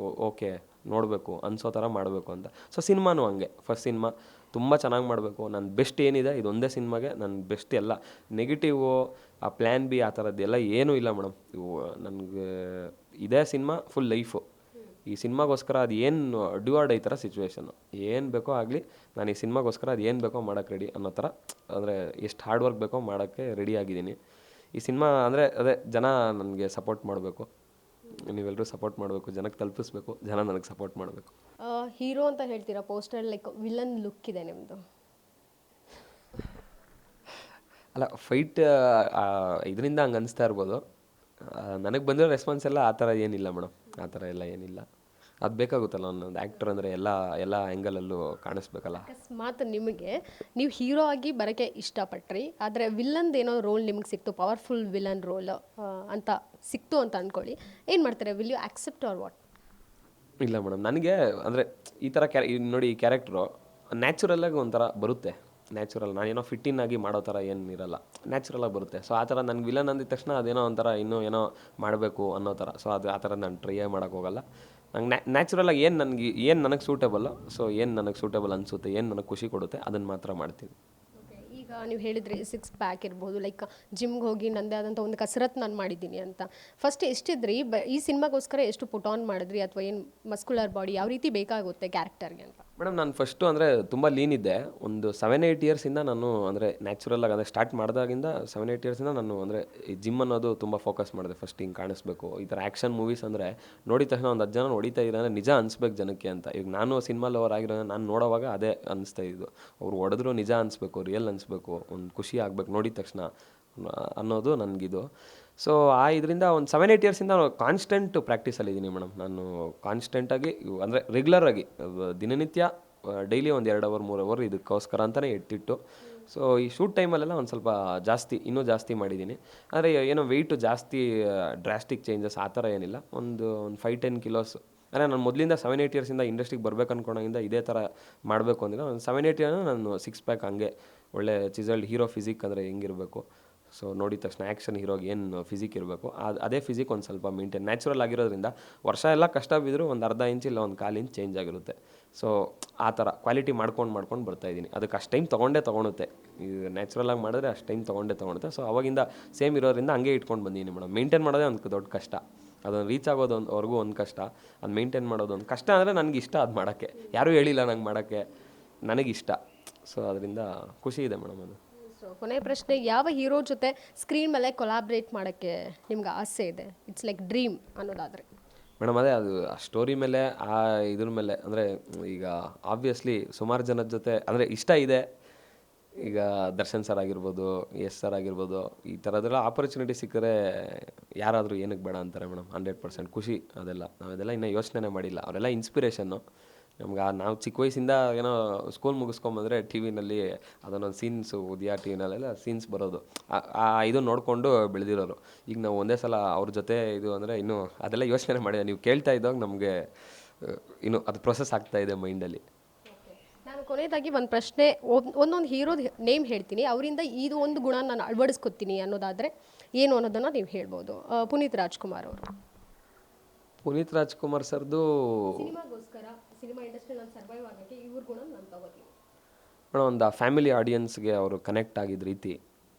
ಓಕೆ ನೋಡಬೇಕು ಅನಿಸೋ ಥರ ಮಾಡಬೇಕು ಅಂತ. ಸೊ ಸಿನಿಮಾನೂ ಹಂಗೆ, ಫಸ್ಟ್ ಸಿನಿಮಾ ತುಂಬ ಚೆನ್ನಾಗಿ ಮಾಡಬೇಕು, ನನ್ನ ಬೆಸ್ಟ್ ಏನಿದೆ ಇದೊಂದೇ ಸಿನಿಮಾಗೆ ನನ್ನ ಬೆಸ್ಟ್. ಎಲ್ಲ ನೆಗೆಟಿವು ಆ ಪ್ಲ್ಯಾನ್ ಬಿ ಆ ಥರದ್ದೆಲ್ಲ ಏನೂ ಇಲ್ಲ ಮೇಡಮ್. ನನಗೆ ಇದೇ ಸಿನಿಮಾ ಫುಲ್ ಲೈಫು. ಈ ಸಿನಿಮಾಗೋಸ್ಕರ ಅದು ಏನು ಡ್ಯೂ ಆರ್ ಡೈ ಥರ ಸಿಚುವೇಶನ್ನು, ಏನು ಬೇಕೋ ಆಗಲಿ ನಾನು ಈ ಸಿನಿಮಾಗೋಸ್ಕರ ಅದು ಏನು ಬೇಕೋ ಮಾಡೋಕ್ಕೆ ರೆಡಿ ಅನ್ನೋ ಥರ, ಅಂದರೆ ಎಷ್ಟು ಹಾರ್ಡ್ ವರ್ಕ್ ಬೇಕೋ ಮಾಡೋಕ್ಕೆ ರೆಡಿ ಆಗಿದ್ದೀನಿ. ಈ ಸಿನಿಮಾ ಅಂದರೆ ಅದೇ ಜನ ನನಗೆ ಸಪೋರ್ಟ್ ಮಾಡಬೇಕು, ನೀವೆಲ್ಲರೂ ಸಪೋರ್ಟ್ ಮಾಡಬೇಕು, ಜನಕ್ಕೆ ತಲುಪಿಸ್ಬೇಕು, ಜನ ನನಗೆ ಸಪೋರ್ಟ್ ಮಾಡಬೇಕು. ಹೀರೋ ಅಂತ ಹೇಳ್ತೀರಾ, ಪೋಸ್ಟರ್ ಲೈಕ್ ವಿಲನ್ ಲುಕ್ ಇದೆ ನಿಮ್ಮದು. ಅಲ್ಲ, ಫೈಟ್ ಇದರಿಂದ ಹಂಗೆ ಅನಿಸ್ತಾ ಇರ್ಬೋದು. ನನಗೆ ಬಂದಿರೋ ರೆಸ್ಪಾನ್ಸ್ ಎಲ್ಲ ಆ ಥರ ಏನಿಲ್ಲ ಮೇಡಮ್, ಆ ಥರ ಎಲ್ಲ ಏನಿಲ್ಲ. ಅದು ಬೇಕಾಗುತ್ತಲ್ಲ, ಒಂದೊಂದು ಆ್ಯಕ್ಟರ್ ಅಂದರೆ ಎಲ್ಲ ಆ್ಯಂಗಲಲ್ಲೂ ಕಾಣಿಸ್ಬೇಕಲ್ಲ. ಅಕಸ್ಮಾತ್ ನಿಮಗೆ ನೀವು ಹೀರೋ ಆಗಿ ಬರೋಕ್ಕೆ ಇಷ್ಟಪಟ್ರಿ, ಆದರೆ ವಿಲ್ಲನ್ದು ಏನೋ ರೋಲ್ ನಿಮಗೆ ಸಿಕ್ತು, ಪವರ್ಫುಲ್ ವಿಲನ್ ರೋಲ್ ಅಂತ ಸಿಕ್ತು ಅಂತ ಅಂದ್ಕೊಳ್ಳಿ, ಏನು ಮಾಡ್ತಾರೆ? Will you accept or what? ಇಲ್ಲ ಮೇಡಮ್, ನನಗೆ ಅಂದರೆ ಈ ಥರ ನೋಡಿ, ಈ ಕ್ಯಾರೆಕ್ಟ್ರು ನ್ಯಾಚುರಲಾಗಿ ಒಂಥರ ಬರುತ್ತೆ. ನ್ಯಾಚುರಲ್, ನಾನೇನೋ ಫಿಟ್ಟಿನ್ ಆಗಿ ಮಾಡೋ ಥರ ಏನು ಇರಲ್ಲ, ನ್ಯಾಚುರಲಾಗಿ ಬರುತ್ತೆ. ಸೊ ಆ ಥರ ನನಗೆ ವಿಲನ್ ಅಂದಿದ ತಕ್ಷಣ ಅದೇನೋ ಒಂಥರ ಇನ್ನೂ ಏನೋ ಮಾಡಬೇಕು ಅನ್ನೋ ಥರ. ಸೊ ಅದು ಆ ಥರ ನಾನು ಟ್ರೈ ಮಾಡೋಕ್ಕೆ ಹೋಗಲ್ಲ. ನಂಗೆ ನ್ಯಾಚುರಲಾಗಿ ಏನು ನನಗೆ ಸೂಟೇಬಲ್, ಸೊ ಏನು ನನಗೆ ಸೂಟೇಬಲ್ ಅನಿಸುತ್ತೆ, ಏನು ನನಗೆ ಖುಷಿ ಕೊಡುತ್ತೆ ಅದನ್ನು ಮಾತ್ರ ಮಾಡ್ತೀನಿ. ಈಗ ನೀವು ಹೇಳಿದ್ರಿ 6 ಪ್ಯಾಕ್ ಇರ್ಬೋದು, ಲೈಕ್ ಜಿಮ್ಗೆ ಹೋಗಿ ನನ್ನದೇ ಆದಂಥ ಒಂದು ಕಸರತ್ತು ನಾನು ಮಾಡಿದ್ದೀನಿ ಅಂತ. ಫಸ್ಟ್ ಎಷ್ಟಿದ್ರಿ ಈ ಸಿನಿಮಾಗೋಸ್ಕರ ಎಷ್ಟು ಪುಟ್ ಆನ್ ಮಾಡಿದ್ರಿ, ಅಥವಾ ಏನು ಮಸ್ಕುಲರ್ ಬಾಡಿ ಯಾವ ರೀತಿ ಬೇಕಾಗುತ್ತೆ ಕ್ಯಾರೆಕ್ಟರ್ಗೆ ಅಂತ? ಮೇಡಮ್, ನಾನು ಫಸ್ಟು ಅಂದರೆ ತುಂಬ ಲೀನ್ ಇದ್ದೆ. ಒಂದು 7-8 ಇಯರ್ಸಿಂದ ನಾನು ಅಂದರೆ ನ್ಯಾಚುರಲಾಗಿ ಅಂದರೆ ಸ್ಟಾರ್ಟ್ ಮಾಡಿದಾಗಿಂದ 7-8 ಇಯರ್ಸಿಂದ ನಾನು ಅಂದರೆ ಈ ಜಿಮ್ ಅನ್ನೋದು ತುಂಬ ಫೋಕಸ್ ಮಾಡಿದೆ. ಫಸ್ಟ್ ಹಿಂಗೆ ಕಾಣಿಸ್ಬೇಕು, ಈ ಥರ ಆ್ಯಕ್ಷನ್ ಮೂವೀಸ್ ಅಂದರೆ ನೋಡಿದ ತಕ್ಷಣ ಒಂದು 10 ಜನ ಹೊಡಿತಾ ಇದ್ದಾರೆ ಅಂದರೆ ನಿಜ ಅನಿಸ್ಬೇಕು ಜನಕ್ಕೆ ಅಂತ. ಈಗ ನಾನು ಸಿನಿಮಾಲ್ ಅವ್ರು ಆಗಿರೋ ನಾನು ನೋಡೋವಾಗ ಅದೇ ಅನಿಸ್ತಾ ಇದ್ದು, ಅವ್ರು ಹೊಡೆದ್ರು ನಿಜ ಅನಿಸ್ಬೇಕು, ರಿಯಲ್ ಅನಿಸ್ಬೇಕು, ಒಂದು ಖುಷಿ ಆಗಬೇಕು ನೋಡಿದ ತಕ್ಷಣ ಅನ್ನೋದು ನನಗಿದು. ಸೊ ಆ ಇದರಿಂದ ಒಂದು 7-8 ಇಯರ್ಸಿಂದ ಕಾನ್ಸ್ಟೆಂಟ್ ಪ್ರಾಕ್ಟೀಸಲ್ಲಿದ್ದೀನಿ ಮೇಡಮ್. ನಾನು ಕಾನ್ಸ್ಟೆಂಟಾಗಿ ಅಂದರೆ ರೆಗ್ಯುಲರಾಗಿ ದಿನನಿತ್ಯ ಡೈಲಿ ಒಂದು 2 ಅವರ್ 3 ಅವರ್ ಇದಕ್ಕೋಸ್ಕರ ಅಂತಲೇ ಇಟ್ಟಿಟ್ಟು. ಸೊ ಈ ಶೂಟ್ ಟೈಮಲ್ಲೆಲ್ಲ ಒಂದು ಸ್ವಲ್ಪ ಇನ್ನೂ ಜಾಸ್ತಿ ಮಾಡಿದ್ದೀನಿ. ಆದರೆ ಏನೋ ವೆಯ್ಟು ಜಾಸ್ತಿ ಡ್ರಾಸ್ಟಿಕ್ ಚೇಂಜಸ್ ಆ ಥರ ಏನಿಲ್ಲ. ಒಂದು 5-10 ಕಿಲೋಸ್ ಅಂದರೆ ನಾನು ಮೊದಲಿಂದ 7-8 ಇಯರ್ಸಿಂದ ಇಂಡಸ್ಟ್ರಿಗೆ ಬರ್ಬೇಕು ಅನ್ಕೊಂಡಾಗಿಂದ ಇದೇ ಥರ ಮಾಡಬೇಕು ಅಂದಿಲ್ಲ. ಒಂದು 7-8 ಇಯರ್ ನಾನು 6 ಪ್ಯಾಕ್ ಹಂಗೆ ಒಳ್ಳೆ ಚಿಸಲ್ಡ್ ಹೀರೋ ಫಿಸಿಕ್ ಅಂದರೆ ಹೆಂಗಿರಬೇಕು, ಸೊ ನೋಡಿದ ತಕ್ಷಣ ಆ್ಯಕ್ಷನ್ ಹೀರೋಗೆ ಏನು ಫಿಸಿಕ್ ಇರಬೇಕು ಅದೇ ಫಿಸಿಕ್ ಒಂದು ಸ್ವಲ್ಪ ಮೇಂಟೈನ್ ನ್ಯಾಚುರಲ್ ಆಗಿರೋದ್ರಿಂದ ವರ್ಷ ಎಲ್ಲ ಕಷ್ಟ ಬಿದ್ದರೂ ಒಂದು ಅರ್ಧ ಇಂಚ್ ಇಲ್ಲ ಒಂದು 1/4 ಇಂಚ್ ಚೇಂಜ್ ಆಗಿರುತ್ತೆ. ಸೊ ಆ ಥರ ಕ್ವಾಲಿಟಿ ಮಾಡ್ಕೊಂಡು ಬರ್ತಾಯಿದ್ದೀನಿ. ಅದಕ್ಕೆ ಅಷ್ಟು ಟೈಮ್ ತೊಗೊಳುತ್ತೆ. ಇದು ನ್ಯಾಚುರಲಾಗಿ ಮಾಡಿದ್ರೆ ಅಷ್ಟು ಟೈಮ್ ತೊಗೊಳುತ್ತೆ. ಸೊ ಅವಾಗಿಂದ ಸೇಮ್ ಇರೋದ್ರಿಂದ ಹಂಗೆ ಇಟ್ಕೊಂಡು ಬಂದಿದ್ದೀನಿ ಮೇಡಮ್. ಮೇಂಟೈನ್ ಮಾಡೋದೇ ಒಂದು ದೊಡ್ಡ ಕಷ್ಟ. ಅದನ್ನು ರೀಚ್ ಆಗೋದವರೆಗೂ ಒಂದು ಕಷ್ಟ, ಅದು ಮೇಂಟೈನ್ ಮಾಡೋದು ಒಂದು ಕಷ್ಟ. ಅಂದರೆ ನನಗಿಷ್ಟ ಅದು ಮಾಡೋಕ್ಕೆ, ಯಾರೂ ಹೇಳಿಲ್ಲ ನಂಗೆ ಮಾಡೋಕ್ಕೆ, ನನಗಿಷ್ಟ. ಸೊ ಅದರಿಂದ ಖುಷಿ ಇದೆ ಮೇಡಮ್ ಅದು. ಸೊ ಕೊನೆಯ ಪ್ರಶ್ನೆ, ಯಾವ ಹೀರೋ ಜೊತೆ ಸ್ಕ್ರೀನ್ ಮೇಲೆ ಕೊಲಾಬ್ರೇಟ್ ಮಾಡೋಕ್ಕೆ ನಿಮ್ಗೆ ಆಸೆ ಇದೆ? ಇಟ್ಸ್ ಲೈಕ್ ಡ್ರೀಮ್ ಅನ್ನೋದಾದರೆ. ಮೇಡಮ್ ಅದೇ ಅದು ಆ ಸ್ಟೋರಿ ಮೇಲೆ ಆ ಇದ್ರ ಮೇಲೆ ಅಂದರೆ ಈಗ ಆಬ್ವಿಯಸ್ಲಿ ಸುಮಾರು ಜನದ ಜೊತೆ ಅಂದರೆ ಇಷ್ಟ ಇದೆ. ಈಗ ದರ್ಶನ್ ಸರ್ ಆಗಿರ್ಬೋದು, ಎಸ್ ಸರ್ ಆಗಿರ್ಬೋದು, ಈ ಥರದ್ದೆಲ್ಲ ಆಪರ್ಚುನಿಟಿ ಸಿಕ್ಕರೆ ಯಾರಾದರೂ ಏನಕ್ಕೆ ಬೇಡ ಅಂತಾರೆ ಮೇಡಮ್. 100% ಖುಷಿ ಅದೆಲ್ಲ. ನಾವದೆಲ್ಲ ಇನ್ನೂ ಯೋಚನೆ ಮಾಡಿಲ್ಲ. ಅವರೆಲ್ಲ ಇನ್ಸ್ಪಿರೇಷನ್ನು ನಮ್ಗೆ. ನಾವು ಚಿಕ್ಕ ವಯಸ್ಸಿಂದ ಏನೋ ಸ್ಕೂಲ್ ಮುಗಿಸ್ಕೊಂಬಂದರೆ ಟಿ ವಿನಲ್ಲಿ ಅದನ್ನೊಂದು ಸೀನ್ಸು, ಉದಯ ಟಿ ವಿನಲ್ಲೆಲ್ಲ ಸೀನ್ಸ್ ಬರೋದು, ಇದು ನೋಡಿಕೊಂಡು ಬೆಳೆದಿರೋರು. ಈಗ ನಾವು ಒಂದೇ ಸಲ ಅವ್ರ ಜೊತೆ ಇದು ಅಂದರೆ ಇನ್ನೂ ಅದೆಲ್ಲ ಯೋಚನೆ ಮಾಡಿದೆ. ನೀವು ಕೇಳ್ತಾ ಇದ್ದಾಗ ನಮಗೆ ಇನ್ನೂ ಅದು ಪ್ರೊಸೆಸ್ ಆಗ್ತಾ ಇದೆ ಮೈಂಡಲ್ಲಿ. ನಾನು ಕೊನೆಯದಾಗಿ ಒಂದು ಪ್ರಶ್ನೆ, ಒಂದೊಂದು ಹೀರೋದು ನೇಮ್ ಹೇಳ್ತೀನಿ, ಅವರಿಂದ ಇದು ಒಂದು ಗುಣ ನಾನು ಅಳವಡಿಸ್ಕೊತೀನಿ ಅನ್ನೋದಾದರೆ ಏನು ಅನ್ನೋದನ್ನು ನೀವು ಹೇಳ್ಬೋದು. ಪುನೀತ್ ರಾಜ್ಕುಮಾರ್ ಅವರು. ಪುನೀತ್ ರಾಜ್ಕುಮಾರ್ ಸರ್ದು ಸಿನಿಮಾಗೋಸ್ಕರ, ಸಿನಿಮಾ ಇಂಡಸ್ಟ್ರಿ ನಾನು ಸರ್ವೈವ್ ಆಗೋಕ್ಕೆ ಇವ್ರ ಗುಣ ನಾನು ತಗೋತೀನಿ ಮೇಡಮ್. ಒಂದು ಫ್ಯಾಮಿಲಿ ಆಡಿಯನ್ಸ್ಗೆ ಅವರು ಕನೆಕ್ಟ್ ಆಗಿದ್ದ ರೀತಿ,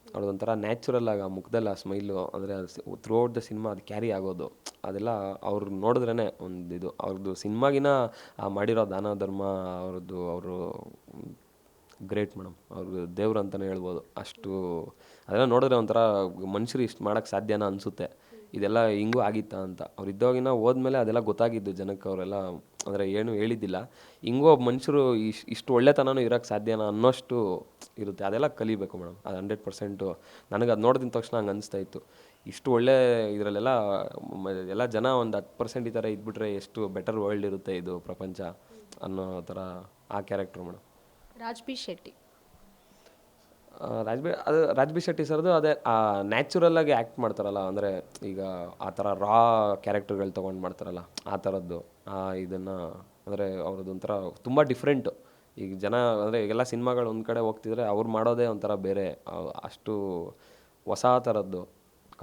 ಅವ್ರದ್ದೊಂಥರ ನ್ಯಾಚುರಲ್ ಆಗಿ ಆ ಮುಖದಲ್ಲಿ ಆ ಸ್ಮೈಲು, ಅಂದರೆ ಥ್ರೂ ಔಟ್ ದ ಸಿನಿಮಾ ಅದು ಕ್ಯಾರಿ ಆಗೋದು, ಅದೆಲ್ಲ ಅವ್ರು ನೋಡಿದ್ರೇ ಒಂದು ಇದು. ಅವ್ರದ್ದು ಸಿನಿಮಾಗಿನ ಮಾಡಿರೋ ದಾನ ಧರ್ಮ ಅವ್ರದ್ದು, ಅವರು ಗ್ರೇಟ್ ಮೇಡಮ್. ಅವ್ರಿಗೆ ದೇವ್ರು ಅಂತಲೇ ಹೇಳ್ಬೋದು. ಅಷ್ಟು ಅದೆಲ್ಲ ನೋಡಿದ್ರೆ ಒಂಥರ ಮನುಷ್ಯರು ಇಷ್ಟು ಮಾಡೋಕ್ಕೆ ಸಾಧ್ಯನಾ ಅನಿಸುತ್ತೆ. ಇದೆಲ್ಲ ಹಿಂಗೂ ಆಗಿತ್ತಾ ಅಂತ. ಅವ್ರು ಇದ್ದಾಗಿನ ಹೋದ್ಮೇಲೆ ಅದೆಲ್ಲ ಗೊತ್ತಾಗಿದ್ದು ಜನಕ್ಕೆ. ಅವರೆಲ್ಲ ಅಂದರೆ ಏನು ಹೇಳಿದ್ದಿಲ್ಲ, ಹಿಂಗೂ ಮನುಷ್ಯರು ಇಷ್ಟು ಒಳ್ಳೆತನೂ ಇರೋಕ್ಕೆ ಸಾಧ್ಯನಾ ಅನ್ನೋಷ್ಟು ಇರುತ್ತೆ. ಅದೆಲ್ಲ ಕಲಿಬೇಕು ಮೇಡಮ್. ಅದು 100%. ನನಗೆ ಅದು ನೋಡಿದ ತಕ್ಷಣ ಹಂಗೆ ಅನಿಸ್ತಾ ಇತ್ತು. ಇಷ್ಟು ಒಳ್ಳೆ ಇದರಲ್ಲೆಲ್ಲ ಎಲ್ಲ ಜನ ಒಂದು 10% ಈ ಥರ ಇದ್ಬಿಟ್ರೆ ಎಷ್ಟು ಬೆಟರ್ ವರ್ಲ್ಡ್ ಇರುತ್ತೆ ಇದು ಪ್ರಪಂಚ ಅನ್ನೋ ಥರ ಆ character madam. Raj B Shetty. Raj B Shetty ಸರ್ದು ಅದೇ ನ್ಯಾಚುರಲ್ಲಾಗಿ ಆ್ಯಕ್ಟ್ ಮಾಡ್ತಾರಲ್ಲ, ಅಂದರೆ ಈಗ ಆ ಥರ ರಾ ಕ್ಯಾರೆಕ್ಟರ್ಗಳು ತೊಗೊಂಡು ಮಾಡ್ತಾರಲ್ಲ, ಆ ಥರದ್ದು ಇದನ್ನು ಅಂದರೆ ಅವ್ರದ್ದು ಒಂಥರ ತುಂಬ ಡಿಫ್ರೆಂಟು. ಈಗ ಜನ ಅಂದರೆ ಈಗೆಲ್ಲ ಸಿನಿಮಾಗಳು ಒಂದು ಕಡೆ ಹೋಗ್ತಿದ್ರೆ ಅವ್ರು ಮಾಡೋದೇ ಒಂಥರ ಬೇರೆ, ಅಷ್ಟು ಹೊಸ ಥರದ್ದು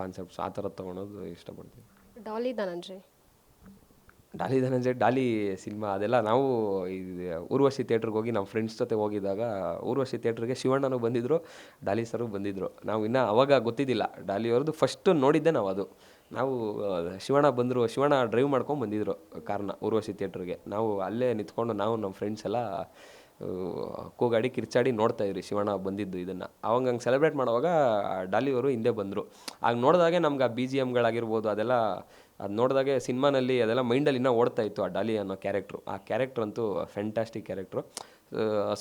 ಕಾನ್ಸೆಪ್ಟ್ಸ್, ಆ ಥರದ್ದು ತೊಗೊಳೋದು ಇಷ್ಟಪಡ್ತೀವಿ. ಡಾಲಿ ಧನಂಜಯ್. ಡಾಲಿ ಸಿನಿಮಾ ಅದೆಲ್ಲ ನಾವು ಊರ್ವಶಿ ಥಿಯೇಟ್ರಿಗೆ ಹೋಗಿ ನಮ್ಮ ಫ್ರೆಂಡ್ಸ್ ಜೊತೆ ಹೋಗಿದ್ದಾಗ, ಊರ್ವಶಿ ಥಿಯೇಟ್ರಿಗೆ ಶಿವಣ್ಣನೂ ಬಂದಿದ್ದರು, ಡಾಲಿ ಸರು ಬಂದಿದ್ದರು. ನಾವು ಇನ್ನೂ ಅವಾಗ ಗೊತ್ತಿದ್ದಿಲ್ಲ ಡಾಲಿ ಅವ್ರದ್ದು. ಫಸ್ಟು ನೋಡಿದ್ದೆ ನಾವು ಅದು. ನಾವು ಶಿವಣ್ಣ ಬಂದರು, ಶಿವಣ್ಣ ಡ್ರೈವ್ ಮಾಡ್ಕೊಂಡು ಬಂದಿದ್ದರು ಕಾರ್ನ ಊರ್ವಶಿ ಥಿಯೇಟ್ರಿಗೆ. ನಾವು ಅಲ್ಲೇ ನಿಂತ್ಕೊಂಡು ನಾವು ನಮ್ಮ ಫ್ರೆಂಡ್ಸ್ ಎಲ್ಲ ಕೂಗಾಡಿ ಕಿರ್ಚಾಡಿ ನೋಡ್ತಾಯಿದ್ರಿ ಶಿವಣ್ಣ ಬಂದಿದ್ದು ಇದನ್ನು. ಅವಾಗ ಹಂಗೆ ಸೆಲೆಬ್ರೇಟ್ ಮಾಡುವಾಗ ಡಾಲಿಯವರು ಹಿಂದೆ ಬಂದರು. ಆಗ ನೋಡಿದಾಗೆ ನಮ್ಗೆ ಆ BGMಗಳಾಗಿರ್ಬೋದು ಅದೆಲ್ಲ ಅದು ನೋಡಿದಾಗೆ ಸಿನಿಮಾನಲ್ಲಿ ಅದೆಲ್ಲ ಮೈಂಡಲ್ಲಿ ಇನ್ನೂ ಓಡ್ತಾ ಇತ್ತು. ಆ ಡಾಲಿ ಅನ್ನೋ ಕ್ಯಾರೆಕ್ಟ್ರು, ಆ ಕ್ಯಾರೆಕ್ಟ್ರ್ ಅಂತೂ ಫ್ಯಾಂಟಾಸ್ಟಿಕ್ ಕ್ಯಾರೆಕ್ಟ್ರು.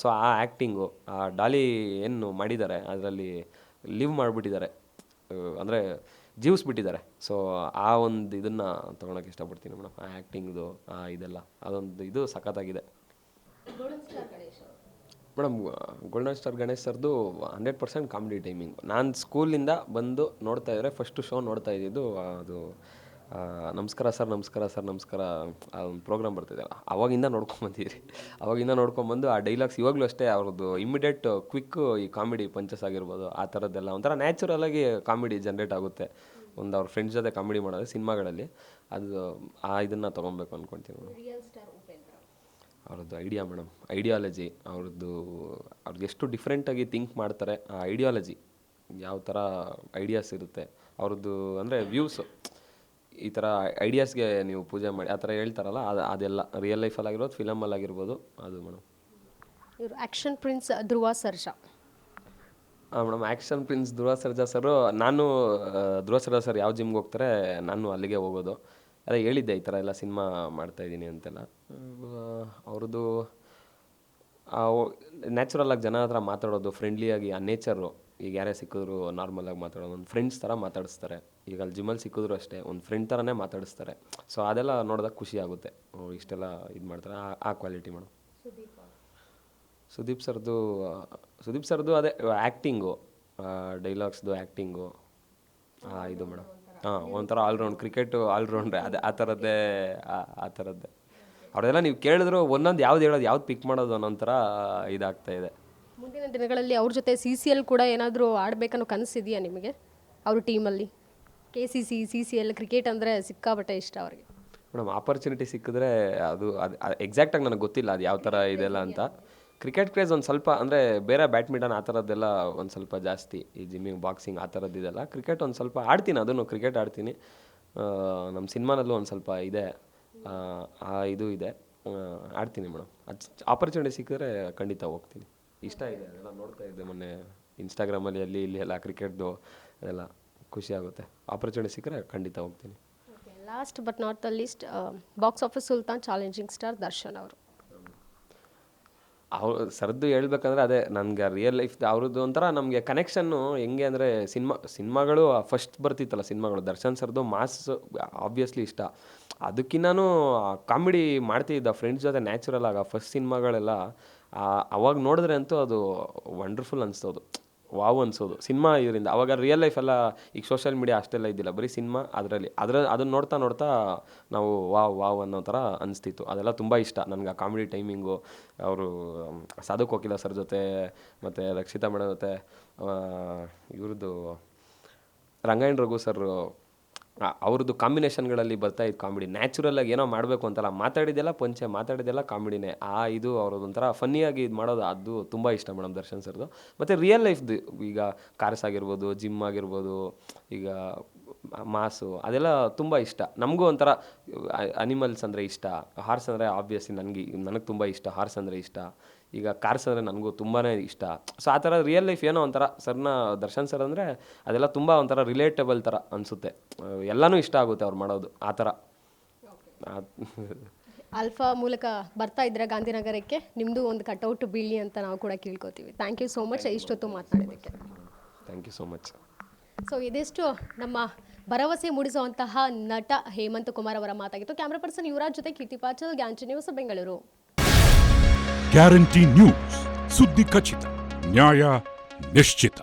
ಸೊ ಆ ಆ್ಯಕ್ಟಿಂಗು, ಆ ಡಾಲಿ ಏನು ಮಾಡಿದ್ದಾರೆ ಅದರಲ್ಲಿ ಲಿವ್ ಮಾಡಿಬಿಟ್ಟಿದ್ದಾರೆ, ಅಂದರೆ ಜೀವಿಸ್ಬಿಟ್ಟಿದ್ದಾರೆ. ಸೊ ಆ ಒಂದು ಇದನ್ನು ತೊಗೊಳಕ್ಕೆ ಇಷ್ಟಪಡ್ತೀನಿ ಮೇಡಮ್. ಆ ಆ್ಯಕ್ಟಿಂಗ್ದು ಇದೆಲ್ಲ ಅದೊಂದು ಇದು ಸಖತ್ತಾಗಿದೆ ಮೇಡಮ್. ಗೋಲ್ಡನ್ ಸ್ಟಾರ್ ಗಣೇಶ್ ಸರ್ದು 100% ಕಾಮಿಡಿ ಟೈಮಿಂಗ್. ನಾನು ಸ್ಕೂಲಿಂದ ಬಂದು ನೋಡ್ತಾ ಇದ್ದರೆ ಫಸ್ಟು ಶೋ ನೋಡ್ತಾ ಇದ್ದಿದ್ದು ಅದು ನಮಸ್ಕಾರ ಸರ್ ನಮಸ್ಕಾರ ಸರ್ ನಮಸ್ಕಾರ ಆ ಒಂದು ಪ್ರೋಗ್ರಾಮ್ ಬರ್ತಿದ್ದೆಲ್ಲ, ಅವಾಗಿಂದ ನೋಡ್ಕೊಂಬಂದಿದ್ರಿ. ಅವಾಗಿಂದ ನೋಡ್ಕೊಂಬಂದು ಆ ಡೈಲಾಗ್ಸ್ ಇವಾಗಲೂ ಅಷ್ಟೇ ಅವ್ರದ್ದು ಇಮ್ಮಿಡಿಯೇಟ್ ಕ್ವಿಕ್ಕು ಈ ಕಾಮಿಡಿ ಪಂಚಸ್ ಆಗಿರ್ಬೋದು, ಆ ಥರದ್ದೆಲ್ಲ ಒಂಥರ ನ್ಯಾಚುರಲಾಗಿ ಕಾಮಿಡಿ ಜನ್ರೇಟ್ ಆಗುತ್ತೆ. ಒಂದು ಅವ್ರ ಫ್ರೆಂಡ್ಸ್ ಜೊತೆ ಕಾಮಿಡಿ ಮಾಡೋದು ಸಿನಿಮಾಗಳಲ್ಲಿ, ಅದು ಇದನ್ನು ತೊಗೊಬೇಕು ಅಂದ್ಕೊಳ್ತೀನಿ ಮೇಡಮ್. ಅವ್ರದ್ದು ಐಡಿಯಾ ಮೇಡಮ್, ಐಡಿಯಾಲಜಿ ಅವ್ರದ್ದು ಎಷ್ಟು ಡಿಫ್ರೆಂಟಾಗಿ ಥಿಂಕ್ ಮಾಡ್ತಾರೆ. ಆ ಐಡಿಯಾಲಜಿ ಯಾವ ಥರ ಐಡಿಯಾಸ್ ಇರುತ್ತೆ ಅವ್ರದ್ದು, ಅಂದರೆ ವ್ಯೂಸು, ಈ ಥರ ಐಡಿಯಾಸ್ಗೆ ನೀವು ಪೂಜೆ ಮಾಡಿ ಆ ಥರ ಹೇಳ್ತಾರಲ್ಲ, ಅದೆಲ್ಲ ರಿಯಲ್ ಲೈಫಲ್ಲಾಗಿರ್ಬೋದು, ಫಿಲಮಲ್ಲಾಗಿರ್ಬೋದು ಅದು ಮೇಡಮ್. ಇವರು action prince Dhruva Sarja. Madam action prince Dhruva Sarja ಸರು. ನಾನು ಧ್ರುವ ಸರ್ಜಾ ಸರ್ ಯಾವ ಜಿಮ್ಗೆ ಹೋಗ್ತಾರೆ ನಾನು ಅಲ್ಲಿಗೆ ಹೋಗೋದು. ಅದೇ ಹೇಳಿದ್ದೆ ಈ ಥರ ಎಲ್ಲ ಸಿನಿಮಾ ಮಾಡ್ತಾಯಿದ್ದೀನಿ ಅಂತೆಲ್ಲ. ಅವ್ರದ್ದು ನ್ಯಾಚುರಲಾಗಿ ಜನ ಹತ್ರ ಮಾತಾಡೋದು, ಫ್ರೆಂಡ್ಲಿಯಾಗಿ ಆ ನೇಚರು. ಈಗ ಯಾರೇ ಸಿಕ್ಕಿದ್ರು ನಾರ್ಮಲಾಗಿ ಮಾತಾಡೋದು, ಒಂದು ಫ್ರೆಂಡ್ಸ್ ಥರ ಮಾತಾಡಿಸ್ತಾರೆ. ಈಗ ಅಲ್ಲಿ ಜಿಮ್ಮಲ್ಲಿ ಸಿಕ್ಕಿದ್ರು ಅಷ್ಟೇ ಒಂದು ಫ್ರೆಂಡ್ ಥರನೇ ಮಾತಾಡಿಸ್ತಾರೆ. ಸೊ ಅದೆಲ್ಲ ನೋಡಿದಾಗ ಖುಷಿ ಆಗುತ್ತೆ. ಇಷ್ಟೆಲ್ಲ ಇದು ಮಾಡ್ತಾರೆ, ಆ ಕ್ವಾಲಿಟಿ ಮೇಡಮ್. ಸುದೀಪ್ ಸರ್ದು ಅದೇ ಆ್ಯಕ್ಟಿಂಗು, ಡೈಲಾಗ್ಸ್ದು ಆ್ಯಕ್ಟಿಂಗು, ಇದು ಮೇಡಮ್. ಒಂಥರ ಆಲ್ರೌಂಡ್, ಕ್ರಿಕೆಟು ಆಲ್ರೌಂಡ್ರೆ ಅದೇ ಆ ಥರದ್ದೇ. ಅವ್ರದೆಲ್ಲ ನೀವು ಕೇಳಿದ್ರು ಒಂದೊಂದು ಯಾವ್ದು ಹೇಳೋದು, ಯಾವ್ದು ಪಿಕ್ ಮಾಡೋದು ಅನ್ನೋಂಥರ ಇದಾಗ್ತಾ ಇದೆ. ಮುಂದಿನ ದಿನಗಳಲ್ಲಿ ಅವ್ರ ಜೊತೆ CCL ಕೂಡ ಏನಾದರೂ ಆಡಬೇಕನ್ನೋ ಕನಸಿದೆಯಾ ನಿಮಗೆ? ಅವ್ರ ಟೀಮಲ್ಲಿ KCC, CCL ಕ್ರಿಕೆಟ್ ಅಂದರೆ ಸಿಕ್ಕಾಪಟ್ಟೆ ಇಷ್ಟ ಅವ್ರಿಗೆ. ಮೇಡಮ್ ಆಪರ್ಚುನಿಟಿ ಸಿಕ್ಕಿದ್ರೆ ಅದು ಎಕ್ಸಾಕ್ಟಾಗಿ ನನಗೆ ಗೊತ್ತಿಲ್ಲ ಅದು ಯಾವ ಥರ ಇದೆಲ್ಲ ಅಂತ. ಕ್ರಿಕೆಟ್ ಕ್ರೇಜ್ ಒಂದು ಸ್ವಲ್ಪ, ಅಂದರೆ ಬೇರೆ ಬ್ಯಾಡ್ಮಿಂಟನ್ ಆ ಥರದ್ದೆಲ್ಲ ಒಂದು ಸ್ವಲ್ಪ ಜಾಸ್ತಿ, ಈ ಜಿಮ್ಮಿಂಗ್, ಬಾಕ್ಸಿಂಗ್ ಆ ಥರದ್ದಿದೆಲ್ಲ. ಕ್ರಿಕೆಟ್ ಒಂದು ಸ್ವಲ್ಪ ಆಡ್ತೀನಿ, ಅದನ್ನು ಕ್ರಿಕೆಟ್ ಆಡ್ತೀನಿ. ನಮ್ಮ ಸಿನಿಮಾನಲ್ಲೂ ಒಂದು ಸ್ವಲ್ಪ ಇದೆ, ಇದು ಇದೆ, ಆಡ್ತೀನಿ ಮೇಡಮ್. ಅದು ಆಪರ್ಚುನಿಟಿ ಸಿಕ್ಕಿದ್ರೆ ಖಂಡಿತ ಹೋಗ್ತೀನಿ. ಇಷ್ಟ ಇದೆ ಅದೆಲ್ಲ ನೋಡ್ತಾ ಇದ್ದೆ ಮೊನ್ನೆ ಇನ್ಸ್ಟಾಗ್ರಾಮಲ್ಲಿ ಅಲ್ಲಿ ಇಲ್ಲಿ ಎಲ್ಲ ಕ್ರಿಕೆಟ್ದು ಅದೆಲ್ಲ ಖುಷಿ ಆಗುತ್ತೆ. ಆಪರ್ಚುನಿಟಿ ಸಿಕ್ಕರೆ ಖಂಡಿತ ಹೋಗ್ತೀನಿ. Last but not the least, box office Sultan challenging star Darshan ಅವರು. ಸರ್ದು ಹೇಳ್ಬೇಕಂದ್ರೆ ಅದೇ ನನಗೆ ರಿಯಲ್ ಲೈಫ್ ಅವ್ರದ್ದು ಒಂಥರ ನಮಗೆ ಕನೆಕ್ಷನ್ನು ಹೆಂಗೆ ಅಂದರೆ ಸಿನಿಮಾಗಳು ಫಸ್ಟ್ ಬರ್ತಿತ್ತಲ್ಲ ಸಿನಿಮಾಗಳು, ದರ್ಶನ್ ಸರ್ದು ಮಾಸ್ ಆಬ್ವಿಯಸ್ಲಿ ಇಷ್ಟ. ಅದಕ್ಕಿನ್ನೂ ಕಾಮಿಡಿ ಮಾಡ್ತಿದ್ದ ಫ್ರೆಂಡ್ಸ್ ಜೊತೆ ನ್ಯಾಚುರಲ್ ಆಗ ಫಸ್ಟ್ ಸಿನಿಮಾಗಳೆಲ್ಲ ಅವಾಗ ನೋಡಿದ್ರೆ ಅಂತೂ ಅದು ವಂಡರ್ಫುಲ್ ಅನಿಸೋದು, ವಾವ್ ಅನ್ಸೋದು ಸಿನಿಮಾ ಇದರಿಂದ. ಅವಾಗ ರಿಯಲ್ ಲೈಫೆಲ್ಲ ಈಗ ಸೋಷಿಯಲ್ ಮೀಡಿಯಾ ಅಷ್ಟೆಲ್ಲ ಇದ್ದಿಲ್ಲ, ಬರೀ ಸಿನಿಮಾ ಅದನ್ನು ನೋಡ್ತಾ ನೋಡ್ತಾ ನಾವು ವಾವ್ ಅನ್ನೋ ಥರ ಅನಿಸ್ತಿತ್ತು. ಅದೆಲ್ಲ ತುಂಬ ಇಷ್ಟ ನನಗೆ ಆ ಕಾಮಿಡಿ ಟೈಮಿಂಗು. ಅವರು ಸಾಧು ಕೋಕಿಲ ಸರ್ ಜೊತೆ ಮತ್ತು ರಕ್ಷಿತಾ ಮೇಡಮ್ ಜೊತೆ, ಇವ್ರದ್ದು ರಂಗಾಯಣ ರಘು ಸರ್ ಅವ್ರದ್ದು ಕಾಂಬಿನೇಷನ್ಗಳಲ್ಲಿ ಬರ್ತಾಯಿತ್ತು ಕಾಮಿಡಿ. ನ್ಯಾಚುರಲಾಗಿ ಏನೋ ಮಾಡಬೇಕು ಅಂತಲ್ಲ, ಮಾತಾಡಿದ್ದೆಲ್ಲ ಪಂಚೆ, ಮಾತಾಡಿದ್ದೆಲ್ಲ ಕಾಮಿಡಿನೇ. ಇದು ಅವ್ರದ್ದು ಒಂಥರ ಫನ್ನಿಯಾಗಿ ಇದು ಮಾಡೋದು, ಅದು ತುಂಬ ಇಷ್ಟ ಮೇಡಮ್ ದರ್ಶನ್ ಸರ್ದು. ಮತ್ತು ರಿಯಲ್ ಲೈಫ್ದು ಈಗ ಕಾರ್ಸ್ ಆಗಿರ್ಬೋದು, ಜಿಮ್ ಆಗಿರ್ಬೋದು, ಈಗ ಮಾಸು ಅದೆಲ್ಲ ತುಂಬ ಇಷ್ಟ. ನಮಗೂ ಒಂಥರ ಅನಿಮಲ್ಸ್ ಅಂದರೆ ಇಷ್ಟ, ಹಾರ್ಸ್ ಅಂದರೆ ಆಬ್ವಿಯಸ್ಲಿ ನನಗೆ ತುಂಬ ಇಷ್ಟ, ಹಾರ್ಸ್ ಅಂದರೆ ಇಷ್ಟ. ಈಗ ಕಾರ್ಸ್ ಅಂದರೆ ನನಗೂ ತುಂಬಾ ಇಷ್ಟ. ಸೊ ಆ ಥರ ರಿಯಲ್ ಲೈಫ್ ಏನೋ ಒಂಥರ ದರ್ಶನ್ ಸರ್ ಅಂದರೆ ಅದೆಲ್ಲ ತುಂಬ ಒಂಥರ ರಿಲೇಟಬಲ್ ಥರ ಅನಿಸುತ್ತೆ. ಎಲ್ಲನೂ ಇಷ್ಟ ಆಗುತ್ತೆ ಅವ್ರು ಮಾಡೋದು ಆ ಥರ. ಆಲ್ಫಾ ಮೂಲಕ ಬರ್ತಾ ಇದ್ರೆ ಗಾಂಧಿನಗರಕ್ಕೆ, ನಿಮ್ಮದು ಒಂದು ಕಟೌಟ್ ಬೀಳಿ ಅಂತ ನಾವು ಕೂಡ ಕೇಳ್ಕೊತೀವಿ. ಥ್ಯಾಂಕ್ ಯು ಸೋ ಮಚ್ ಇಷ್ಟೊತ್ತು ಮಾತನಾಡೋದಕ್ಕೆ. Thank you so much. So ಇದಿಷ್ಟು ನಮ್ಮ ಭರವಸೆ ಮೂಡಿಸುವಂತಹ ನಟ ಹೇಮಂತ್ ಕುಮಾರ್ ಅವರ ಮಾತಾಗಿತ್ತು. ಕ್ಯಾಮ್ರಾ ಪರ್ಸನ್ ಯುವರಾಜ್ ಜೊತೆ ಕೀರ್ತಿ ಪಾಟೀಲ್, ಗ್ಯಾಂಚಿ ನ್ಯೂಸ್, ಬೆಂಗಳೂರು. ಗ್ಯಾರಂಟಿ ನ್ಯೂಸ್, ಸುದ್ದಿ ಖಚಿತ, ನ್ಯಾಯ ನಿಶ್ಚಿತ.